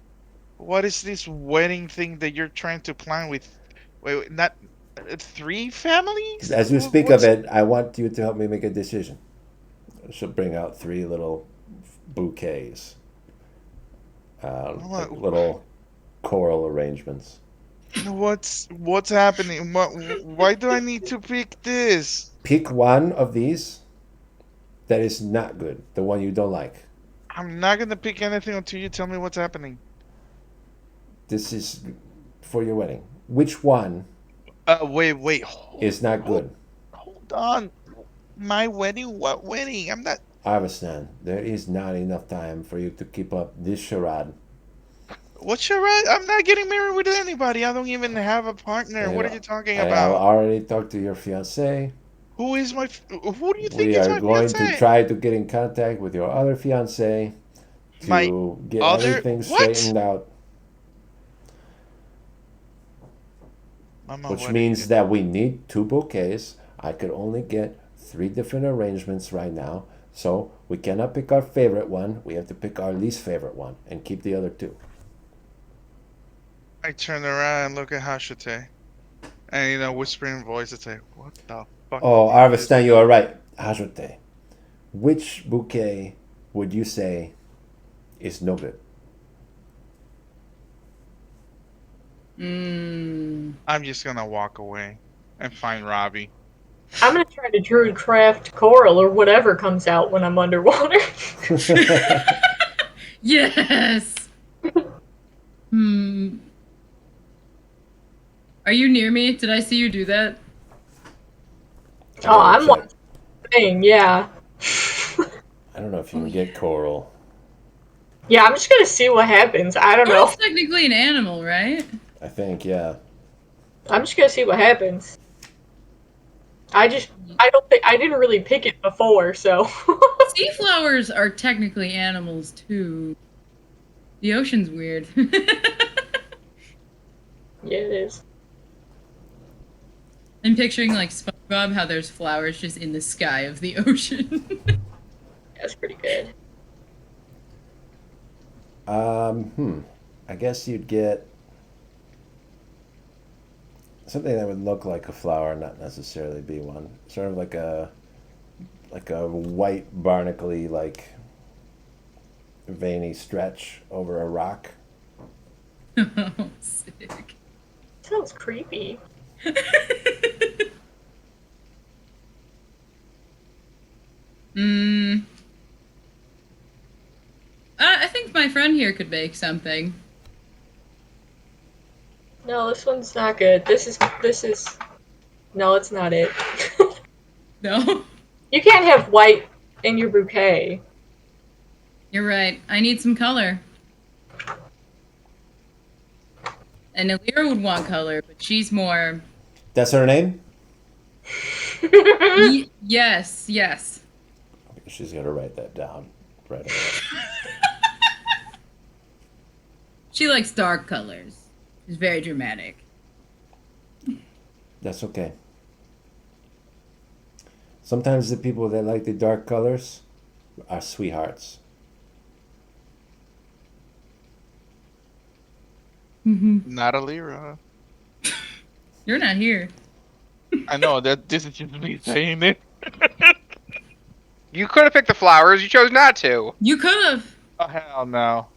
What is this wedding thing that you're trying to plan with? Wait, not three families? As you speak of What's it, I want you to help me make a decision. She'll bring out 3 little bouquets, like what? little choral arrangements. What's happening? Why do I need to pick this? Pick one of these that is not good, the one you don't like. I'm not gonna pick anything until you tell me what's happening. This is for your wedding. Which one Wait. is not good? Hold on. My wedding? What wedding? I'm not. I understand. There is not enough time for you to keep up this charade. What's your right? I'm not getting married with anybody. I don't even have a partner. What are you talking I have about? already talked to your fiance. Who is my? Who do you think We is are my going to fiance? try to get in contact with your other fiance My to get other everything what? straightened out, Mama, which what are you means gonna? that we need 2 bouquets. I could only get 3 different arrangements right now, so we cannot pick our favorite one. We have to pick our least favorite one and keep the other 2. I turn around and look at Hashite, and whispering voice, I say, "What the fuck Oh, did I you just understand you do?" are right. Ajote. Which bouquet would you say is no good? I'm just gonna walk away and find Robbie. I'm gonna try to druid craft coral or whatever comes out when I'm underwater. Yes. Hmm. Are you near me? Did I see you do that? I Oh, gotta I'm check. watching the thing, yeah. I don't know if you can get coral. Yeah, I'm just gonna see what happens. I don't know. Coral's technically an animal, right? I think, yeah. I'm just gonna see what happens. I don't think I didn't really pick it before, so Sea flowers are technically animals too. The ocean's weird. yeah, it is. I'm picturing like SpongeBob, how there's flowers just in the sky of the ocean. That's pretty good. I guess you'd get something that would look like a flower, not necessarily be one. Sort of like a white barnacly, like veiny stretch over a rock. Oh, sick. Sounds creepy. mm. I think my friend here could make something. No, this one's not good. This is no, it's not it. No? You can't have white in your bouquet. You're right. I need some color. And Alira would want color, but she's more. That's her name? Yes. She's gonna write that down right away. She likes dark colors. She's very dramatic. That's okay. Sometimes the people that like the dark colors are sweethearts. Not a lira. You're not here. I know that this is just me saying it. You could have picked the flowers. You chose not to. You could have. Oh hell no!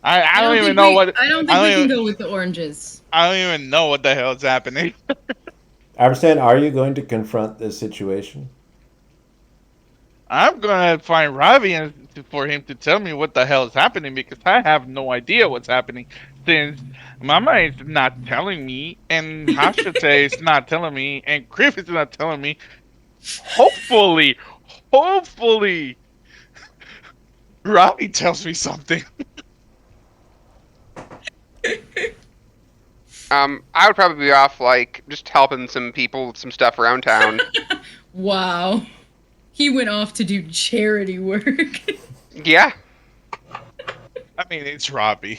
I don't even know what I don't think we can go with the oranges. I don't even know what the hell is happening. I understand. Are you going to confront this situation? I'm gonna find Ravi for him to tell me what the hell is happening because I have no idea what's happening. Since Mama is not telling me, and Hashite is not telling me, and Griff is not telling me. Hopefully, Ravi tells me something. I would probably be off like just helping some people with some stuff around town. Wow. He went off to do charity work. Yeah. I mean, it's Ravi.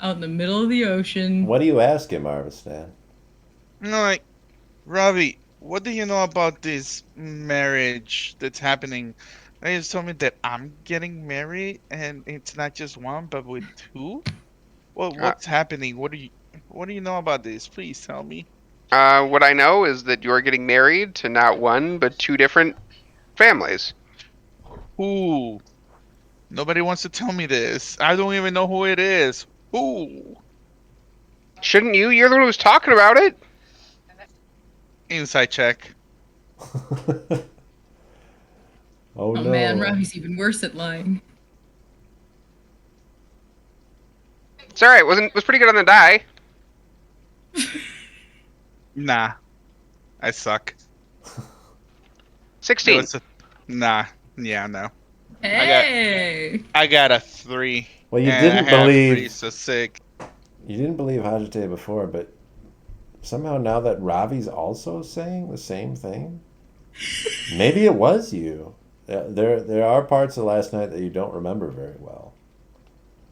Out in the middle of the ocean. What do you ask him, Arvistan? No, like, Ravi, what do you know about this marriage that's happening? They just told me that I'm getting married, and it's not just one, but with 2. What's happening? What do you know about this? Please tell me. What I know is that you're getting married to not one but 2 different families. Who? Nobody wants to tell me this. I don't even know who it is. Who? Shouldn't you? You're the one who was talking about it. Inside check. Oh, Oh no. man, Robbie's even worse at lying. It's all right. Was pretty good on the die. Nah, I suck. 16. Nah, yeah, no. Hey! I got a 3. Well, you and didn't a half, believe 3, so 6. you didn't believe Hajite before, but somehow now that Ravi's also saying the same thing, maybe it was you. There are parts of last night that you don't remember very well.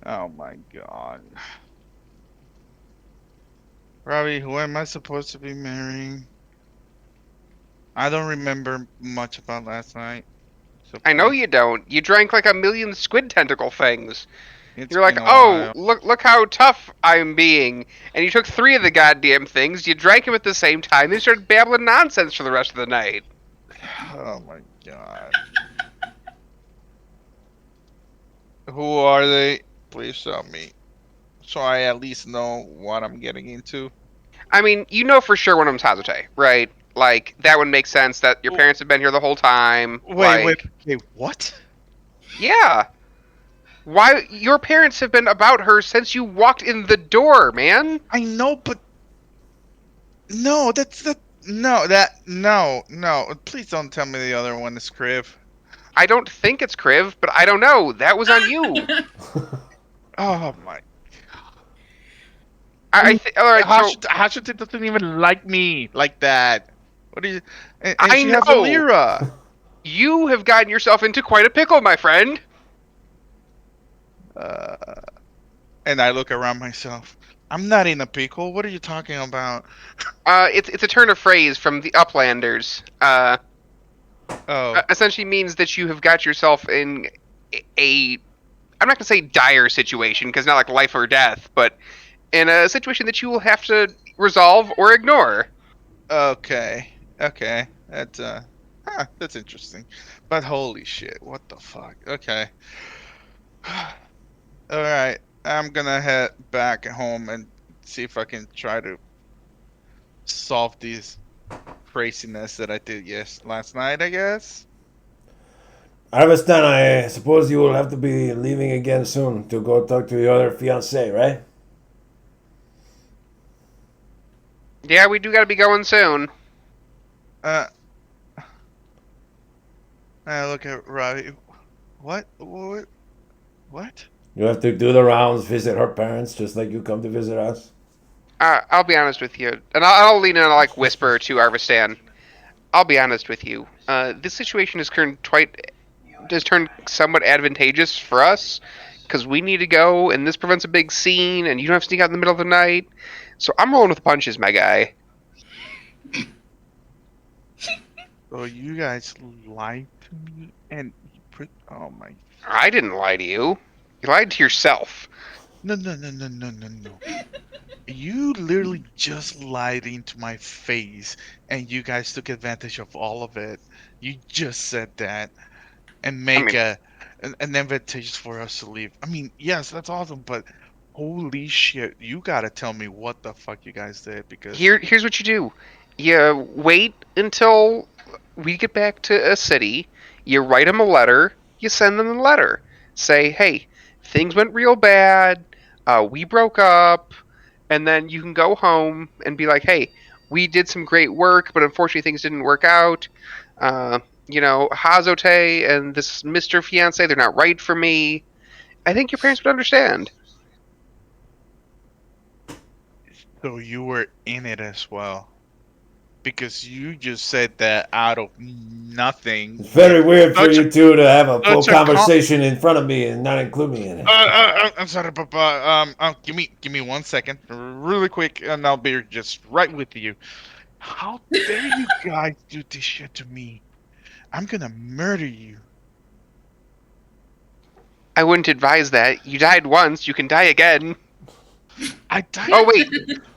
Oh my god. Robbie, who am I supposed to be marrying? I don't remember much about last night. So I know please, you don't. You drank like a million squid tentacle things. it's You're like, been a oh, while. look how tough I'm being. And you took 3 of the goddamn things, you drank them at the same time, and you started babbling nonsense for the rest of the night. Oh my god. Who are they? Please tell me. So I at least know what I'm getting into. I mean, you know for sure one of them's Hazate, right? Like, that would make sense that your parents have been here the whole time. Wait, Like, what? yeah. Why? Your parents have been about her since you walked in the door, man. I know, but no, no. Please don't tell me the other one is Crib. I don't think it's Kriv, but I don't know. That was on you. Oh my. All right, so Hashite doesn't even like me like that. What do you? And I she has a know. lira. You have gotten yourself into quite a pickle, my friend. And I look around myself. I'm not in a pickle. What are you talking about? It's a turn of phrase from the Uplanders. Oh, Essentially means that you have got yourself in a I'm not gonna say dire situation because not like life or death, but in a situation that you will have to resolve or ignore. okay. That's interesting. But holy shit, what the fuck? Okay. All right. I'm gonna head back home and see if I can try to solve these craziness that I did last night, I guess. Arvestan, I suppose you will have to be leaving again soon to go talk to your other fiancé, right? Yeah, we do gotta be going soon. Uh, I look at Robbie. What? What? What? You have to do the rounds, visit her parents, just like you come to visit us. I'll be honest with you, and I'll lean in and like whisper to Arvistan. I'll be honest with you. This situation has turned somewhat advantageous for us because we need to go, and this prevents a big scene, and you don't have to sneak out in the middle of the night. So I'm rolling with the punches, my guy. So you guys lied to me and oh my. I didn't lie to you. You lied to yourself. No. You literally just lied into my face and you guys took advantage of all of it. You just said that and I make mean, an invitation for us to leave. I mean, yes, that's awesome, but holy shit, you gotta tell me what the fuck you guys did because here's what you do. You wait until we get back to a city. You write them a letter. You send them a letter. Say, hey, things went real bad. We broke up. And then you can go home and be like, hey, we did some great work, but unfortunately things didn't work out. Hazote and this Mr. Fiance, they're not right for me. I think your parents would understand. so you were in it as well. Because you just said that out of nothing. It's very weird for such you two to have a full such a com- conversation in front of me and not include me in it. I'm sorry, Papa. Give me 1 second, really quick, and I'll be just right with you. How dare you guys do this shit to me? I'm gonna murder you. I wouldn't advise that. You died once, you can die again. I died. Oh, wait.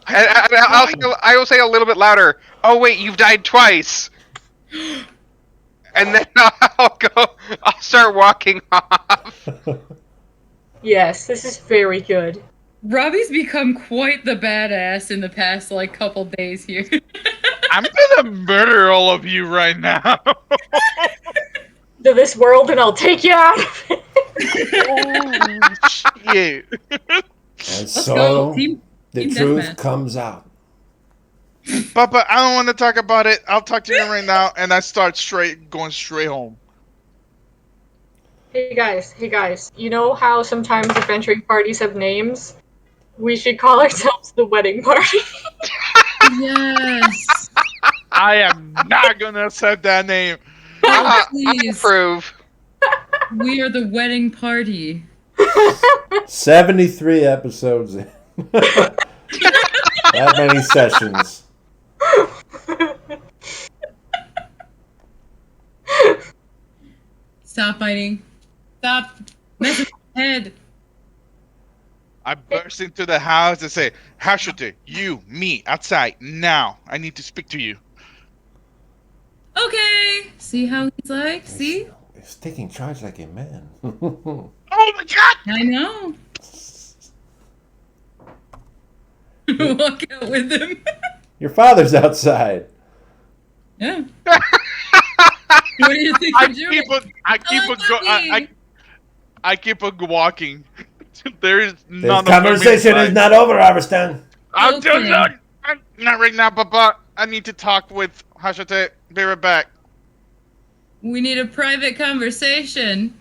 I will say a little bit louder. Oh, wait, you've died twice. And then I'll start walking off. Yes, this is very good. Robbie's become quite the badass in the past like couple days here. I'm gonna murder all of you right now. To this world and I'll take you out of it. Oh shit! And Let's go. so Team the truth deathmatch. comes out. Papa, I don't want to talk about it. I'll talk to you right now, and I start going straight home. Hey guys, you know how sometimes adventuring parties have names? We should call ourselves the wedding party. Yes. I am not gonna accept that name. Oh, I please. approve. We are the wedding party. 73 episodes in. That many sessions. Stop fighting. Stop messing with my head. I burst into the house and say, Hashute, you, me, outside, now. I need to speak to you. Okay. See how he's like? See? He's taking charge like a man. Oh my god! I know. Walk out with him. Your father's outside. Yeah. What do you think I you're doing? I keep on walking. There is This none of conversation them is inside. not over, Arvestan. I'm just Okay. not right now, Papa. I need to talk with Hashate. Be right back. We need a private conversation.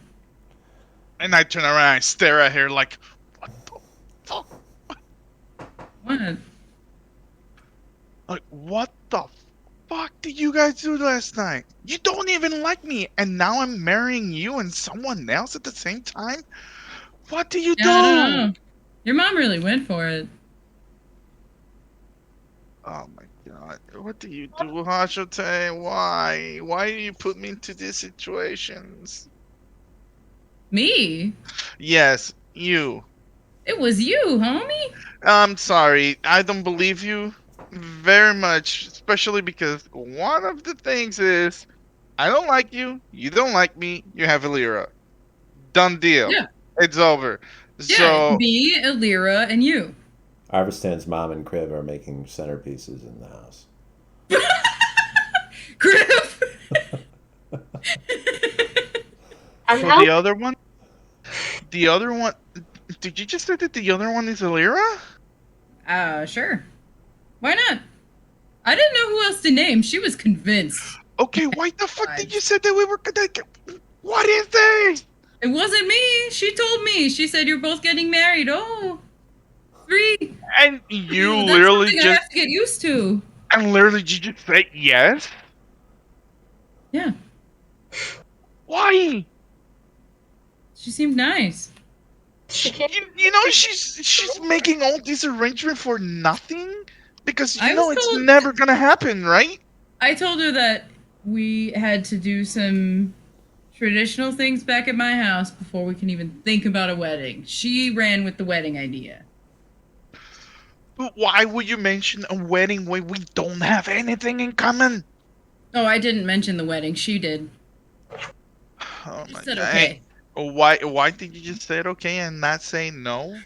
And I turn around and stare at her like, what the fuck? What? Like, what the fuck did you guys do last night? You don't even like me, and now I'm marrying you and someone else at the same time? What do you Yeah, I don't do? know. Your mom really went for it. Oh my god. What do you do, Hashate? Why? Why do you put me into these situations? Me? Yes, you. It was you, homie. I'm sorry. I don't believe you very much, especially because one of the things is I don't like you, you don't like me, you have a lira. Done deal. Yeah. It's over. Yeah, So, me, Elira, and you. Arvestan's mom and Crib are making centerpieces in the house. Griff! I'm so helping. the other one, the other one, did you just say that the other one is a lira? Sure. Why not? I didn't know who else to name. She was convinced. Okay, why the fuck did you say that we were gonna get... What is this? It wasn't me. She told me. She said you're both getting married. Oh, 3. And you That's literally something I just, have to get used to. and literally you just say yes? Yeah. Why? She seemed nice. She can't. You know she's making all this arrangement for nothing because I you was know it's told never gonna happen, right? I told her that we had to do some traditional things back at my house before we can even think about a wedding. She ran with the wedding idea. But why would you mention a wedding when we don't have anything in common? Oh, I didn't mention the wedding. She did. Oh She my said god! okay. Why did you just say it okay and not say no?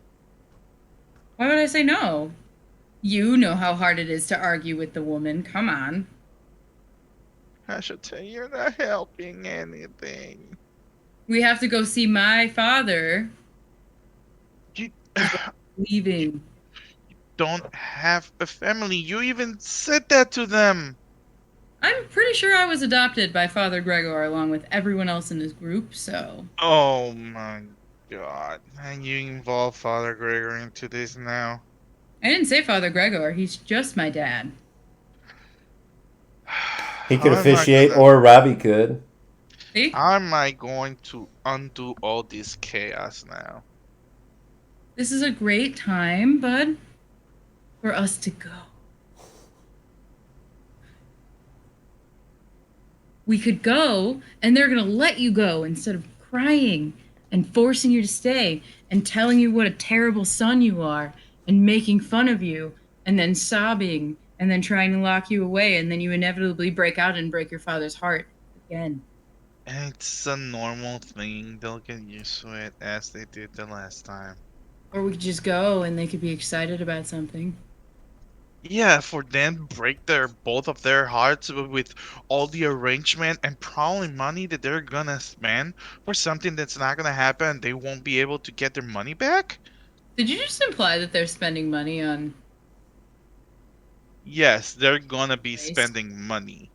Why would I say no? You know how hard it is to argue with the woman. Come on. I should tell you, you're not helping anything. We have to go see my father You leaving. don't have a family. You even said that to them. I'm pretty sure I was adopted by Father Gregor along with everyone else in his group, so. Oh my god! And you involve Father Gregor into this now. I didn't say Father Gregor. He's just my dad. He could How am I officiate, gonna? or Robbie could. See? How am I going to undo all this chaos now? This is a great time, bud, for us to go. We could go, and they're gonna let you go instead of crying and forcing you to stay and telling you what a terrible son you are and making fun of you and then sobbing and then trying to lock you away and then you inevitably break out and break your father's heart again. It's a normal thing. They'll get used to it as they did the last time. Or we could just go and they could be excited about something. Yeah, for them break both of their hearts with all the arrangement and probably money that they're gonna spend for something that's not gonna happen. They won't be able to get their money back. Did you just imply that they're spending money on Yes, they're gonna be race? spending money.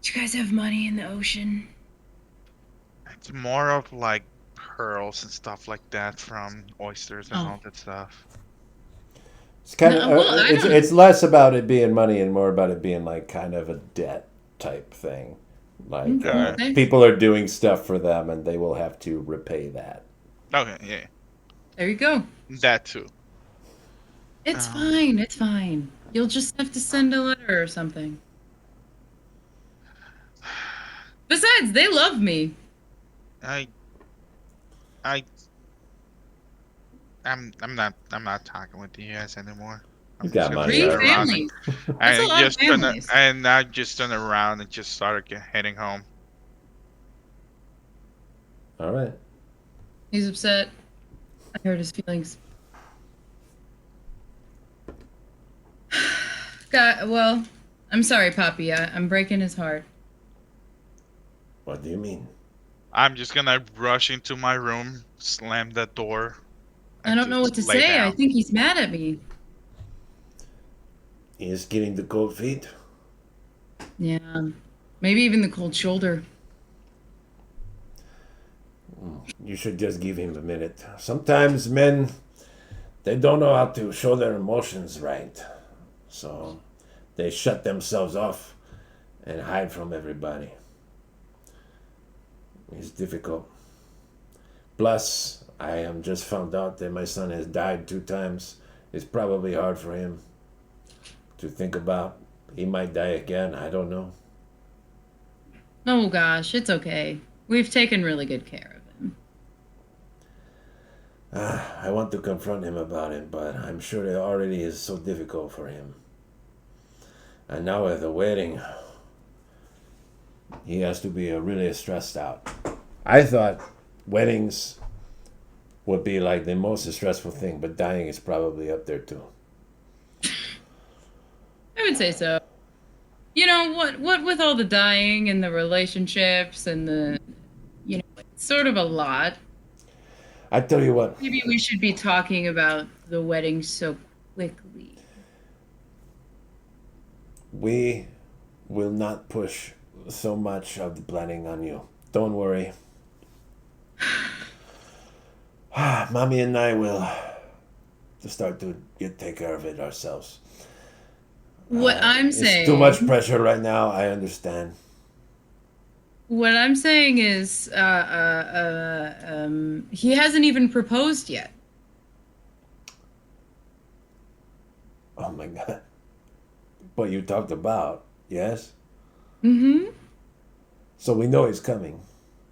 Do you guys have money in the ocean? It's more of like pearls and stuff like that from oysters and Oh. all that stuff. It's kind of No, well, I don't. it's less about it being money and more about it being like kind of a debt type thing. Like Okay. Okay. people are doing stuff for them and they will have to repay that. Okay, yeah, There you go. that too. It's Um, fine. It's fine. You'll just have to send a letter or something. Besides, they love me. I, I, I'm not talking with you guys anymore. You I'm just got gonna money Three turn already. around families. That's a lot of families. and I just turned around and just started heading home. All right. He's upset. I hurt his feelings. God, well, I'm sorry, Poppy. I'm breaking his heart. What do you mean? I'm just gonna rush into my room, slam the door, I and don't know just what to lay say. I down. think he's mad at me. He is getting the cold feet. Yeah. Maybe even the cold shoulder. You should just give him a minute. Sometimes men, they don't know how to show their emotions right. So they shut themselves off and hide from everybody. It's difficult. Plus, I am just found out that my son has died 2 times. It's probably hard for him to think about. He might die again. I don't know. Oh gosh, it's okay. We've taken really good care of him. I want to confront him about it, but I'm sure it already is so difficult for him. And now with the wedding, he has to be really stressed out. I thought weddings would be like the most stressful thing, but dying is probably up there too. I would say so. You know what with all the dying and the relationships and it's sort of a lot. I tell you what, Maybe we should be talking about the wedding so quickly. we will not push so much of the planning on you. Don't worry. Mommy and I will start to take care of it ourselves. What I'm It's saying too much pressure right now. I understand. What I'm saying is he hasn't even proposed yet. Oh my god. What you talked about, yes? Mm-hmm. So we know he's coming.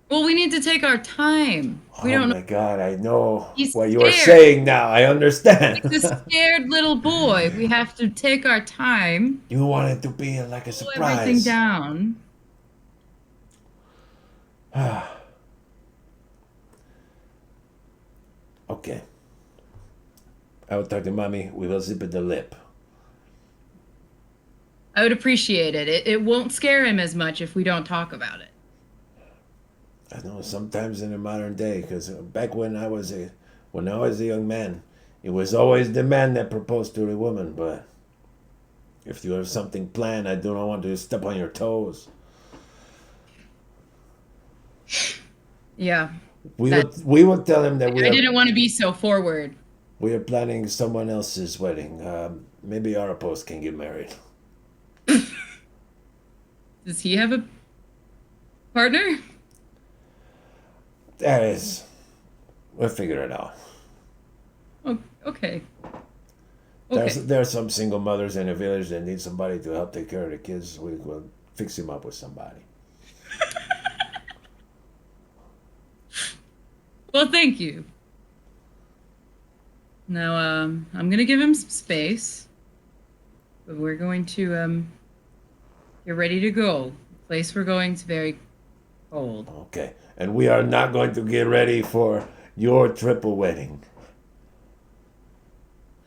Well, we need to take our time. We Oh don't know. my god, I know He's what you are scared. saying now. I understand. He's a scared little boy. We have to take our time, You want it to be like a slow everything surprise. down. Okay. I will talk to mommy. We will zip it the lip. I would appreciate it. It won't scare him as much if we don't talk about it. I know sometimes in the modern day, because back when I was a young man, it was always the man that proposed to the woman. But if you have something planned, I do not want to step on your toes. Yeah. We will tell him that I didn't want to be so forward. we are planning someone else's wedding. Maybe our post can get married. Does he have a partner? That is, we'll figure it out. Oh, okay. Okay. There are some single mothers in the village that need somebody to help take care of the kids. We will fix him up with somebody. Well, thank you. Now, I'm gonna give him some space. But we're going to get ready to go. The place we're going is very Cold. Okay. And we are not going to get ready for your triple wedding.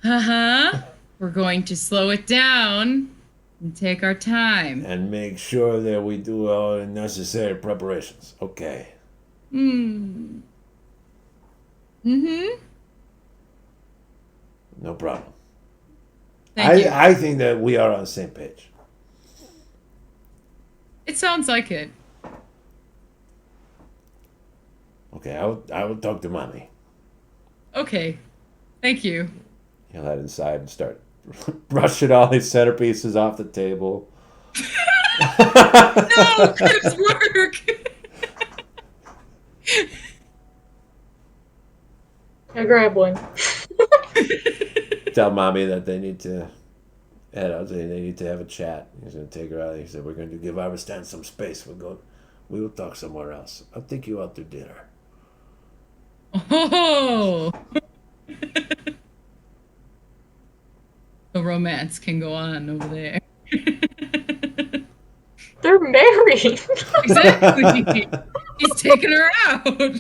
We're going to slow it down and take our time. And make sure that we do all the necessary preparations. Okay. Hmm. Mm-hmm. No problem. Thank you. I think that we are on the same page. It sounds like it. Okay, I will talk to mommy. Okay. Thank you. He'll head inside and start brushing all these centerpieces off the table. No, Chris, work. I grab one. Tell mommy that they need to head out. They need to have a chat. He's gonna take her out. He said, "We're going to give Iverstan some space. We will talk somewhere else. I'll take you out to dinner." Oh. The romance can go on over there. They're married. Exactly. He's taking her out.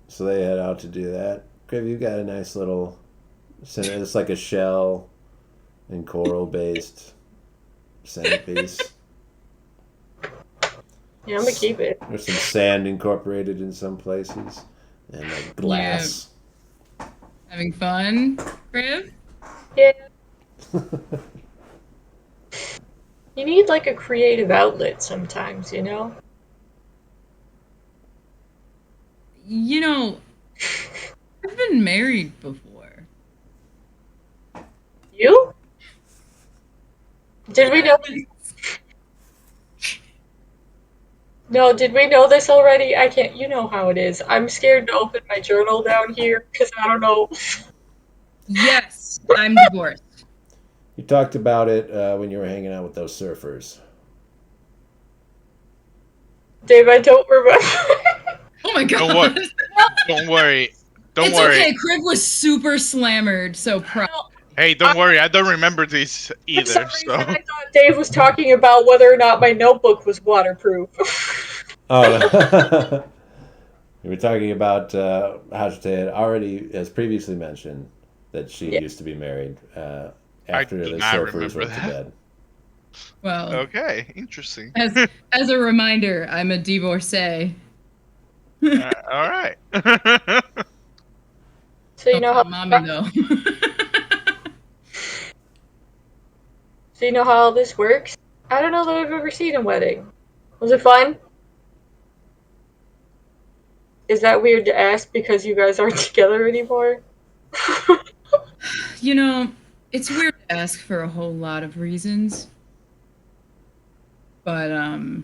So they head out to do that. Crib, you got a nice little. It's like a shell and coral based centerpiece. Yeah, I'm gonna keep it. There's some sand incorporated in some places, and like glass. Having fun, Crib? Yeah. You need like a creative outlet sometimes, you know? You know, I've been married before. You? Did we know? No, did we know this already? I can't. You know how it is. I'm scared to open my journal down here because I don't know. Yes, I'm divorced. You talked about it when you were hanging out with those surfers. Dave, I don't remember. Oh my god. Don't worry. Don't worry. Don't It's worry. okay. Crib was super slammered, so proud. Hey, don't worry. I don't remember this For either. some So reason, I thought Dave was talking about whether or not my notebook was waterproof. Oh, we were talking about Hajite had already, as previously mentioned, that she Yeah. used to be married I after do the not surfers remember went to that. bed. Well, okay, interesting. as a reminder, I'm a divorcee. All right. So you Don't know tell how mommy though. So you know how all this works? I don't know that I've ever seen a wedding. Was it fun? Is that weird to ask because you guys aren't together anymore? You know, it's weird to ask for a whole lot of reasons. But You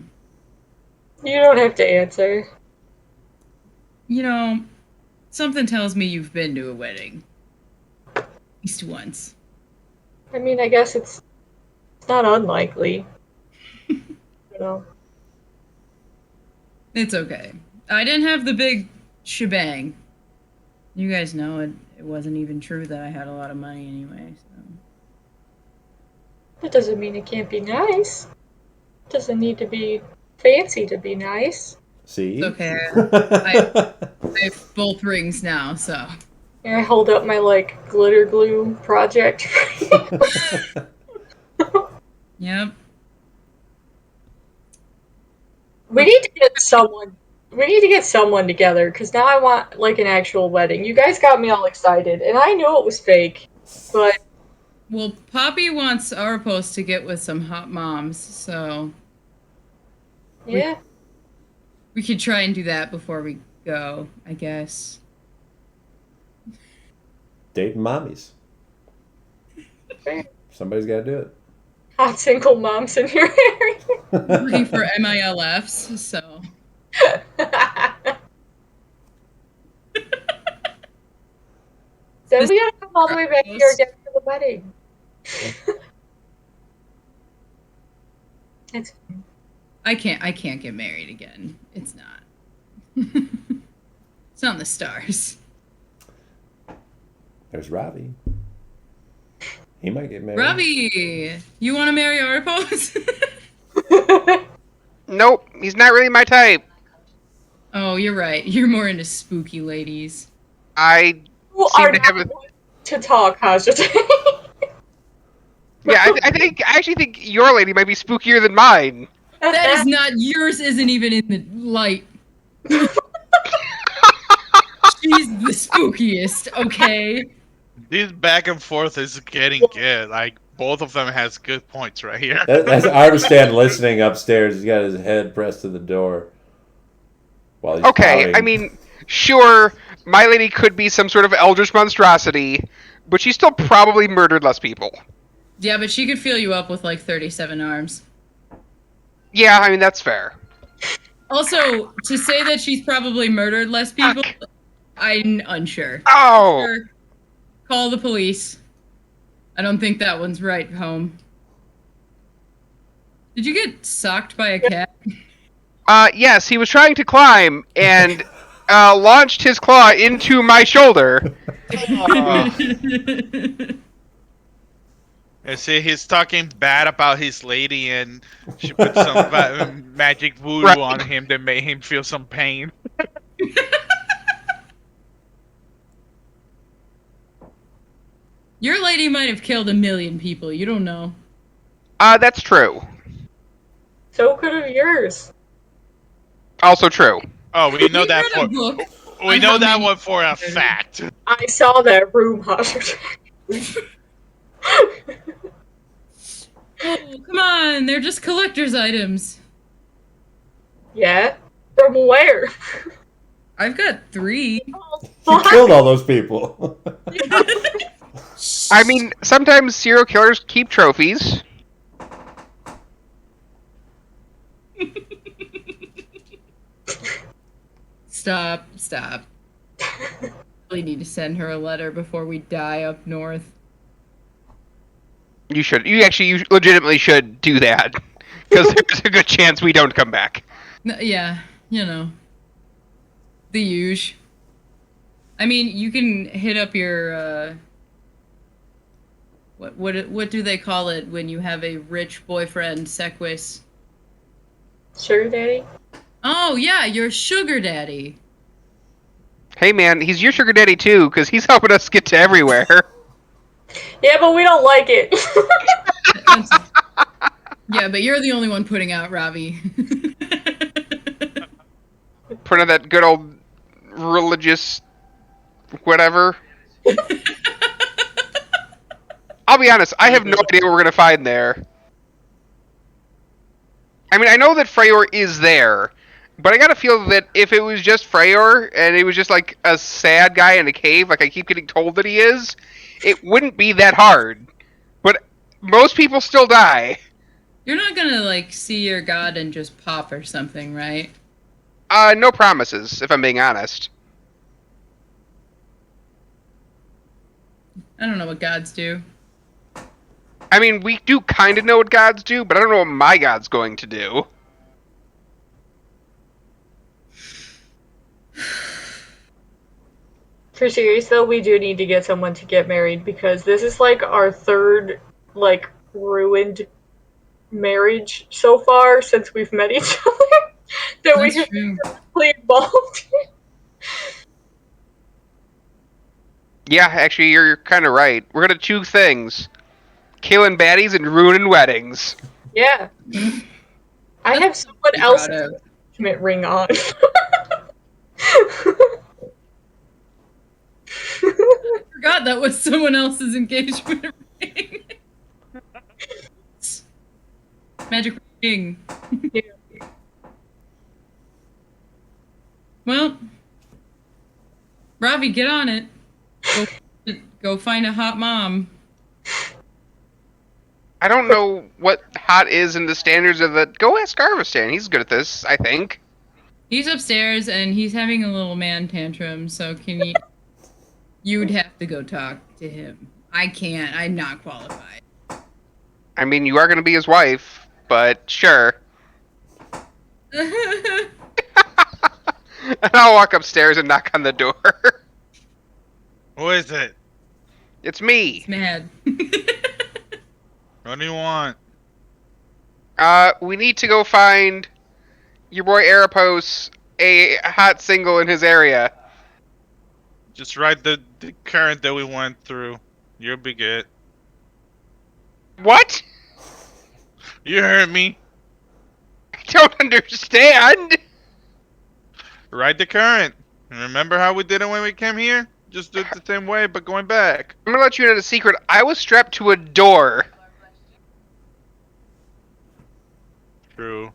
don't have to answer. you know, something tells me you've been to a wedding. At least once. I mean, I guess it's not unlikely. You know. It's okay. I didn't have the big shebang. You guys know it wasn't even true that I had a lot of money anyway, so. That doesn't mean it can't be nice. It doesn't need to be fancy to be nice. See? It's okay. I have both rings now, so. Here, I hold up my like glitter glue project. Yep. We need to get someone. We need to get someone together because now I want like an actual wedding. You guys got me all excited, and I knew it was fake, but Well, Poppy wants our post to get with some hot moms, so yeah. we could try and do that before we go, I guess. Dating mommies. Somebody's got to do it. Hot single moms in your area. Looking for MILFs, so. So we gotta come all the way back here again for the wedding. It's I can't get married again. It's not. It's not in the stars. There's Robbie. He might get married. Robbie, you want to marry our post? Nope, he's not really my type. Oh, you're right. You're more into spooky ladies. I You seem are to have not a. one to talk, Hajite. Yeah, I actually think your lady might be spookier than mine. That is not yours. Isn't even in the light. She's the spookiest. Okay. This back and forth is getting good. Like both of them has good points right here. That's Armstead listening upstairs. He's got his head pressed to the door while he's Okay, I pouting. mean, sure, my lady could be some sort of eldritch monstrosity, but she still probably murdered less people. Yeah, but she could fill you up with like 37 arms. Yeah, I mean, that's fair. Also, to say that she's probably murdered less people, Fuck. I'm unsure. Oh! Sure. Call the police. I don't think that one's right, home. Did you get socked by a cat? Yes, he was trying to climb and launched his claw into my shoulder. And see, he's talking bad about his lady, and she put some magic voodoo Right. on him that made him feel some pain. Your lady might have killed 1,000,000 people. You don't know. That's true. So could have yours. Also true. Oh, we know We that read for a book. we on know how that many- one for a fact. I saw that room, Hajite. Oh, come on. They're just collector's items. Yeah? From where? I've got 3. You killed all those people. I mean, sometimes serial killers keep trophies. Stop. Really need to send her a letter before we die up north. You should. You legitimately should do that. Because there's a good chance we don't come back. Yeah, you know. The huge. I mean, you can hit up your what do they call it when you have a rich boyfriend, Sequis? Sugar daddy? Oh yeah, your sugar daddy. Hey man, he's your sugar daddy too, because he's helping us get to everywhere. Yeah, but we don't like it. Yeah, but you're the only one putting out Ravi. Put on that good old religious whatever. I'll be honest, I have no idea what we're gonna find there. I mean, I know that Freyr is there, but I gotta feel that if it was just Freyr and it was just like a sad guy in a cave, like I keep getting told that he is, it wouldn't be that hard. But most people still die. You're not gonna like see your god and just pop or something, right? No promises, if I'm being honest. I don't know what gods do. I mean, we do kind of know what gods do, but I don't know what my god's going to do. For serious though, we do need to get someone to get married because this is like our third like ruined marriage so far since we've met each other that we That's have true. been involved in. Yeah, actually, you're kind of right. We're gonna choose things: killing baddies and ruining weddings. Yeah. I have someone Be else's proud of. engagement ring on. Forgot that was someone else's engagement ring. Magic ring. Yeah. Well, Ravi, get on it. Go find a hot mom. I don't know what hot is in the standards of the. Go ask Garvestan. He's good at this, I think. He's upstairs and he's having a little man tantrum. So can you? You'd have to go talk to him. I can't. I'm not qualified. I mean, you are gonna be his wife, but sure. And I'll walk upstairs and knock on the door. Who is it? It's me. He's mad. What do you want? We need to go find your boy Arapos a hot single in his area. Just ride the current that we went through. You'll be good. What? You heard me. I don't understand. Ride the current. Remember how we did it when we came here? Just do it the same way, but going back. I'm gonna let you in on a secret. I was strapped to a door. True.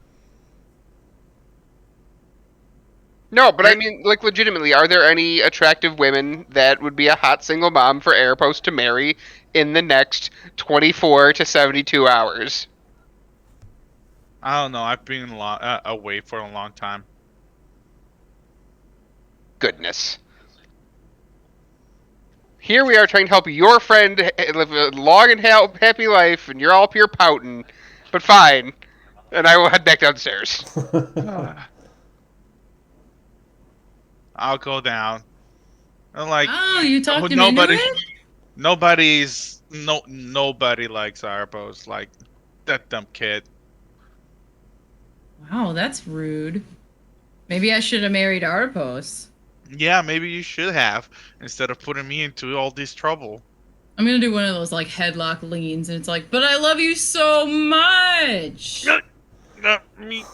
No, but I mean, like, legitimately, are there any attractive women that would be a hot single mom for Airpost to marry in the next 24 to 72 hours? I don't know. I've been away for a long time. Goodness. Here we are trying to help your friend live a long and happy life, and you're all up here pouting. But fine. And I will head back downstairs. I'll go down. And like, Oh, you talked him into nobody, it? nobody likes Arbos. Like that dumb kid. Wow, that's rude. Maybe I should have married Arpos. Yeah, maybe you should have instead of putting me into all this trouble. I'm gonna do one of those like headlock leans, and it's like, but I love you so much. Let me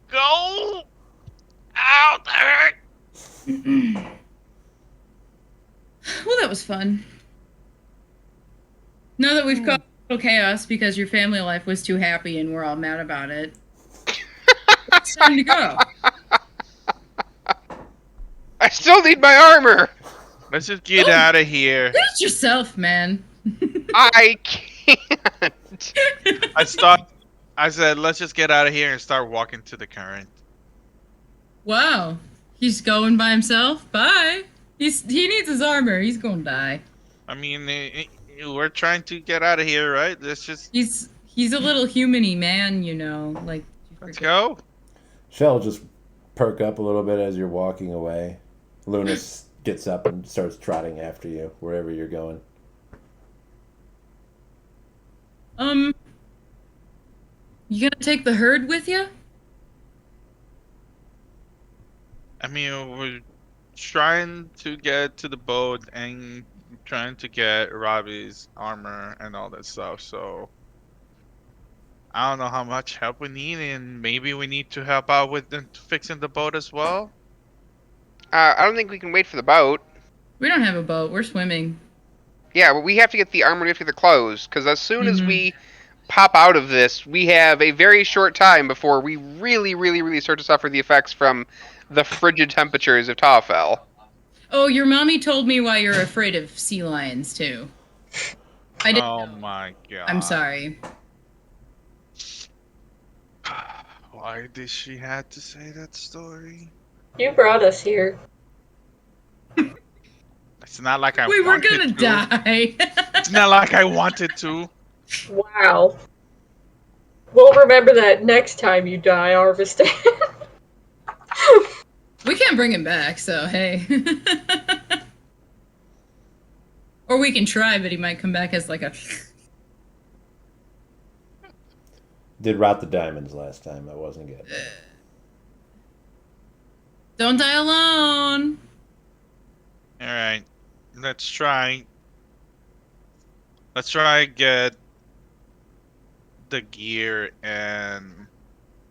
go out there. Well, that was fun. Now that we've caused a little chaos because your family life was too happy and we're all mad about it, it's time to go. I still need my armor! Let's just get out of here. Do it yourself, man. I can't. I said, let's just get out of here and start walking to the current. Wow, he's going by himself. Bye. He needs his armor. He's gonna die. I mean, we're trying to get out of here, right? Let's just He's a little humany man, you know. Like, let's go. Shell just perk up a little bit as you're walking away. Lunas gets up and starts trotting after you wherever you're going. You gonna take the herd with you? I mean, we're trying to get to the boat and trying to get Robbie's armor and all that stuff. So I don't know how much help we need, and maybe we need to help out with fixing the boat as well. I don't think we can wait for the boat. We don't have a boat. We're swimming. Yeah, but we have to get the armor, we have to get the clothes, because as soon as we pop out of this, we have a very short time before we really, really, really start to suffer the effects from the frigid temperatures of Taufell. Oh, your mommy told me why you're afraid of sea lions too. I didn't Oh know. my god. I'm sorry. Why did she have to say that story? You brought us here. It's not like I We were wanted gonna to. die. It's not like I wanted to. Wow. We'll remember that next time you die, Arvistan. We can't bring him back, so hey. Or we can try, but he might come back as like a. Did rot the diamonds last time. That wasn't good. Don't die alone. All right, let's try. Let's try get the gear and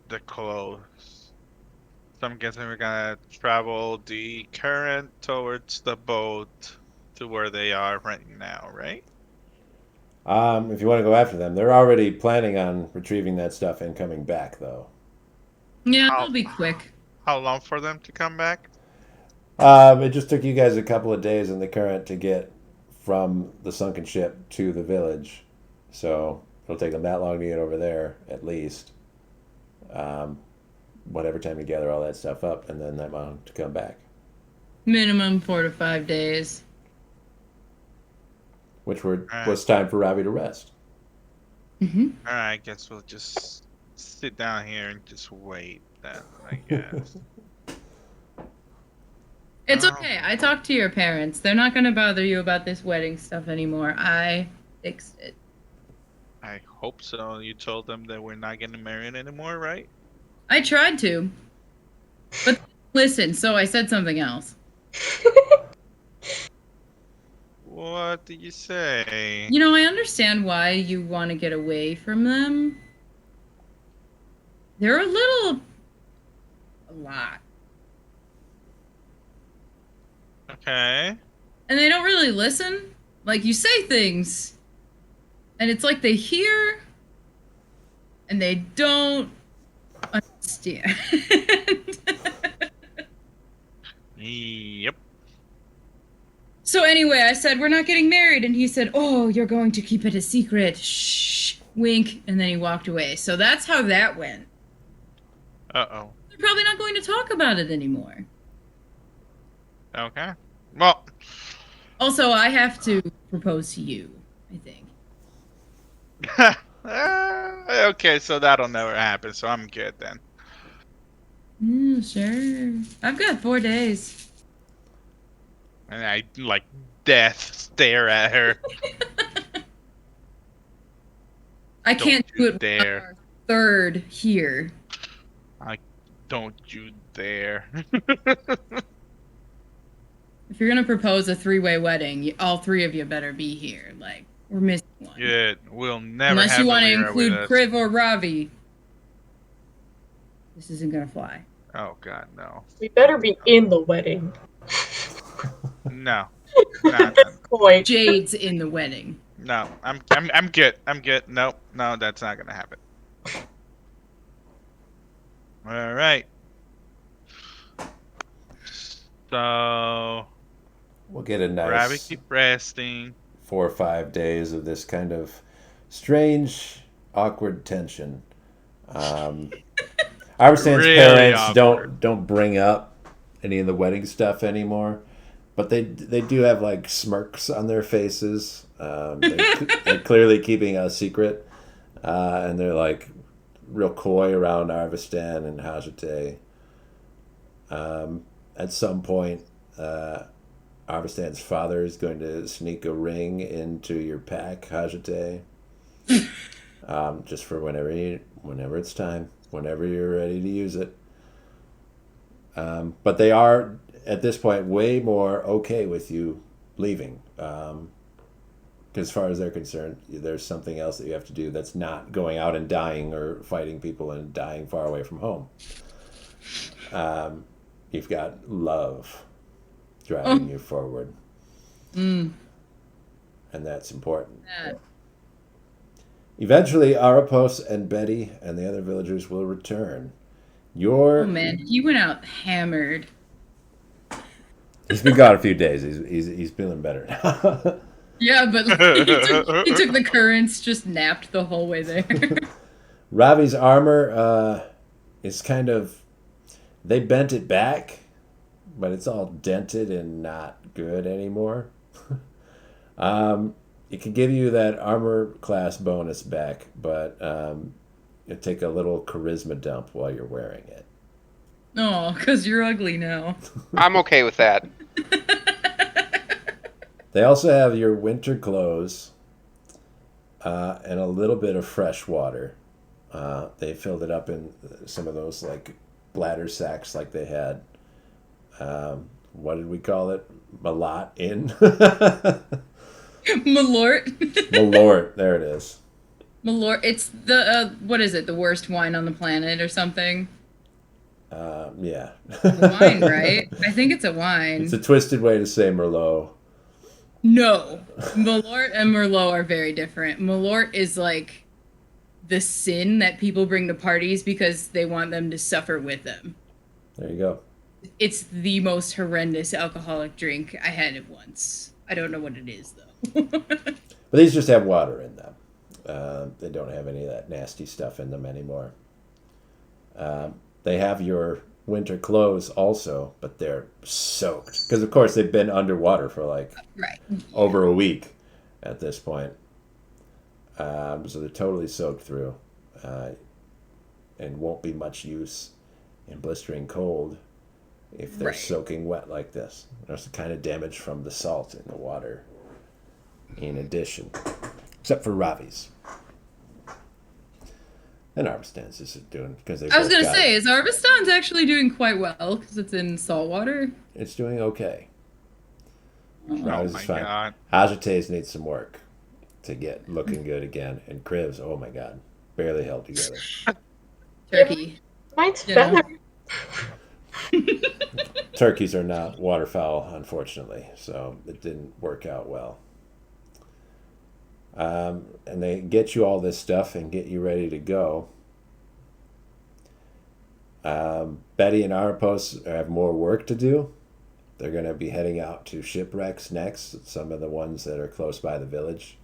the clothes. So I'm guessing we're gonna travel the current towards the boat to where they are right now, right? If you want to go after them, they're already planning on retrieving that stuff and coming back, though. Yeah, How- it'll be quick. How long for them to come back? It just took you guys a couple of days in the current to get from the sunken ship to the village, so it'll take them that long to get over there, at least. Whatever time you gather all that stuff up, and then that long to come back. Minimum 4 to 5 days. Which was time for Robbie to rest. Mm-hmm. All right, I guess we'll just sit down here and just wait then, I guess. It's Oh. okay. I talked to your parents. They're not gonna bother you about this wedding stuff anymore. I fixed it. I hope so. You told them that we're not getting married anymore, right? I tried to. But listen, so I said something else. What did you say? You know, I understand why you want to get away from them. They're a lot. Okay. And they don't really listen. Like, you say things, and it's like they hear, and they don't understand. Yep. So anyway, I said, we're not getting married. And he said, oh, you're going to keep it a secret. Shh. Wink. And then he walked away. So that's how that went. Uh-oh. They're probably not going to talk about it anymore. Okay. Well, Also, I have to propose to you, I think. okay, so that'll never happen, so I'm good then. Sure. I've got 4 days. And I, like, death stare at her. I Don't can't do you it without dare. our third here. Don't you dare. If you're gonna propose a 3-way wedding, all 3 of you better be here. Like, we're missing one. Good. We'll never Unless have you want to Alira with include us. Kriv or Ravi. This isn't gonna fly. Oh god, no. We better be in the wedding. No. At this point. Jade's in the wedding. No. I'm good. I'm good. Nope. No, that's not gonna happen. Alright. So We'll get a Rabbit nice keep resting. 4 or 5 days of this kind of strange, awkward tension. Arvistan's Really parents awkward. don't bring up any of the wedding stuff anymore, but they do have like smirks on their faces. They're clearly keeping a secret, and they're like real coy around Arvistan and Hajate. At some point, Arvistan's father is going to sneak a ring into your pack, Hajate. Just for whenever it's time, whenever you're ready to use it. But they are at this point way more okay with you leaving. As far as they're concerned, there's something else that you have to do that's not going out and dying or fighting people and dying far away from home. You've got love driving you forward. And that's important. Eventually, Arapos and Betty and the other villagers will return. Oh man, he went out hammered. He's been gone a few days. He's feeling better now. Yeah, but he took the currents, just napped the whole way there. Ravi's armor is kind of... They bent it back, but it's all dented and not good anymore. It can give you that armor class bonus back, but it'll take a little charisma dump while you're wearing it. Oh, because you're ugly now. I'm okay with that. They also have your winter clothes and a little bit of fresh water. They filled it up in some of those like bladder sacks like they had. What did we call it? Malot Inn? Malort. Malort, there it is. Malort. It's the, what is it? The worst wine on the planet or something? Yeah. A wine, right? I think it's a wine. It's a twisted way to say Merlot. No. Malort and Merlot are very different. Malort is like the sin that people bring to parties because they want them to suffer with them. There you go. It's the most horrendous alcoholic drink. I had it once. I don't know what it is, though. But these just have water in them. They don't have any of that nasty stuff in them anymore. They have your winter clothes also, but they're soaked. Because, of course, they've been underwater for like over a week at this point. So they're totally soaked through and won't be much use in blistering cold if they're soaking wet like this. There's the kind of damage from the salt in the water in addition. Except for Ravi's. And Armstad's just doing because they I was both gonna got say, is Arvistan's actually doing quite well because it's in saltwater? it's doing okay. Oh Rise is my fine. god. Agites needs some work to get looking good again, and Cribs, oh my god, barely held together. Turkey, Mine's you know. better. Turkeys are not waterfowl, unfortunately, so it didn't work out well. And they get you all this stuff and get you ready to go. Betty and Arpos have more work to do. They're going to be heading out to shipwrecks next, some of the ones that are close by the village,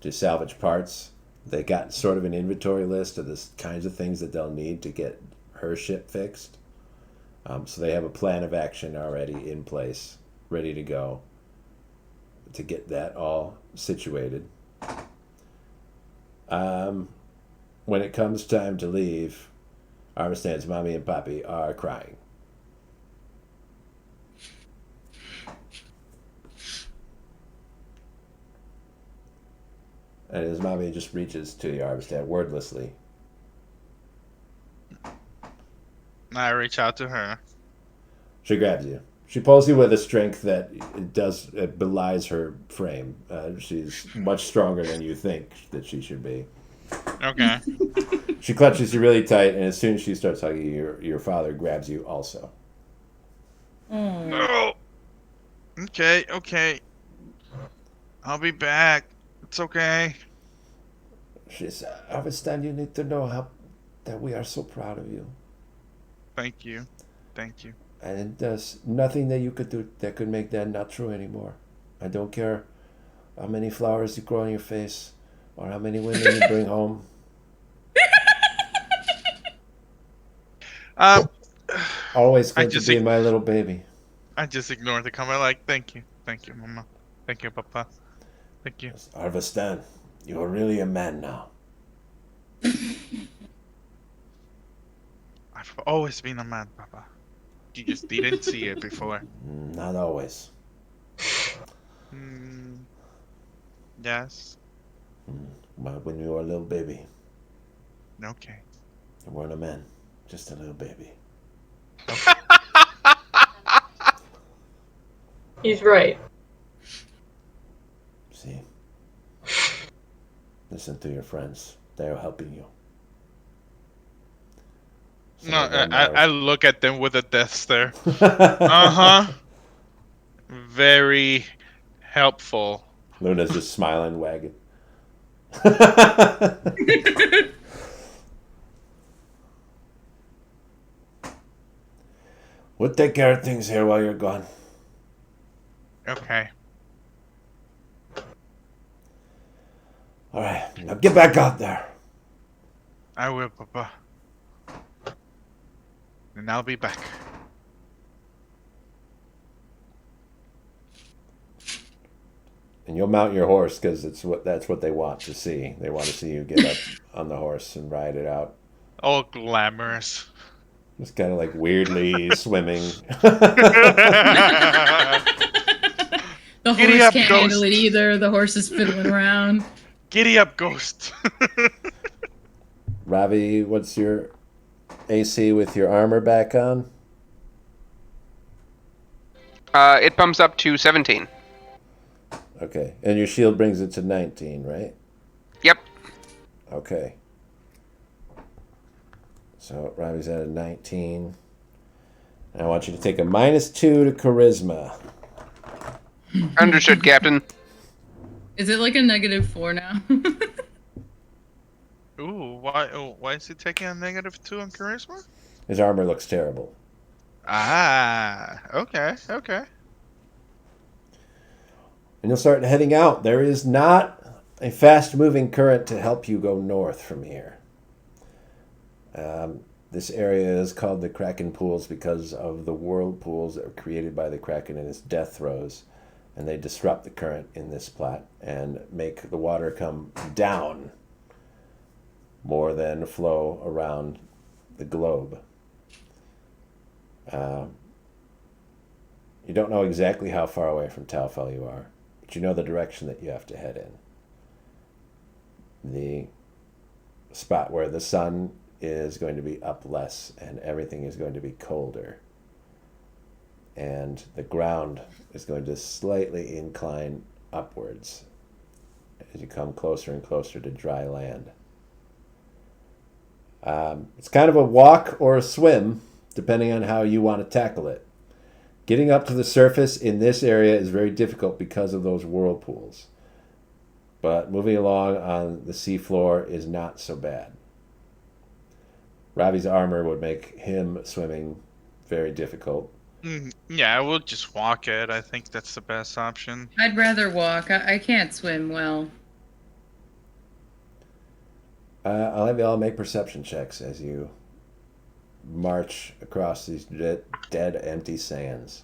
to salvage parts. They got sort of an inventory list of the kinds of things that they'll need to get her ship fixed. So they have a plan of action already in place, ready to go, to get that all situated. When it comes time to leave, Armistad's mommy and papi are crying. And his mommy just reaches to Armistad wordlessly. I reach out to her. She grabs you. She pulls you with a strength that it belies her frame. She's much stronger than you think that she should be. Okay. She clutches you really tight, and as soon as she starts hugging you, your father grabs you also. Oh. Okay. I'll be back. It's okay. She says, Armistad, you need to know that we are so proud of you. Thank you. And there's nothing that you could do that could make that not true anymore. I don't care how many flowers you grow on your face or how many women you bring home. Always going to be my little baby. I just ignored the comment like, thank you, mama. Thank you, papa. Thank you. Arvestan, you are really a man now. I've always been a man, papa. You just didn't see it before. Not always. Yes. But when you were a little baby, Okay. you weren't a man, just a little baby. He's right. See? Listen to your friends. They are helping you. No, I look at them with a death stare. Very helpful. Luna's just smiling, wagging. We'll take care of things here while you're gone. Okay. All right, now get back out there. I will, papa. And I'll be back. And you'll mount your horse because that's what they want to see. They want to see you get up on the horse and ride it out. All glamorous. Just kind of like weirdly swimming. The Giddy horse up, can't ghost. handle it either. The horse is fiddling around. Giddy up, ghost. Ravi, what's your AC with your armor back on? It bumps up to 17. Okay. And your shield brings it to 19, right? Yep. Okay. So Ravi's at a 19. And I want you to take a -2 to charisma. Understood, Captain. Is it like a -4 now? Ooh, why is he taking a -2 on charisma? His armor looks terrible. Ah, okay. And you'll start heading out. There is not a fast-moving current to help you go north from here. This area is called the Kraken Pools because of the whirlpools that were created by the Kraken in its death throes. And they disrupt the current in this plat and make the water come down more than flow around the globe. You don't know exactly how far away from Taufell you are, but you know the direction that you have to head in. The spot where the sun is going to be up less and everything is going to be colder. And the ground is going to slightly incline upwards as you come closer and closer to dry land. It's kind of a walk or a swim, depending on how you want to tackle it. Getting up to the surface in this area is very difficult because of those whirlpools. But moving along on the seafloor is not so bad. Ravi's armor would make him swimming very difficult. Yeah, I will just walk it. I think that's the best option. I'd rather walk. I can't swim well. I'll have you all make perception checks as you march across these dead, empty sands.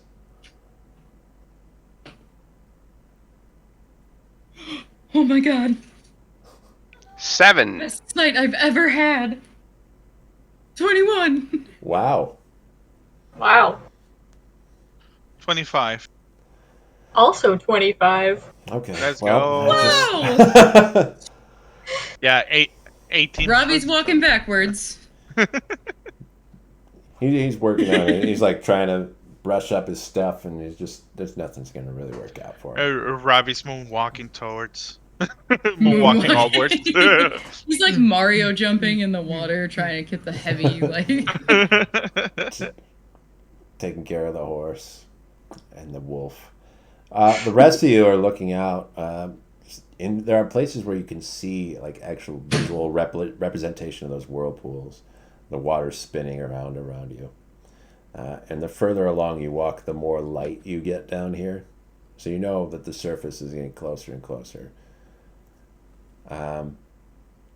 Oh my god. 7. Best night I've ever had. 21. Wow. Wow. 25. Also 25. Okay. Let's well, go. Wow. Yeah, 18. Robbie's walking backwards. He's working on it. He's like trying to brush up his stuff, and there's nothing's going to really work out for him. Robbie's moonwalking towards. Moonwalking onwards. He's like Mario jumping in the water, trying to get the heavy, like. Taking care of the horse and the wolf. The rest of you are looking out. There are places where you can see like actual visual representation of those whirlpools, the water spinning around you. And the further along you walk, the more light you get down here. So you know that the surface is getting closer and closer. And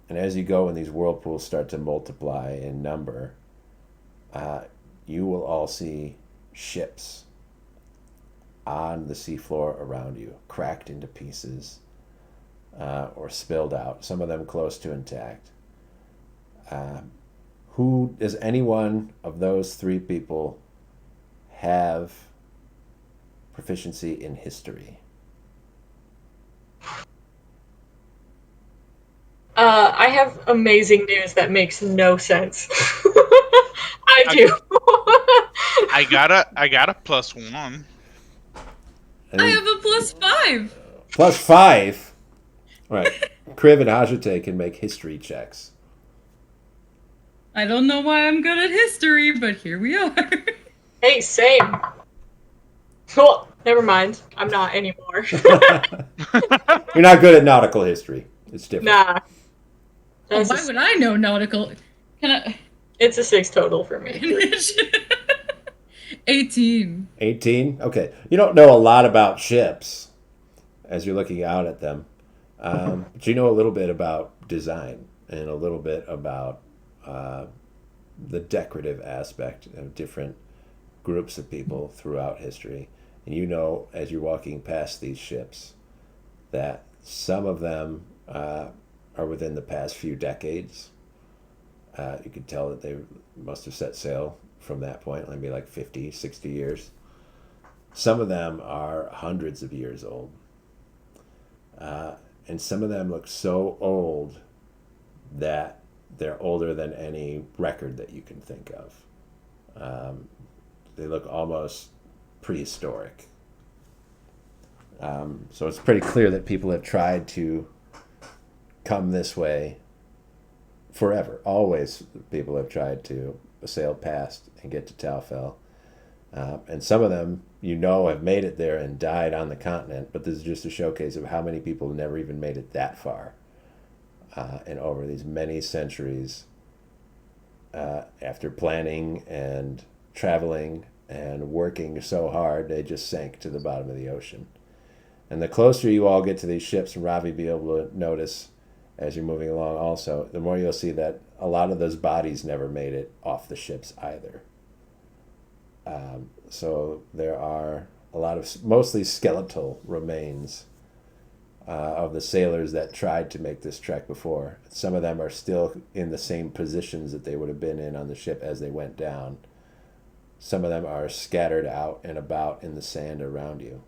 as you go and these whirlpools start to multiply in number, you will all see ships on the seafloor around you, cracked into pieces or spilled out, some of them close to intact. Does anyone of those three people have proficiency in history? I have amazing news that makes no sense. I do. I got a +1. I have a +5. +5? All right. Kriv and Hajite can make history checks. I don't know why I'm good at history, but here we are. Hey, same. Well, never mind. I'm not anymore. You're not good at nautical history. It's different. Nah. Oh, why would I know nautical? Can I? It's a 6 total for me. 18. 18? Okay. You don't know a lot about ships as you're looking out at them. But you know a little bit about design and a little bit about the decorative aspect of different groups of people throughout history. And you know, as you're walking past these ships, that some of them are within the past few decades. You could tell that they must have set sail from that point, maybe like 50, 60 years. Some of them are hundreds of years old. And some of them look so old that they're older than any record that you can think of. They look almost prehistoric. So it's pretty clear that people have tried to come this way forever. Always people have tried to sail past and get to Taufell. And some of them, you know, have made it there and died on the continent, but this is just a showcase of how many people never even made it that far. And over these many centuries, after planning and traveling and working so hard, they just sank to the bottom of the ocean. And the closer you all get to these ships, and Ravi be able to notice as you're moving along also, the more you'll see that a lot of those bodies never made it off the ships either. So there are a lot of mostly skeletal remains of the sailors that tried to make this trek before. Some of them are still in the same positions that they would have been in on the ship as they went down. Some of them are scattered out and about in the sand around you.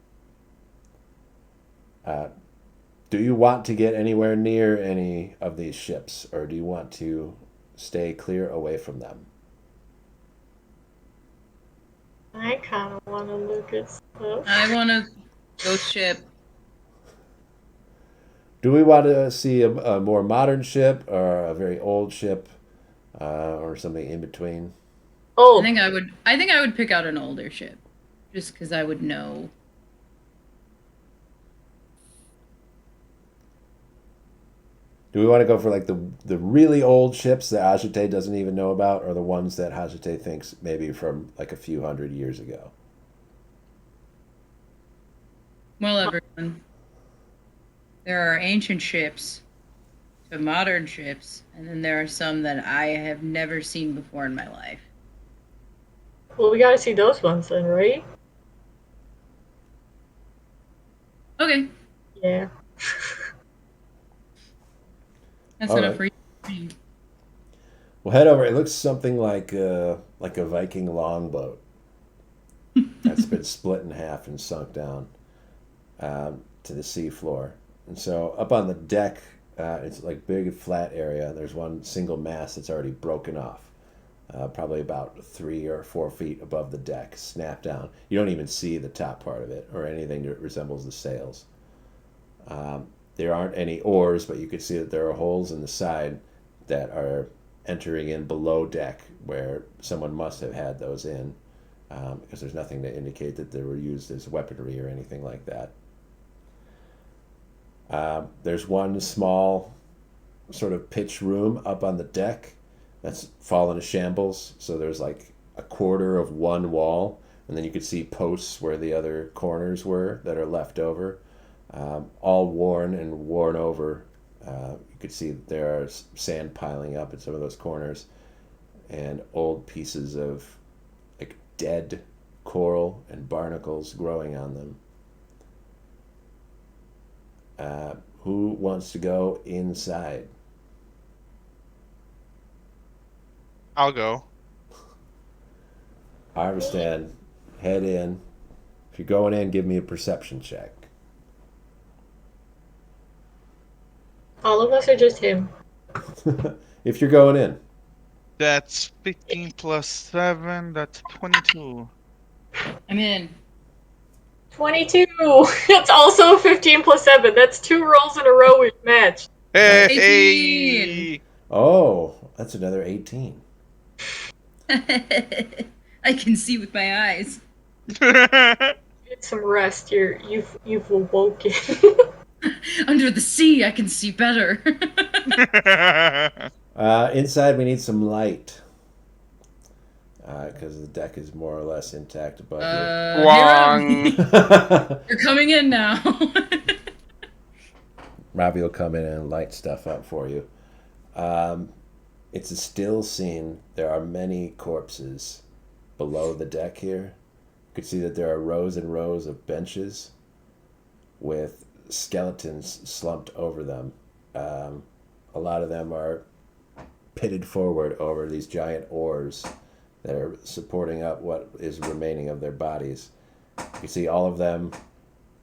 Do you want to get anywhere near any of these ships, or do you want to stay clear away from them? I kind of want to look at stuff. I want a ghost ship. Do we want to see a more modern ship or a very old ship or something in between? I Oh, think I would. I think I would pick out an older ship, just because I would know. Do we want to go for like the really old ships that Ajite doesn't even know about, or the ones that Ajite thinks maybe from like a few hundred years ago? Well, everyone, there are ancient ships to modern ships, and then there are some that I have never seen before in my life. well, we gotta see those ones then, right? Okay, Yeah. that's All enough right. reason. We'll head over. It looks something like a Viking longboat that's been split in half and sunk down to the seafloor. And so up on the deck, it's like big flat area. There's one single mast that's already broken off, probably about 3 or 4 feet above the deck, snapped down. You don't even see the top part of it or anything that resembles the sails. There aren't any oars, but you can see that there are holes in the side that are entering in below deck where someone must have had those in, because there's nothing to indicate that they were used as weaponry or anything like that. There's one small sort of pitch room up on the deck that's fallen to shambles. So there's like a quarter of one wall, and then you could see posts where the other corners were that are left over, all worn and worn over. You could see that there are sand piling up in some of those corners, and old pieces of like dead coral and barnacles growing on them. Who wants to go inside? I'll go. Harvestan, head in. If you're going in, give me a perception check. All of us or just him? If you're going in. That's 15 plus 7. That's 22. I'm in. 22! That's also 15 plus 7. That's 2 rolls in a row we've matched. Hey! 18. Oh, that's another 18. I can see with my eyes. Get some rest. You've awoken. Under the sea, I can see better. Inside, we need some light. Because the deck is more or less intact above Wrong. you. You're coming in now. Robbie will come in and light stuff up for you. It's a still scene. There are many corpses below the deck here. You can see that there are rows and rows of benches with skeletons slumped over them. A lot of them are pitted forward over these giant oars that are supporting up what is remaining of their bodies. You see all of them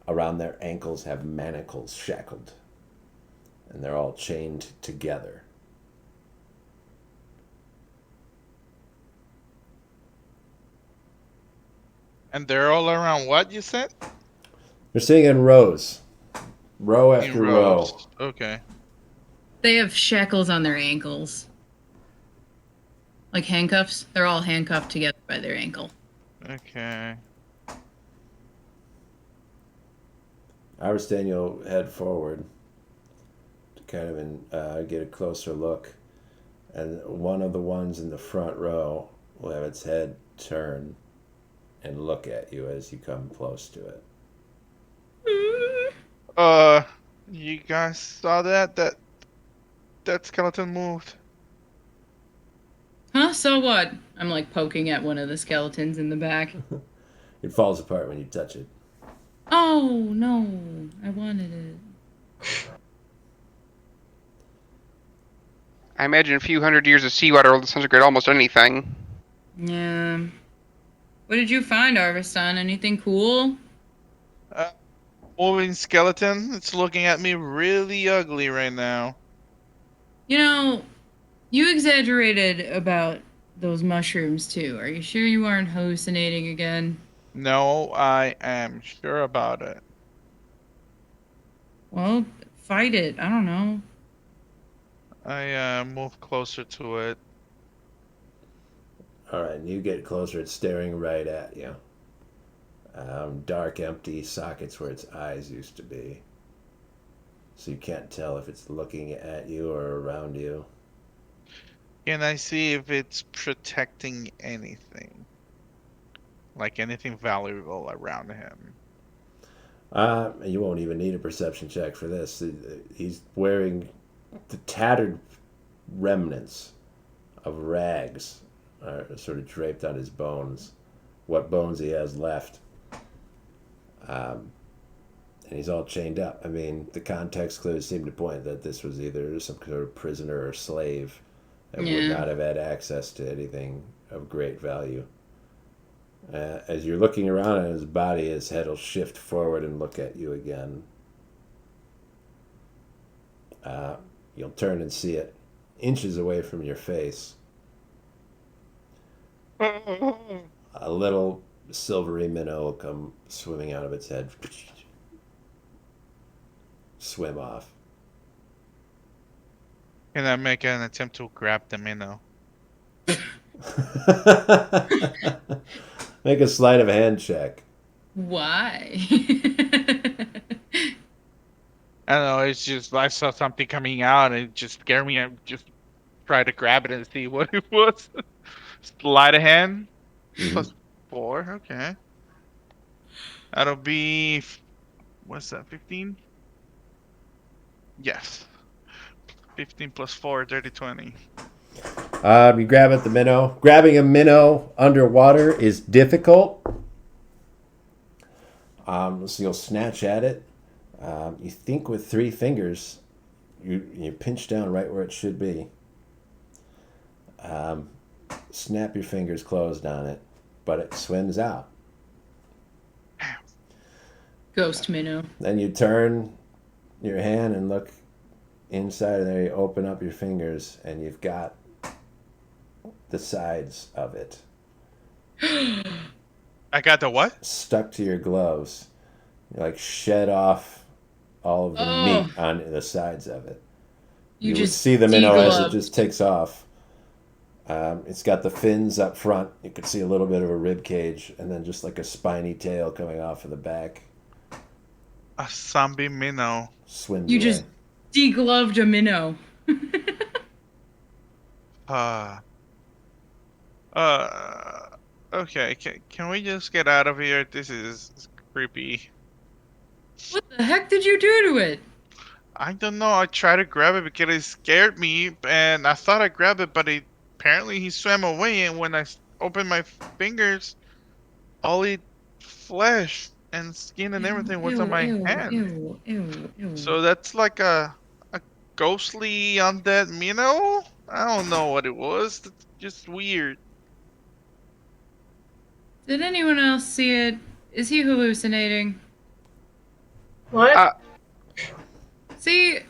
around their ankles have manacles shackled, and they're all chained together. And they're all around what you said? They're sitting in rows, row In after row. rows. Okay. They have shackles on their ankles. Like handcuffs. They're all handcuffed together by their ankle. Okay. Iristan, you'll head forward to kind of get a closer look. And one of the ones in the front row will have its head turn and look at you as you come close to it. You guys saw that? That skeleton moved. Huh? So what? I'm like poking at one of the skeletons in the back. It falls apart when you touch it. Oh, no. I wanted it. I imagine a few hundred years of seawater will disintegrate almost anything. Yeah. What did you find, Arvistan? Anything cool? moving skeleton. It's looking at me really ugly right now. You know, you exaggerated about those mushrooms too. Are you sure you aren't hallucinating again? No, I am sure about it. Well, fight it. I don't know. I move closer to it. All right, and you get closer. It's staring right at you. Dark, empty sockets where its eyes used to be. So you can't tell if it's looking at you or around you. Can I see if it's protecting anything? Like anything valuable around him? You won't even need a perception check for this. He's wearing the tattered remnants of rags are sort of draped on his bones. What bones he has left. Um, and he's all chained up. I mean, the context clues seem to point that this was either some sort of prisoner or slave that would Yeah. not have had access to anything of great value. As you're looking around at his body, his head will shift forward and look at you again. Uh, you'll turn and see it inches away from your face. A little silvery minnow will come swimming out of its head, swim off. Can I make an attempt to grab the minnow? Make a sleight of hand check. Why? I don't know, it's just I saw something coming out and it just scared me. I just tried to grab it and see what it was. Sleight of hand. Mhm. +4, okay. That'll be, what's that, 15? Yes. 15 plus 4, dirty 20. You grab at the minnow. Grabbing a minnow underwater is difficult. So you'll snatch at it. You think with 3 fingers, you pinch down right where it should be. Snap your fingers closed on it, but it swims out. Ghost minnow. Then you turn your hand and look inside of there. You open up your fingers, and you've got the sides of it I got the what? stuck to your gloves. You like shed off all of the Oh, meat on the sides of it. you You would just see the minnow as it degloved. just takes off. It's got the fins up front. You could see a little bit of a rib cage, and then just like a spiny tail coming off of the back. A zombie minnow. Swims You away. just degloved a minnow. Uh, okay, can we just get out of here? This is creepy. What the heck did you do to it? I don't know, I tried to grab it because it scared me, and I thought I grabbed it, but apparently he swam away, and when I opened my fingers, all it flesh and skin and Ew, everything was on ew, my ew, hand. ew, ew, ew. So that's like a ghostly undead minnow? I don't know what it was. That's just weird. Did anyone else see it? Is he hallucinating? What? Uh, See,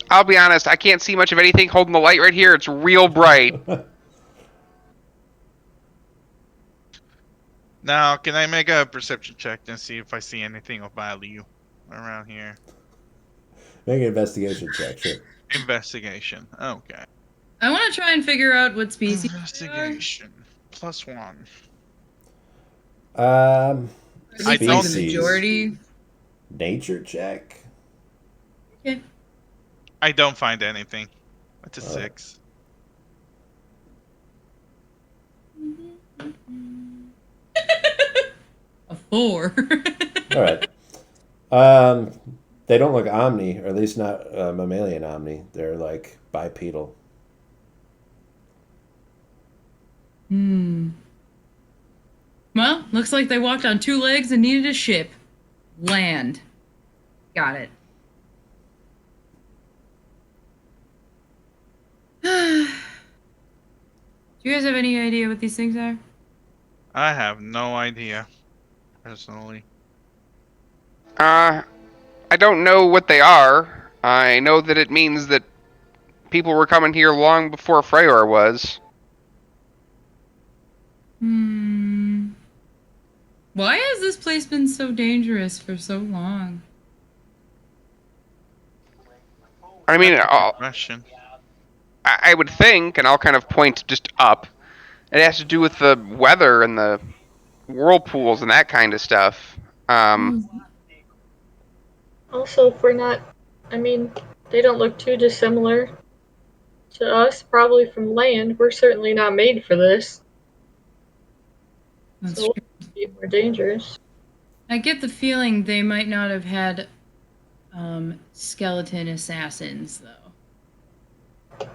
I'll be honest, I can't see much of anything holding the light right here. It's real bright. Now, can I make a perception check and see if I see anything of value around here? Make an investigation check, sure. Investigation. Okay. I want to try and figure out what species they are. Investigation. +1. Um, Or I at least like the don't- majority. Nature check. Okay. I don't find anything. That's a All right. 6. A 4. All right. They don't look omni, or at least not mammalian omni. They're like bipedal. Well, looks like they walked on 2 legs and needed a ship. Land. Got it. Do you guys have any idea what these things are? I have no idea, personally. I don't know what they are. I know that it means that people were coming here long before Freyr was. Why has this place been so dangerous for so long? I mean, That's a good question. I would think, and I'll kind of point just up. It has to do with the weather and the whirlpools and that kind of stuff. Um, Also, if we're not, I mean, they don't look too dissimilar to us, probably from land. We're certainly not made for this, That's so true. we'll be more dangerous. I get the feeling they might not have had skeleton assassins, though.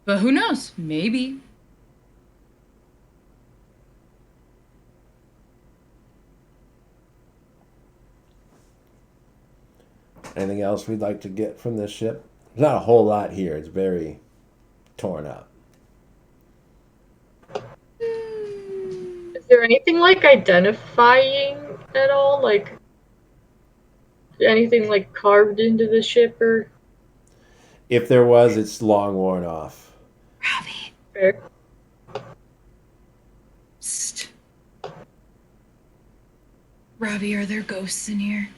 But who knows? Maybe. Anything else we'd like to get from this ship? There's not a whole lot here. It's very torn up. Is there anything like identifying at all? Like anything like carved into the ship or? If there was, it's long worn off. Robbie. Fair. Psst. Robbie, are there ghosts in here?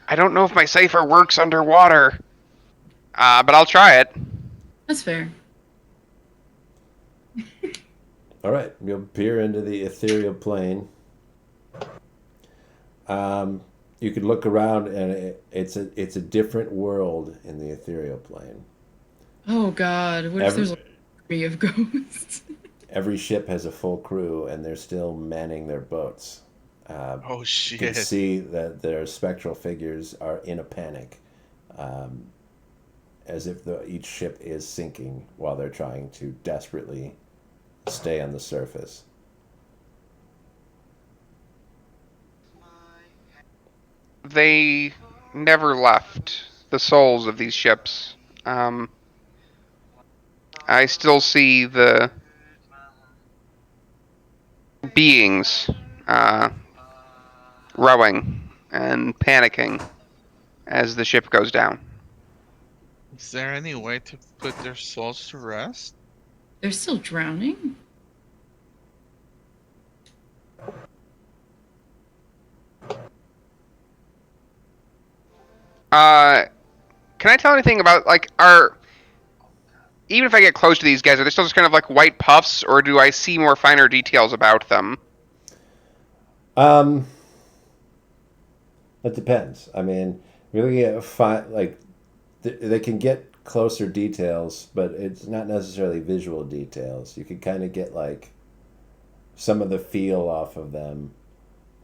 I don't know if my cipher works underwater, but I'll try it. That's fair. All right, you'll peer into the ethereal plane. You could look around, and it's a different world in the ethereal plane. Oh God! What if there's like an army of ghosts? Every ship has a full crew, and they're still manning their boats. Oh You can shit! see that their spectral figures are in a panic, as if each ship is sinking while they're trying to desperately stay on the surface. They never left the souls of these ships. I still see the beings rowing and panicking as the ship goes down. Is there any way to put their souls to rest? They're still drowning. Can I tell anything about like are even if I get close to these guys, are they still just kind of like white puffs, or do I see more finer details about them? Um, it depends. I mean, really, like they can get closer details, but it's not necessarily visual details. You can kind of get like some of the feel off of them,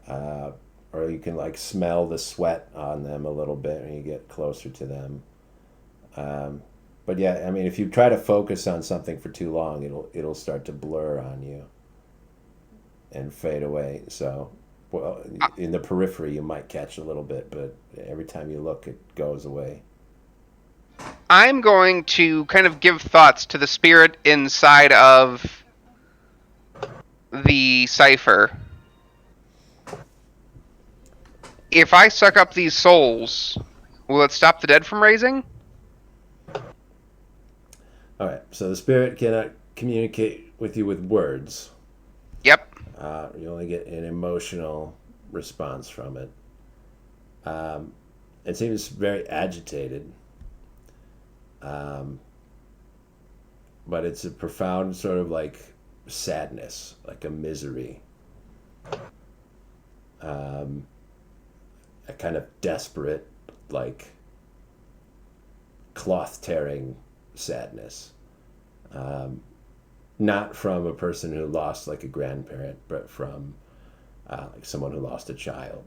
uh, or you can like smell the sweat on them a little bit when you get closer to them. Um, but yeah, I mean, if you try to focus on something for too long, it'll start to blur on you and fade away. So, well, in the periphery, you might catch a little bit, but every time you look, it goes away. I'm going to kind of give thoughts to the spirit inside of the cipher. If I suck up these souls, will it stop the dead from raising? All right. So the spirit cannot communicate with you with words. Yep. You only get an emotional response from it. It seems very agitated. Um, but it's a profound sort of like sadness, like a misery, um, a kind of desperate, like cloth tearing sadness. Um, Not from a person who lost like a grandparent, but from like someone who lost a child.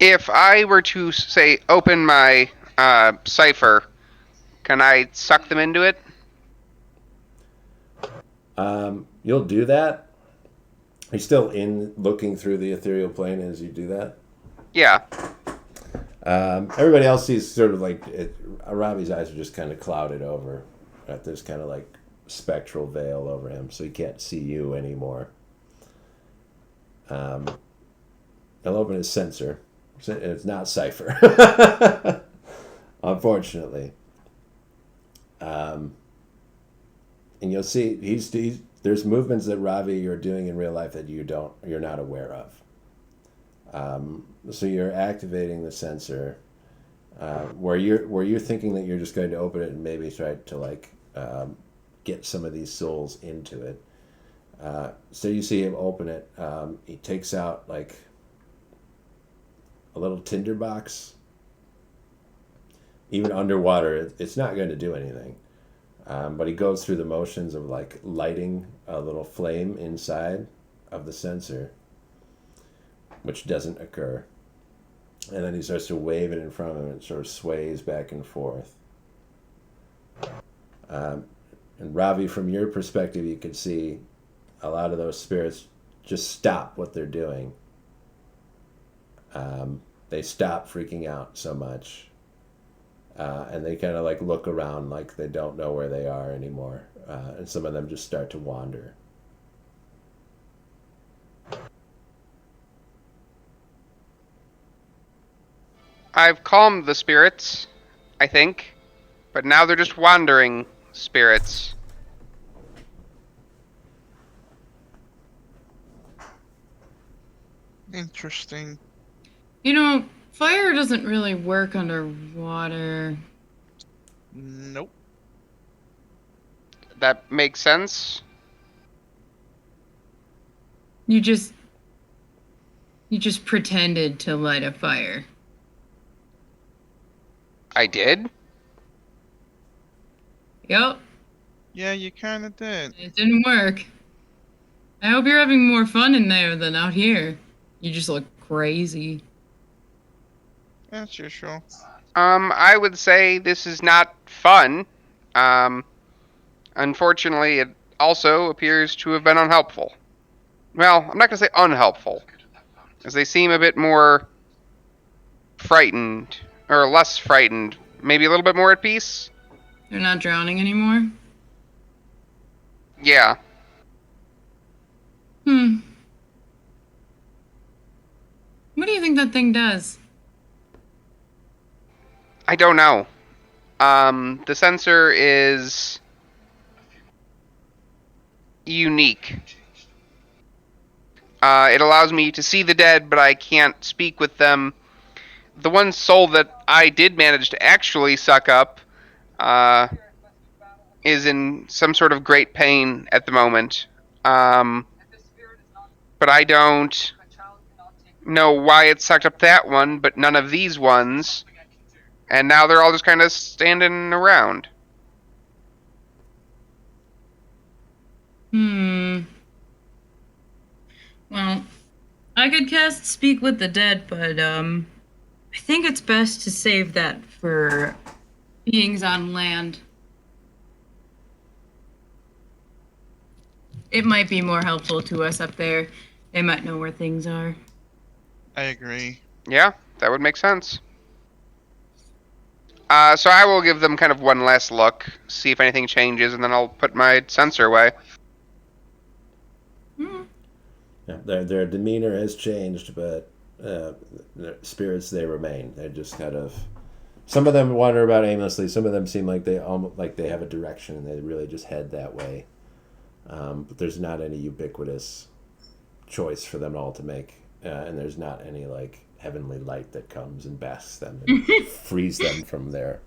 If I were to say open my cipher, can I suck them into it? You'll do that. You're still in looking through the ethereal plane as you do that. Yeah. Everybody else sees sort of like Robbie's eyes are just kind of clouded over. There's kind of like spectral veil over him, so he can't see you anymore. He'll open his sensor. It's not Cypher, unfortunately. And you'll see he's there's movements that Ravi you're doing in real life that you're not aware of. So you're activating the sensor, where you're thinking that you're just going to open it and maybe try to like get some of these souls into it. So you see him open it. He takes out like a little tinder box. Even underwater, it's not going to do anything. But he goes through the motions of like lighting a little flame inside of the sensor, which doesn't occur. And then he starts to wave it in front of him and it sort of sways back and forth. And Ravi, from your perspective, you can see a lot of those spirits just stop what they're doing. They stop freaking out so much. And they kind of like look around like they don't know where they are anymore. And some of them just start to wander. I've calmed the spirits, I think, but now they're just wandering spirits. Interesting. You know, fire doesn't really work underwater. Nope. That makes sense. You just pretended to light a fire. I did? Yep, Yeah, you kind of did. it didn't work. I hope you're having more fun in there than out here. You just look crazy. That's usual. I would say this is not fun. Unfortunately, it also appears to have been unhelpful. Well, I'm not going to say unhelpful, as they seem a bit more frightened, or less frightened, maybe a little bit more at peace. They're not drowning anymore? Yeah. What do you think that thing does? I don't know. The sensor is unique. It allows me to see the dead, but I can't speak with them. The one soul that I did manage to actually suck up is in some sort of great pain at the moment. But I don't know why it sucked up that one, but none of these ones. And now they're all just kind of standing around. Well, I could cast Speak with the Dead, but I think it's best to save that for beings on land. It might be more helpful to us up there. They might know where things are. I agree. Yeah, that would make sense. So I will give them kind of one last look, see if anything changes, and then I'll put my sensor away. Yeah, their demeanor has changed, but their spirits, they remain. They're just kind of. Some of them wander about aimlessly. Some of them seem like they almost like they have a direction and they really just head that way. But there's not any ubiquitous choice for them all to make, and there's not any like heavenly light that comes and basks them and frees them from their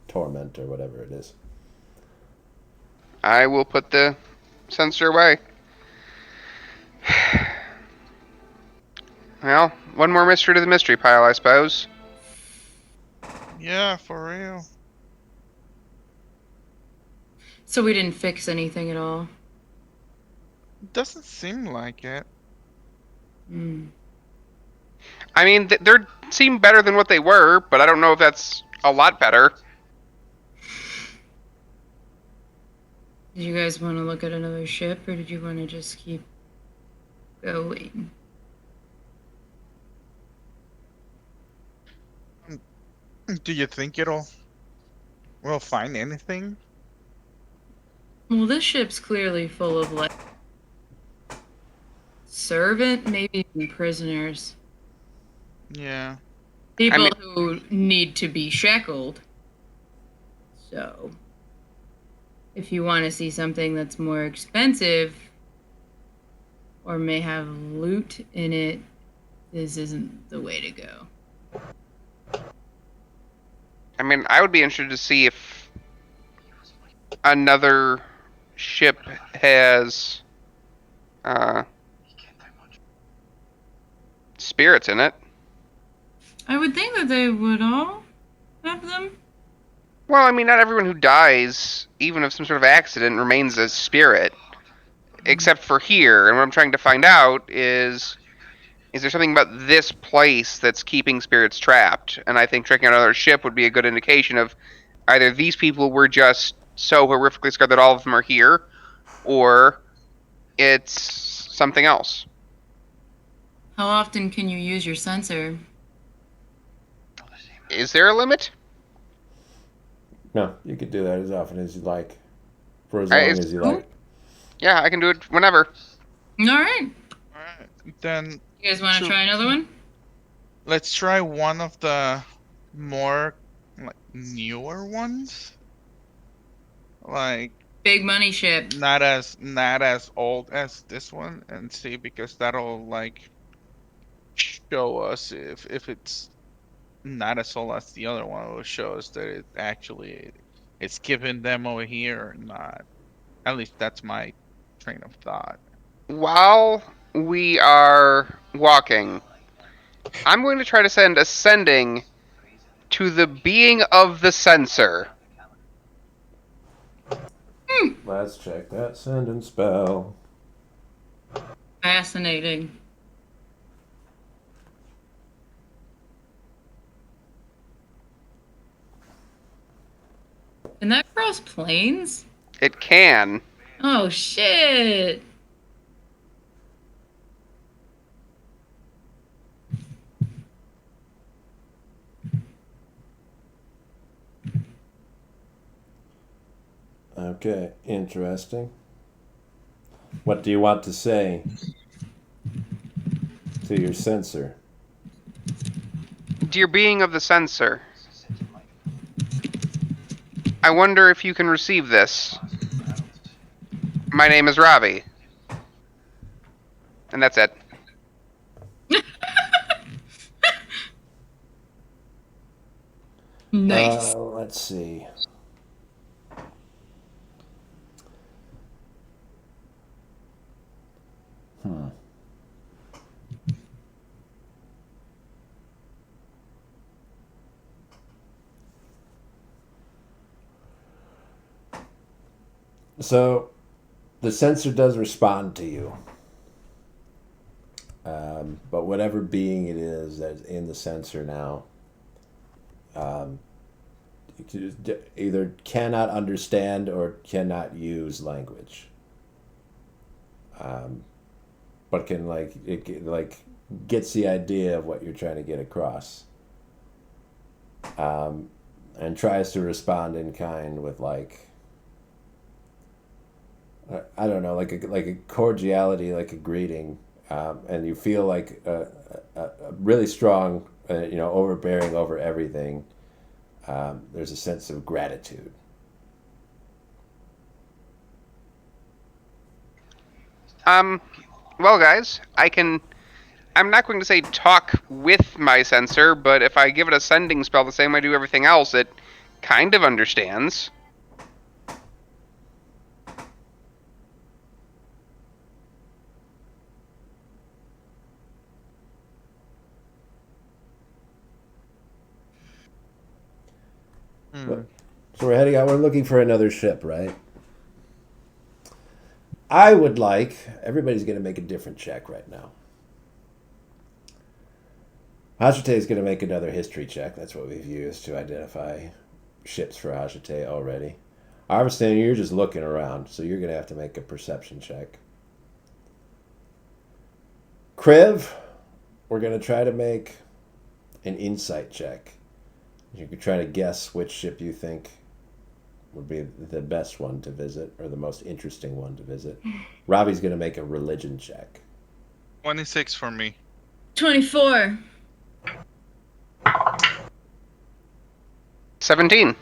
torment or whatever it is. I will put the sensor away. Well, one more mystery to the mystery pile, I suppose. Yeah, for real. So we didn't fix anything at all. Doesn't seem like it. I mean, they seem better than what they were, but I don't know if that's a lot better. Did you guys want to look at another ship, or did you want to just keep going? Do you think we'll find anything? Well, this ship's clearly full of like servant, maybe even prisoners. Yeah. I People mean, who need to be shackled. So, if you want to see something that's more expensive or may have loot in it, this isn't the way to go. I would be interested to see if another ship has uh, spirits in it. I would think that they would all have them. Well, not everyone who dies, even of some sort of accident, remains a spirit, except for here. And what I'm trying to find out is there something about this place that's keeping spirits trapped? And I think checking out another ship would be a good indication of either these people were just so horrifically scarred that all of them are here, or it's something else. How often can you use your sensor? Is there a limit? No, you could do that as often as you like, for as I, long it's, as you Cool. like. yeah, I can do it whenever. All right. Alright. Then You guys want to So- try another one? let's try one of the more like newer ones. Like Big money ship. not as old as this one, and see, because that'll like show us if it's not as old as the other one. It will show us that it actually it's giving them over here or not. At least that's my train of thought. While we are walking, I'm going to try to send ascending to the being of the sensor. Let's check that send and spell. Fascinating. Can that cross planes? It can. Oh shit! Okay, interesting. What do you want to say to your sensor? Dear being of the sensor, I wonder if you can receive this. My name is Ravi. And that's it. Nice. Let's see. Hmm. So, the sensor does respond to you. But whatever being it is that's in the sensor now, either cannot understand or cannot use language. But can like gets the idea of what you're trying to get across. And tries to respond in kind with like I don't know, like a cordiality, like a greeting, and you feel like a really strong, overbearing over everything. There's a sense of gratitude. Well, guys, I'm not going to say talk with my sensor, but if I give it a sending spell the same way I do everything else, it kind of understands. But, so we're heading out. We're looking for another ship, right? I would like everybody's going to make a different check right now. Hajite is going to make another history check. That's what we've used to identify ships for Hajite already. Arvestan, you're just looking around, so you're going to have to make a perception check. Kriv, we're going to try to make an insight check. You can try to guess which ship you think would be the best one to visit, or the most interesting one to visit. Robbie's going to make a religion check. 26 for me. 24. 17.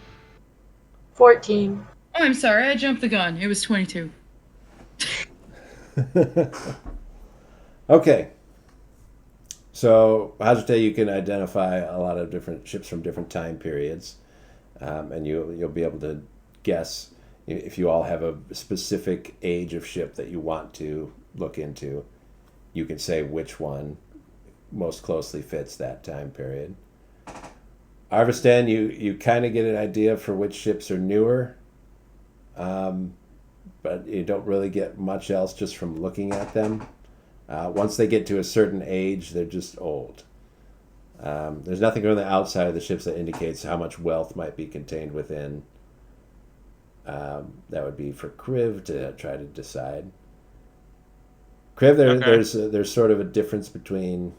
14. Oh, I'm sorry. I jumped the gun. It was 22. Okay. So, Hajite, you can identify a lot of different ships from different time periods, and you'll be able to guess if you all have a specific age of ship that you want to look into. You can say which one most closely fits that time period. Arvistan, you kind of get an idea for which ships are newer, but you don't really get much else just from looking at them. Once they get to a certain age, they're just old. There's nothing on the outside of the ships that indicates how much wealth might be contained within. That would be for Kriv to try to decide. Kriv, there's sort of a difference between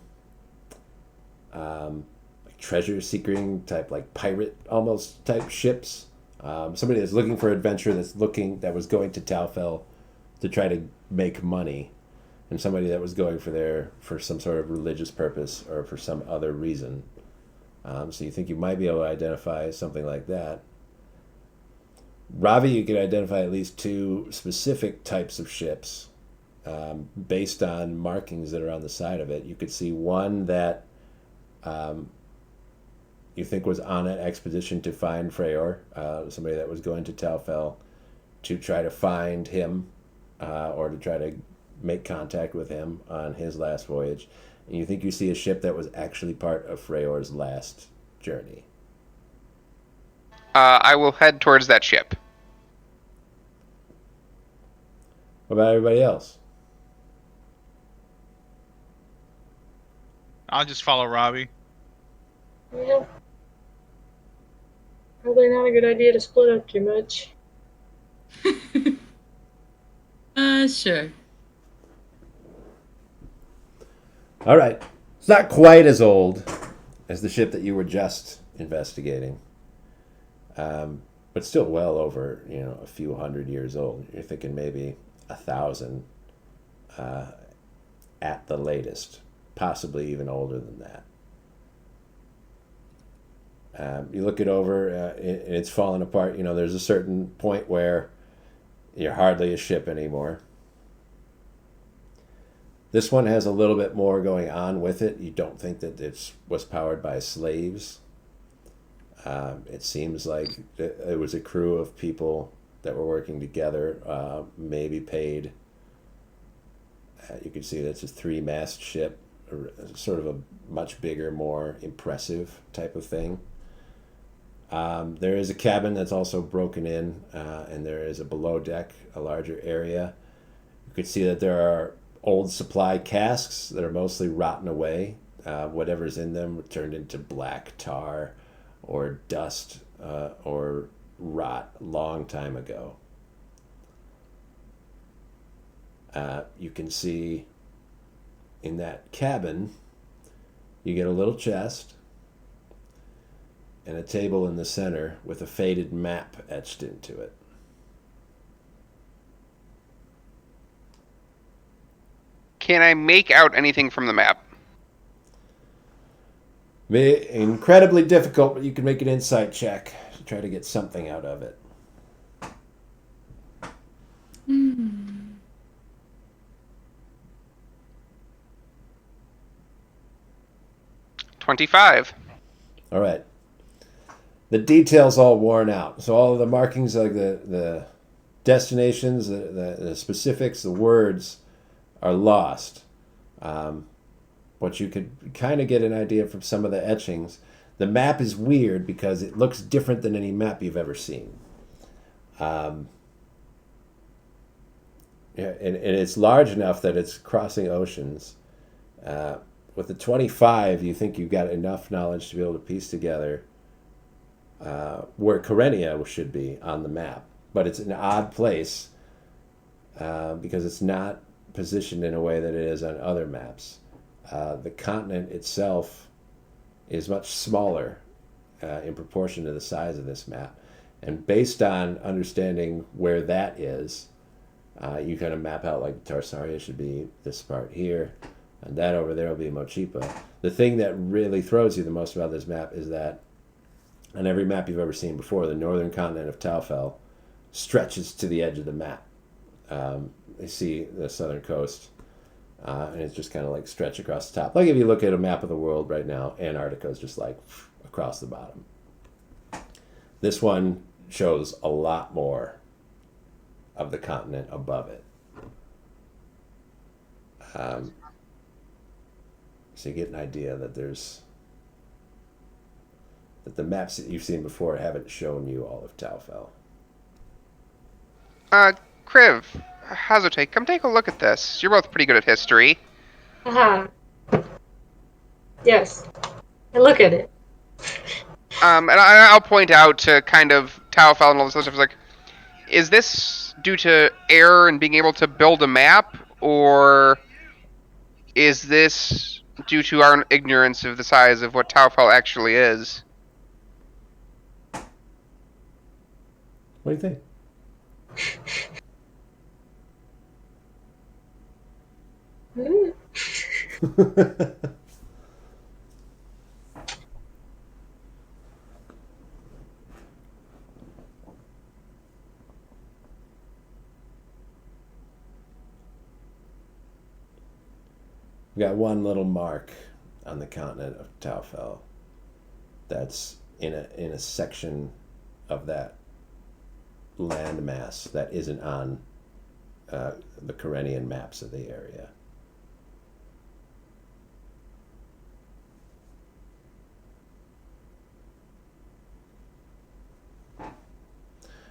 like treasure seeking type, like pirate almost type ships. Somebody that's looking for adventure, that was going to Taufell to try to make money, and somebody that was going for some sort of religious purpose or for some other reason. So you think you might be able to identify something like that. Ravi, you could identify at least two specific types of ships based on markings that are on the side of it. You could see one that you think was on an expedition to find Freyr, somebody that was going to Taufell to try to find him or to try to make contact with him on his last voyage. And you think you see a ship that was actually part of Freyor's last journey. I will head towards that ship. What about everybody else? I'll just follow Robbie. Yeah. Probably not a good idea to split up too much. Sure. All right. It's not quite as old as the ship that you were just investigating, but still well over, a few hundred years old. You're thinking maybe 1,000 at the latest, possibly even older than that. You look it over, and it's falling apart. There's a certain point where you're hardly a ship anymore. This one has a little bit more going on with it. You don't think that it was powered by slaves. It seems like it was a crew of people that were working together, maybe paid. You can see that's a 3-mast ship, sort of a much bigger, more impressive type of thing. There is a cabin that's also broken in, and there is a below deck, a larger area. You could see that there are old supply casks that are mostly rotten away. Whatever's in them turned into black tar or dust or rot a long time ago. You can see in that cabin, you get a little chest and a table in the center with a faded map etched into it. Can I make out anything from the map? Incredibly difficult, but you can make an insight check to try to get something out of it. 25. All right. The details all worn out. So all of the markings, like the destinations, the specifics, the words are lost. But you could kind of get an idea from some of the etchings. The map is weird because it looks different than any map you've ever seen. And it's large enough that it's crossing oceans. With the 25, you think you've got enough knowledge to be able to piece together where Karenia should be on the map. But it's an odd place because it's not positioned in a way that it is on other maps. The continent itself is much smaller in proportion to the size of this map. And based on understanding where that is, you kind of map out like Tarsaria should be this part here, and that over there will be Mochipa. The thing that really throws you the most about this map is that on every map you've ever seen before, the northern continent of Taufell stretches to the edge of the map. You see the southern coast, and it's just kind of like stretch across the top. Like if you look at a map of the world right now, Antarctica is just like across the bottom. This one shows a lot more of the continent above it. So you get an idea that that the maps that you've seen before haven't shown you all of Taufell. Kriv, Hazotay, come take a look at this. You're both pretty good at history. Haha. Yes. I look at it. And I'll point out to kind of Taufell and all this other stuff. Like, is this due to error in being able to build a map, or is this due to our ignorance of the size of what Taufell actually is? What do you think? We got one little mark on the continent of Taufell that's in a section of that landmass that isn't on the Karenian maps of the area.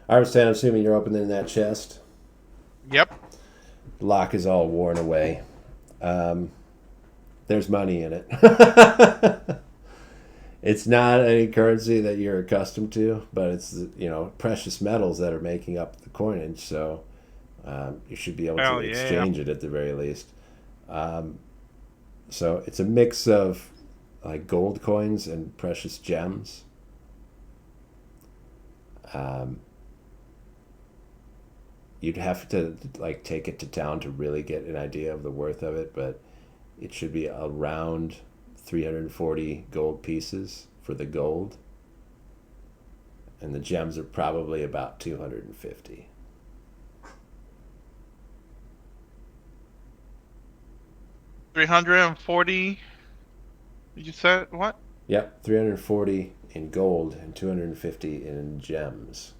Arvstan, I'm assuming you're opening that chest. Yep. The lock is all worn away. There's money in it. It's not any currency that you're accustomed to, but it's precious metals that are making up the coinage. So you should be able to exchange it at the very least. So it's a mix of like gold coins and precious gems. You'd have to like take it to town to really get an idea of the worth of it, but it should be around 340 gold pieces for the gold, and the gems are probably about 250. $340. You said what? Yep, 340 in gold and 250 in gems.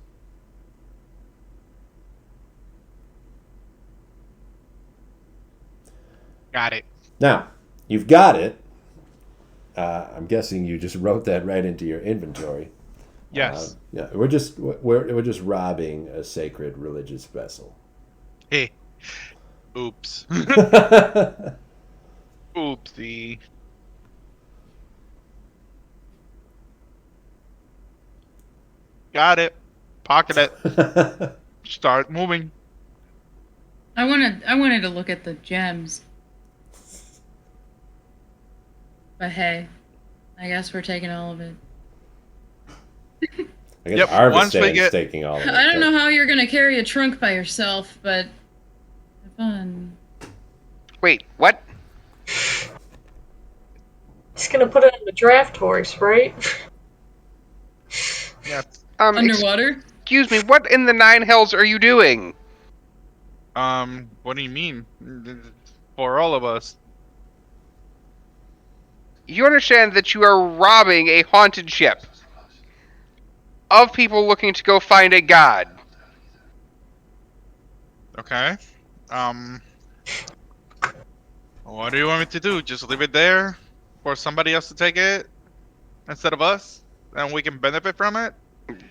Got it. Now, you've got it. I'm guessing you just wrote that right into your inventory. Yes. Yeah, we're just robbing a sacred religious vessel. Hey. Oops. Oopsie. Got it. Pocket it. Start moving. I wanted to look at the gems. But hey, I guess we're taking all of it. I guess Yep, once we Arvistan's get- taking all of it. I don't but- know how you're gonna carry a trunk by yourself, but have fun. Wait, what? He's gonna put it on the draft horse, right? Yes. Underwater? Excuse me, what in the nine hells are you doing? What do you mean? For all of us. You understand that you are robbing a haunted ship of people looking to go find a god. Okay. What do you want me to do? Just leave it there for somebody else to take it instead of us, and we can benefit from it?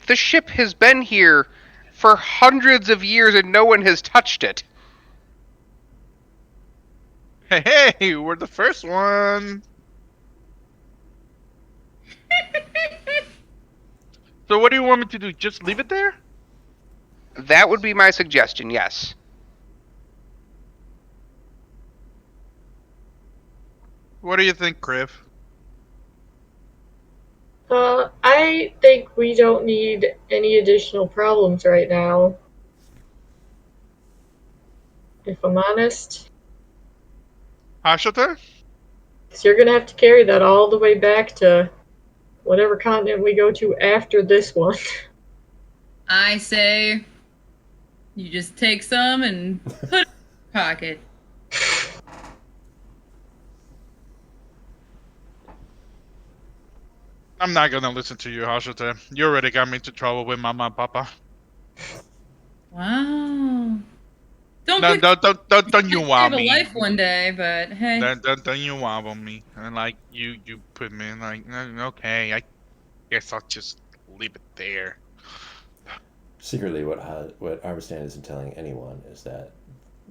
The ship has been here for hundreds of years and no one has touched it. Hey, we're the first one. So what do you want me to do? Just leave it there? That would be my suggestion, yes. What do you think, Kriv? I think we don't need any additional problems right now, if I'm honest. Hashata? So you're gonna have to carry that all the way back to whatever continent we go to after this one. I say you just take some and put it in your pocket. I'm not gonna listen to you, Hashata. You already got me into trouble with Mama and Papa. Wow. Don't Don't, pick don't you save wow a me. life one day, but hey. Don't you wobble me. And like you put me in like okay, I guess I'll just leave it there. Secretly, what Arvistan isn't telling anyone is that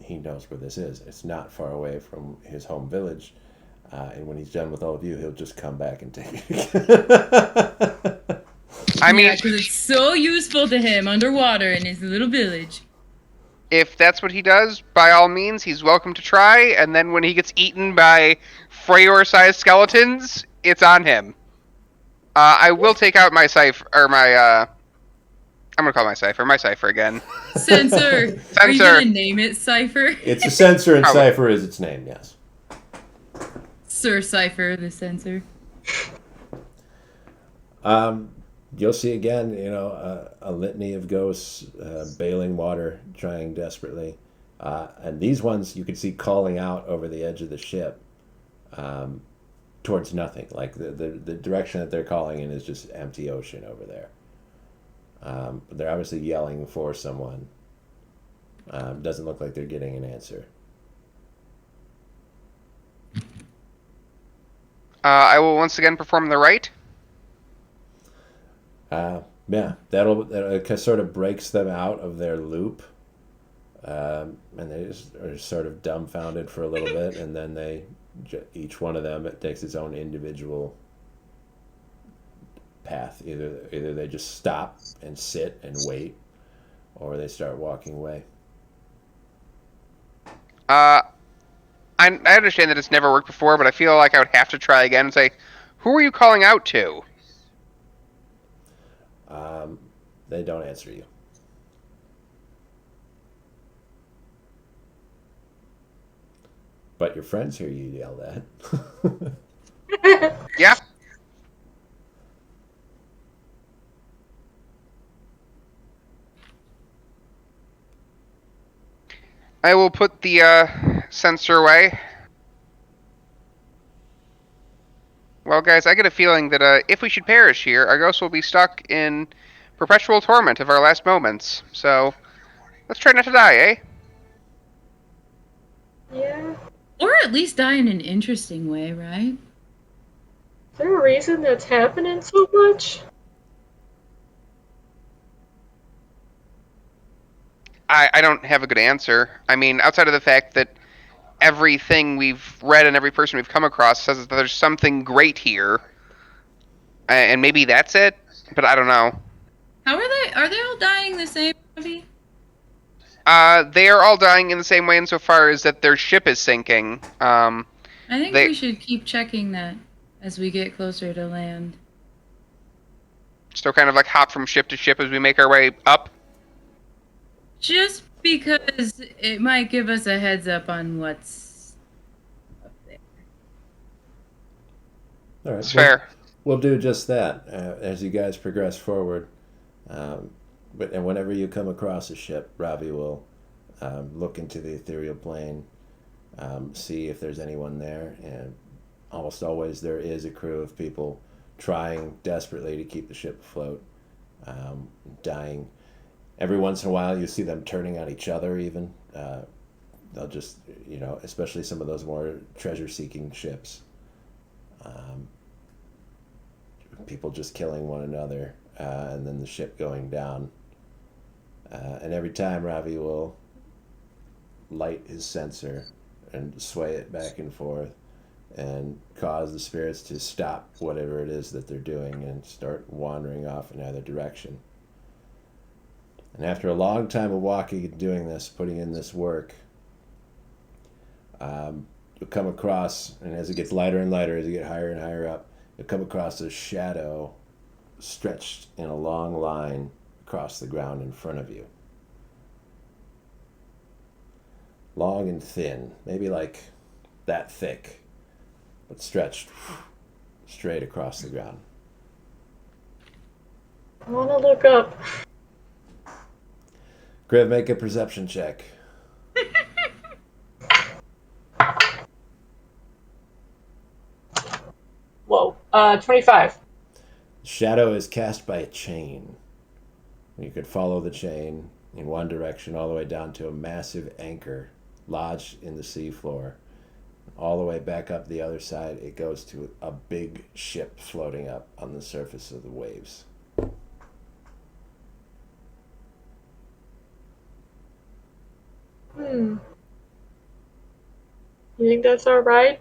he knows where this is. It's not far away from his home village, and when he's done with all of you, he'll just come back and take it. I mean, Yeah, because it's so useful to him underwater in his little village. if that's what he does, by all means, he's welcome to try. And then when he gets eaten by Freyr-sized skeletons, it's on him. I will take out my cipher, or my, I'm gonna call my cipher again. Censor. Are you Censor. gonna name it Cipher? It's a censor, and Probably. Cipher is its name. Yes. Sir Cipher, the censor. You'll see again, a litany of ghosts bailing water, trying desperately. And these ones you could see calling out over the edge of the ship towards nothing. Like the direction that they're calling in is just empty ocean over there. But they're obviously yelling for someone. Doesn't look like they're getting an answer. I will once again perform the rite. Yeah, that sort of breaks them out of their loop, and they just are sort of dumbfounded for a little bit, and then each one of them takes its own individual path. Either they just stop and sit and wait, or they start walking away. I understand that it's never worked before, but I feel like I would have to try again and say, "Who are you calling out to?" They don't answer you. But your friends hear you yell at. Yeah. I will put the sensor away. Well, guys, I get a feeling that if we should perish here, our ghosts will be stuck in perpetual torment of our last moments. So, let's try not to die, eh? Yeah. Or at least die in an interesting way, right? Is there a reason that's happening so much? I don't have a good answer. I mean, outside of the fact that everything we've read and every person we've come across says that there's something great here, and maybe that's it, but I don't know. How are they? Are they all dying the same, Ravi? They are all dying in the same way insofar as that their ship is sinking. I think They- we should keep checking that as we get closer to land. So kind of like hop from ship to ship as we make our way up. Just because it might give us a heads up on what's up there. All right, It's fair. We'll do just that as you guys progress forward. And whenever you come across a ship, Ravi will look into the ethereal plane, see if there's anyone there, and almost always there is a crew of people trying desperately to keep the ship afloat, dying. Every once in a while, you see them turning on each other. Even they'll just, especially some of those more treasure-seeking ships. People just killing one another, and then the ship going down. And every time Ravi will light his sensor and sway it back and forth and cause the spirits to stop whatever it is that they're doing and start wandering off in either direction. And after a long time of walking and doing this, putting in this work, you'll come across, and as it gets lighter and lighter, as you get higher and higher up, you'll come across a shadow stretched in a long line across the ground in front of you. Long and thin, maybe like that thick, but stretched straight across the ground. I want to look up. Griv, make a perception check. Whoa. 25. Shadow is cast by a chain. You could follow the chain in one direction all the way down to a massive anchor lodged in the seafloor. All the way back up the other side, it goes to a big ship floating up on the surface of the waves. You think that's our ride?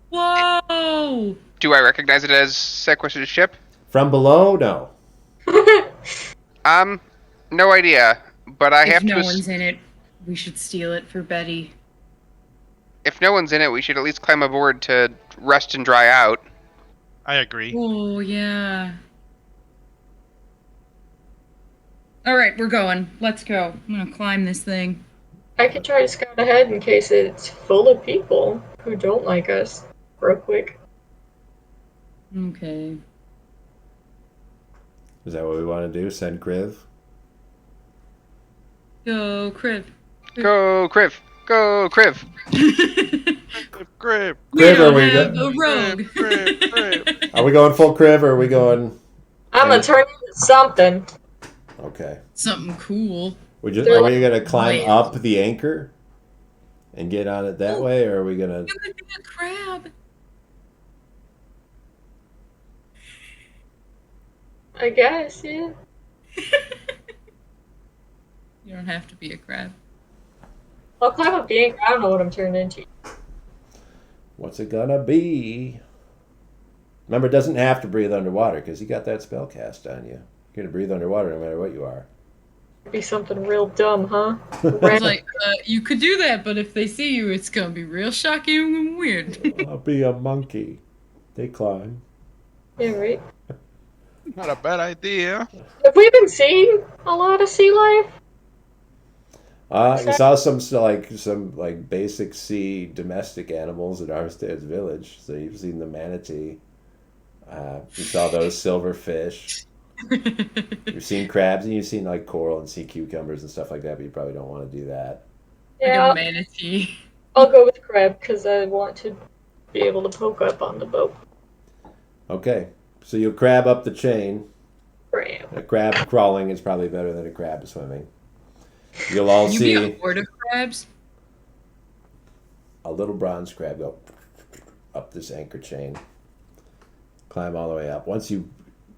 Whoa! Do I recognize it as Sequestra's ship? From below, no. No idea. But I If have no to. one's in it, we should steal it for Betty. If no one's in it, we should at least climb aboard to rest and dry out. I agree. Oh, yeah. All right, we're going. Let's go. I'm gonna climb this thing. I could try to scout ahead in case it's full of people who don't like us. Real quick. Okay. Is that what we want to do? Send Griv? Go, Kriv. Go, Kriv! Go, Kriv! Grip. Kriv, are we have go- a rogue. Kriv. Are we going full Kriv or are we going... I'm gonna turn into something. Okay. Something cool. Are we going to climb Whale. up the anchor and get on it that way, or are we going to... You could be a crab. I guess, yeah. You don't have to be a crab. I'll climb up the anchor. I don't know what I'm turning into. What's it gonna be? Remember, it doesn't have to breathe underwater because you got that spell cast on you. You're gonna breathe underwater no matter what you are. Be something real dumb, huh? It's like, you could do that, but if they see you, it's gonna be real shocking and weird. I'll be a monkey. They climb. Yeah, right. Not a bad idea. Have we been seeing a lot of sea life? You saw some basic sea domestic animals at Armstead's village. So you've seen the manatee. You saw those silverfish. You've seen crabs and you've seen like coral and sea cucumbers and stuff like that, but you probably don't want to do that. Yeah, Like a manatee. I'll go with crab because I want to be able to poke up on the boat. Okay, so you'll crab up the chain. Crab. A crab crawling is probably better than a crab swimming. You'll all You see be a horde of crabs? a little bronze crab go up this anchor chain, climb all the way up. Once you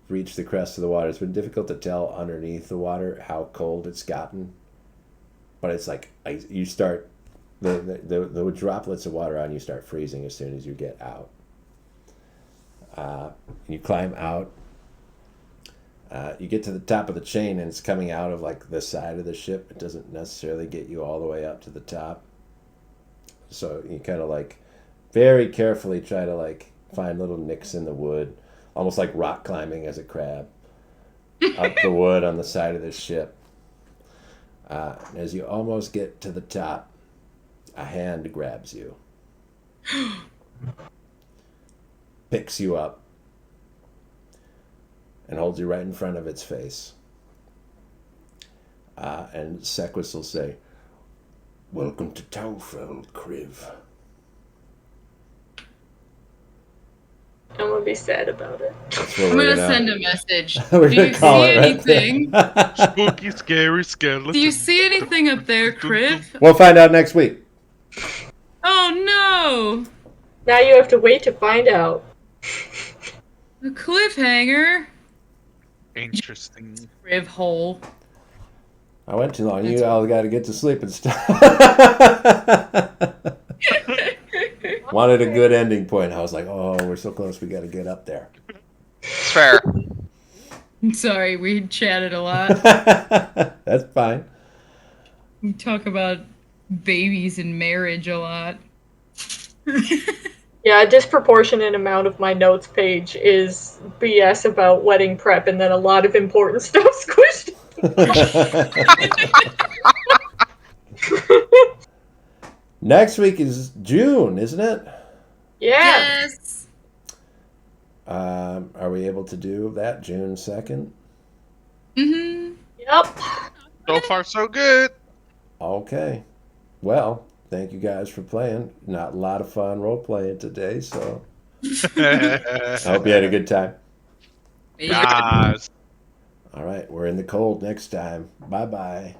reach the crest of the water, it's been difficult to tell underneath the water how cold it's gotten. But it's like you start, the droplets of water on you start freezing as soon as you get out. You climb out. You get to the top of the chain and it's coming out of like the side of the ship. It doesn't necessarily get you all the way up to the top. So you kind of like very carefully try to like find little nicks in the wood, almost like rock climbing as a crab, up the wood on the side of the ship. As you almost get to the top, a hand grabs you, picks you up, and holds you right in front of its face. And Sequus will say, "Welcome to Taufell, Kriv." I'm gonna be sad about it. That's what I'm we're gonna send a message. We're Do gonna you call see it right anything? there. Spooky, scary skeleton. Do you see anything up there, Kriv? We'll find out next week. Oh Now you have to wait to find out. no! A cliffhanger. Interesting. Kriv hole. I went too long. That's You all got to get to sleep and stuff. Wanted a good ending point. I was like, oh, we're so close. We got to get up there. It's fair. I'm sorry, we chatted a lot. That's fine. We talk about babies and marriage a lot. Yeah, a disproportionate amount of my notes page is BS about wedding prep, and then a lot of important stuff squished. Next week is June, isn't it? Yeah. Yes. Are we able to do that June 2nd? Mm-hmm. Yep. So far, so good. Okay. Well, thank you guys for playing. Not a lot of fun role playing today, so I hope you had a good time. Yes. All right, we're in the cold next time. Bye bye.